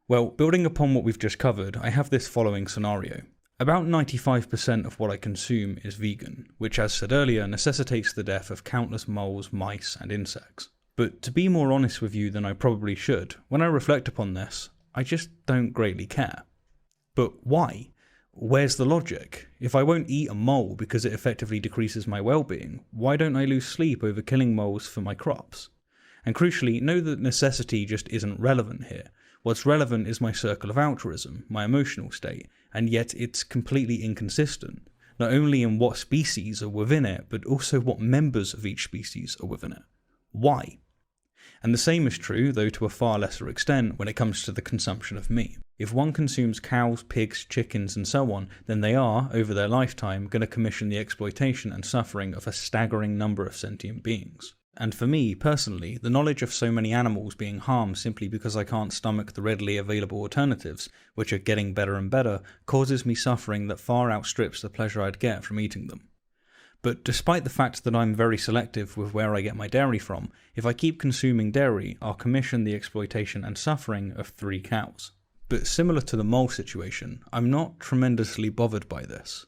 Well, building upon what we've just covered, I have this following scenario. About 95% of what I consume is vegan, which as said earlier necessitates the death of countless moles, mice and insects. But to be more honest with you than I probably should, when I reflect upon this, I just don't greatly care. But why? Where's the logic? If I won't eat a mole because it effectively decreases my well-being, why don't I lose sleep over killing moles for my crops? And crucially, know that necessity just isn't relevant here. What's relevant is my circle of altruism, my emotional state, and yet it's completely inconsistent, not only in what species are within it, but also what members of each species are within it. Why? And the same is true, though to a far lesser extent, when it comes to the consumption of meat. If one consumes cows, pigs, chickens and so on, then they are, over their lifetime, going to commission the exploitation and suffering of a staggering number of sentient beings. And for me, personally, the knowledge of so many animals being harmed simply because I can't stomach the readily available alternatives, which are getting better and better, causes me suffering that far outstrips the pleasure I'd get from eating them. But despite the fact that I'm very selective with where I get my dairy from, if I keep consuming dairy, I'll commission the exploitation and suffering of 3 cows. But similar to the mole situation, I'm not tremendously bothered by this.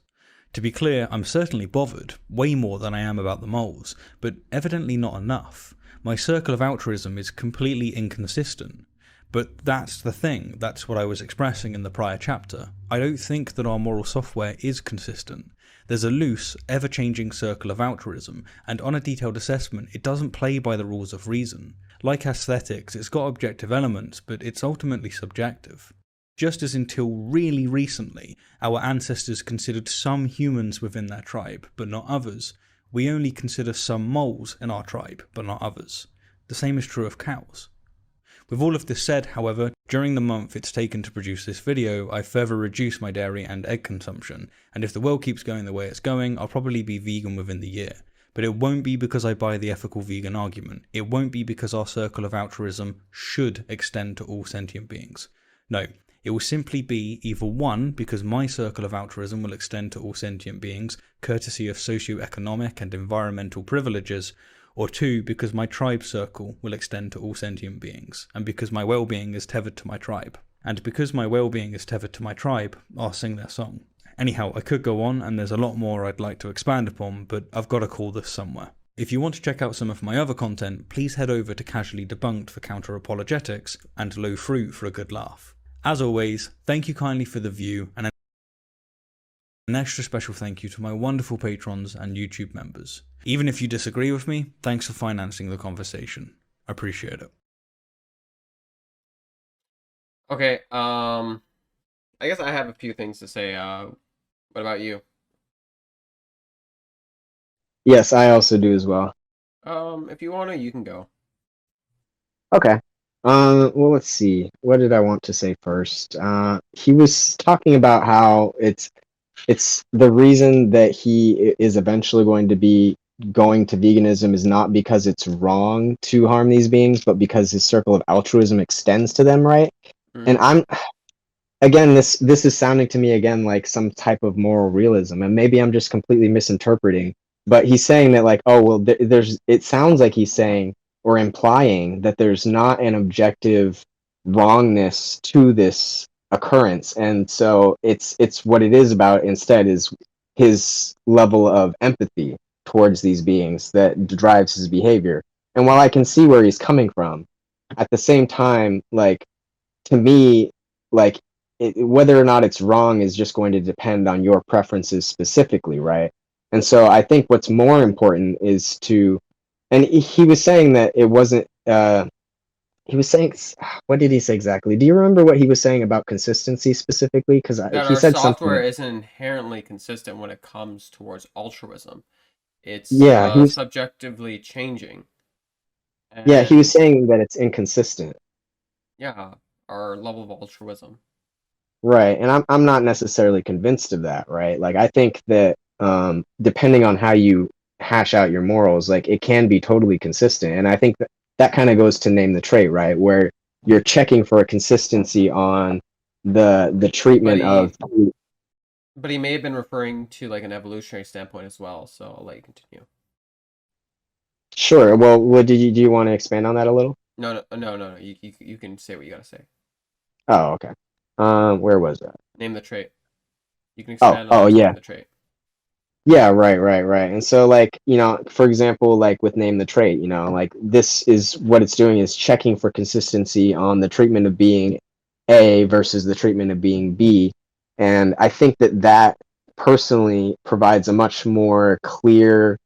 To be clear, I'm certainly bothered, way more than I am about the moles, but evidently not enough. My circle of altruism is completely inconsistent. But that's the thing, that's what I was expressing in the prior chapter. I don't think that our moral software is consistent. There's a loose, ever-changing circle of altruism, and on a detailed assessment, it doesn't play by the rules of reason. Like aesthetics, it's got objective elements, but it's ultimately subjective. Just as until really recently, our ancestors considered some humans within their tribe, but not others, we only consider some moles in our tribe, but not others. The same is true of cows. With all of this said, however, during the month it's taken to produce this video, I further reduced my dairy and egg consumption, and if the world keeps going the way it's going, I'll probably be vegan within the year. But it won't be because I buy the ethical vegan argument. It won't be because our circle of altruism should extend to all sentient beings. No. It will simply be either 1, because my circle of altruism will extend to all sentient beings, courtesy of socio-economic and environmental privileges, or 2, because my tribe circle will extend to all sentient beings, and because my well-being is tethered to my tribe. And because my well-being is tethered to my tribe, I'll sing their song. Anyhow, I could go on, and there's a lot more I'd like to expand upon, but I've got to call this somewhere. If you want to check out some of my other content, please head over to Casually Debunked for counter-apologetics, and Low Fruit for a good laugh. As always, thank you kindly for the view, and an extra special thank you to my wonderful patrons and YouTube members. Even if you disagree with me, thanks for financing the conversation. I appreciate it. Okay, I guess I have a few things to say. What about you? Yes, I also do as well. If you want to, you can go. Okay. Well, let's see. What did I want to say first? He was talking about how it's the reason that he is eventually going to be going to veganism is not because it's wrong to harm these beings, but because his circle of altruism extends to them, right? And again, this is sounding to me again like some type of moral realism, and maybe I'm just completely misinterpreting. But he's saying that like, oh well, it sounds like he's saying or implying that there's not an objective wrongness to this occurrence, and so it's what it is about instead is his level of empathy towards these beings that drives his behavior. And while I can see where he's coming from, at the same time, like, to me, like, whether or not it's wrong is just going to depend on your preferences specifically, right? And so I think what's more important is to, and he was saying that it wasn't, he was saying, what did he say exactly? Do you remember what he was saying about consistency specifically? Because he said our software something. isn't inherently consistent when it comes towards altruism. It's subjectively changing. And yeah, he was saying that it's inconsistent. Yeah, our level of altruism. Right, and I'm not necessarily convinced of that, right? Like, I think that depending on how you hash out your morals, like, it can be totally consistent. And I think that kind of goes to name the trait, right? Where you're checking for a consistency on the treatment of. But he may have been referring to like an evolutionary standpoint as well, so I'll let you continue. Sure. Well, do you want to expand on that a little? No. You can say what you gotta say. Oh, okay. Where was that? Name the trait. You can expand on yeah. Name the trait. Yeah, right. And so, like, you know, for example, like with name the trait, you know, like this is what it's doing is checking for consistency on the treatment of being A versus the treatment of being B. And I think that personally provides a much more clear,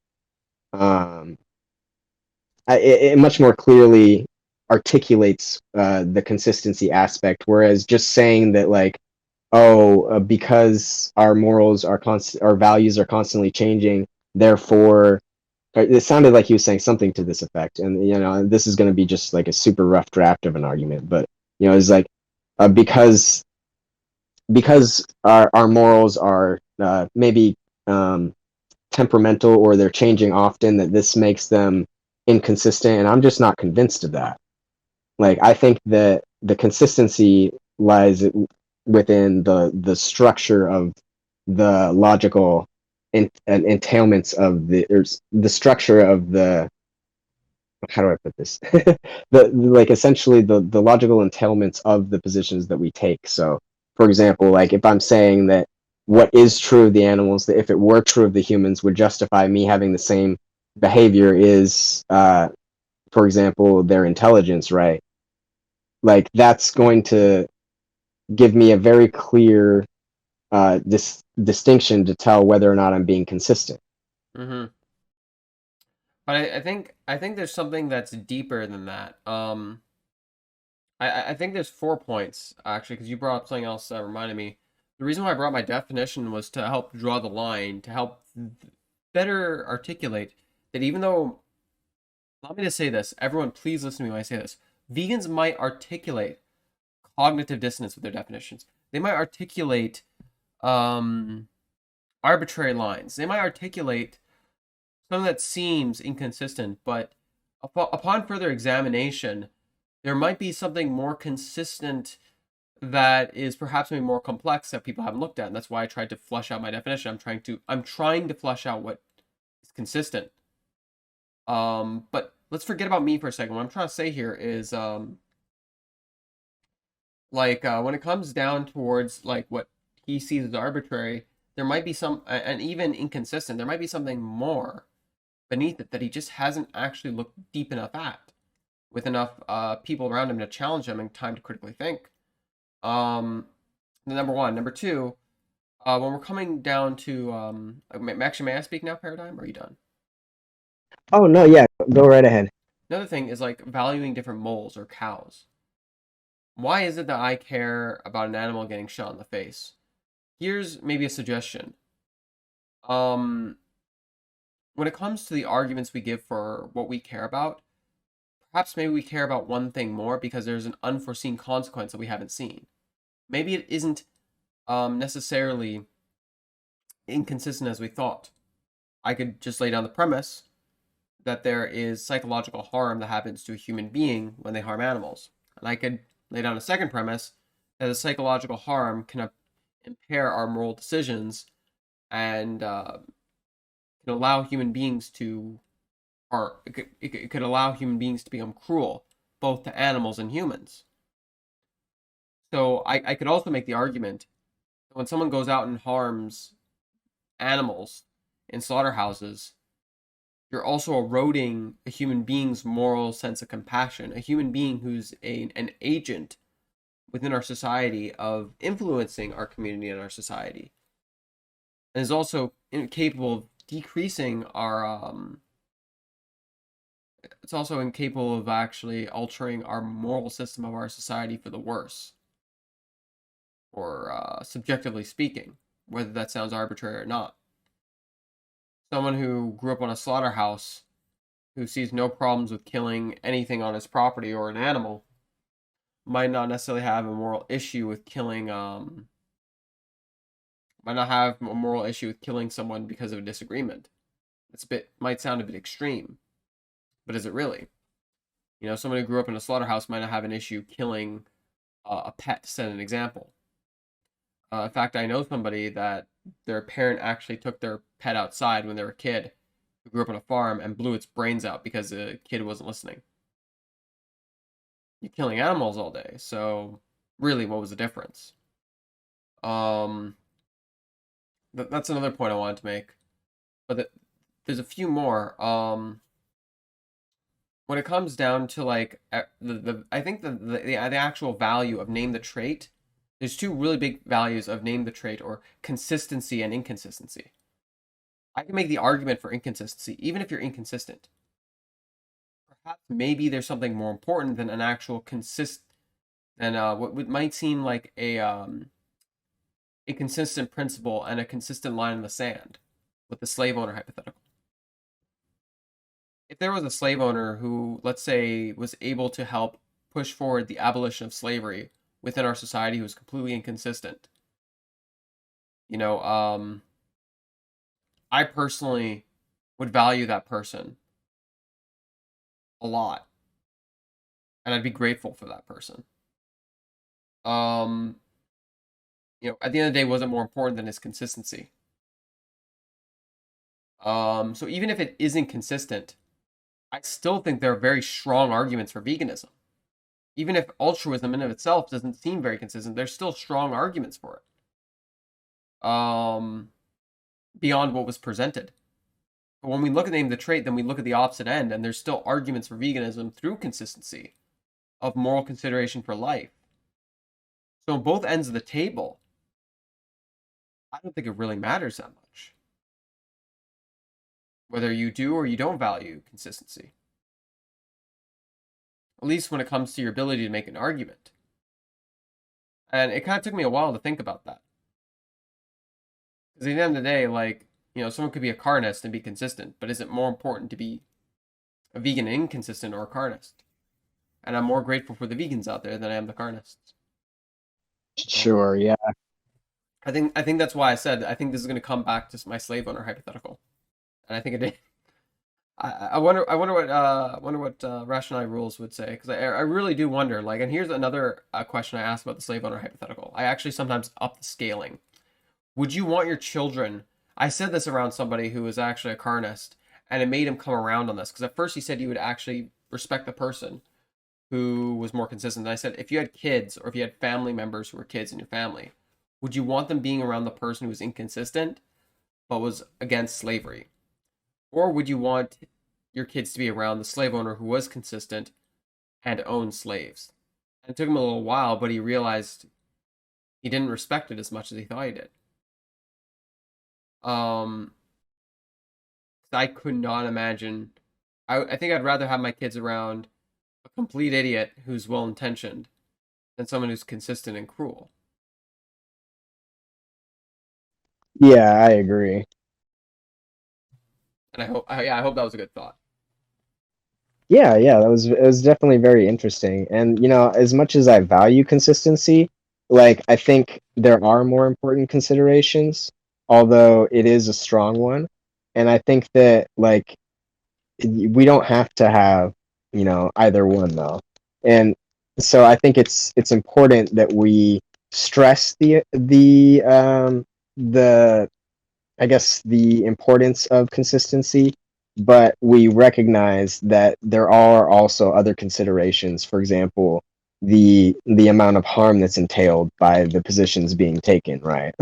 it much more clearly articulates the consistency aspect, whereas just saying that, like, because our morals are our values are constantly changing, therefore, it sounded like he was saying something to this effect. And, you know, this is going to be just like a super rough draft of an argument, but, you know, it's like, because our morals are maybe temperamental, or they're changing often, that this makes them inconsistent. And I'm just not convinced of that. Like, I think that the consistency lies within the structure of the logical entailments of the structure of the, how do I put this? Like essentially the logical entailments of the positions that we take. So, for example, like if I'm saying that what is true of the animals, that if it were true of the humans, would justify me having the same behavior is, for example, their intelligence, right? Like that's going to give me a very clear distinction to tell whether or not I'm being consistent. Mm-hmm. But I think there's something that's deeper than that. I think there's 4 points actually, because you brought up something else that reminded me. The reason why I brought my definition was to help draw the line, to help better articulate that even though, allow me to say this, everyone please listen to me when I say this. Vegans might articulate cognitive dissonance with their definitions. They might articulate arbitrary lines. They might articulate something that seems inconsistent, but upon further examination, there might be something more consistent that is perhaps maybe more complex that people haven't looked at, and that's why I tried to flesh out my definition. I'm trying to flesh out what is consistent. But let's forget about me for a second. What I'm trying to say here is, when it comes down towards like what he sees as arbitrary, there might be some, and even inconsistent, there might be something more beneath it that he just hasn't actually looked deep enough at, with enough people around him to challenge him and time to critically think. Number one. Number two, when we're coming down to, actually, may I speak now, Paradym? Or are you done? Oh no, yeah, go right ahead. Another thing is like valuing different moles or cows. Why is it that I care about an animal getting shot in the face? Here's maybe a suggestion. When it comes to the arguments we give for what we care about, perhaps maybe we care about one thing more because there's an unforeseen consequence that we haven't seen. Maybe it isn't necessarily inconsistent as we thought. I could just lay down the premise that there is psychological harm that happens to a human being when they harm animals. And I could lay down a second premise that the psychological harm can impair our moral decisions and can allow human beings to, or it could allow human beings to become cruel, both to animals and humans. So I could also make the argument that when someone goes out and harms animals in slaughterhouses, you're also eroding a human being's moral sense of compassion, a human being who's an agent within our society of influencing our community and our society, and is also incapable of decreasing our it's also incapable of actually altering our moral system of our society for the worse, or subjectively speaking, whether that sounds arbitrary or not. Someone who grew up on a slaughterhouse, who sees no problems with killing anything on his property or an animal, might not necessarily have a moral issue with killing, might not have a moral issue with killing someone because of a disagreement. Might sound a bit extreme, but is it really? You know, someone who grew up in a slaughterhouse might not have an issue killing a pet, to set an example. In fact, I know somebody that their parent actually took their pet outside when they were a kid, who grew up on a farm, and blew its brains out because the kid wasn't listening. You're killing animals all day, so really, what was the difference? That's another point I wanted to make, but there's a few more. When it comes down to like I think the actual value of name the trait. There's two really big values of name the trait, or consistency and inconsistency. I can make the argument for inconsistency, even if you're inconsistent. Perhaps maybe there's something more important than an actual than what might seem like a consistent principle and a consistent line in the sand, with the slave owner hypothetical. If there was a slave owner who, let's say, was able to help push forward the abolition of slavery within our society, who was completely inconsistent, you know, I personally would value that person a lot, and I'd be grateful for that person. You know, at the end of the day, wasn't more important than his consistency. So even if it isn't consistent, I still think there are very strong arguments for veganism. Even if altruism in of itself doesn't seem very consistent, there's still strong arguments for it. Beyond what was presented. But when we look at the name of the trait, then we look at the opposite end, and there's still arguments for veganism through consistency of moral consideration for life. So on both ends of the table, I don't think it really matters that much. Whether you do or you don't value consistency. At least when it comes to your ability to make an argument. And it kind of took me a while to think about that. Because at the end of the day, like, you know, someone could be a carnist and be consistent, but is it more important to be a vegan inconsistent or a carnist? And I'm more grateful for the vegans out there than I am the carnists. Sure, yeah. I think that's why I said I think this is going to come back to my slave owner hypothetical, and I think it did. I wonder what Rationality Rules would say, because I really do wonder. Like, and here's another question I asked about the slave owner hypothetical. I actually sometimes up the scaling. Would you want your children? I said this around somebody who was actually a carnist, and it made him come around on this, because at first he said he would actually respect the person who was more consistent. And I said, if you had kids or if you had family members who were kids in your family, would you want them being around the person who was inconsistent but was against slavery? Or would you want your kids to be around the slave owner who was consistent and owned slaves? And it took him a little while, but he realized he didn't respect it as much as he thought he did. I could not imagine. I think I'd rather have my kids around a complete idiot who's well-intentioned than someone who's consistent and cruel. Yeah, I agree. And I hope that was a good thought. Yeah, it was definitely very interesting. And you know, as much as I value consistency, like I think there are more important considerations, although it is a strong one. And I think that like we don't have to have, you know, either one though. And so I think it's important that we stress the I guess the importance of consistency, but we recognize that there are also other considerations. For example, the amount of harm that's entailed by the positions being taken, right?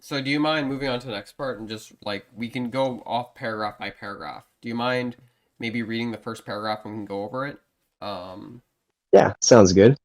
So do you mind moving on to the next part and just like we can go off paragraph by paragraph? Do you mind maybe reading the first paragraph and we can go over it? Yeah, sounds good.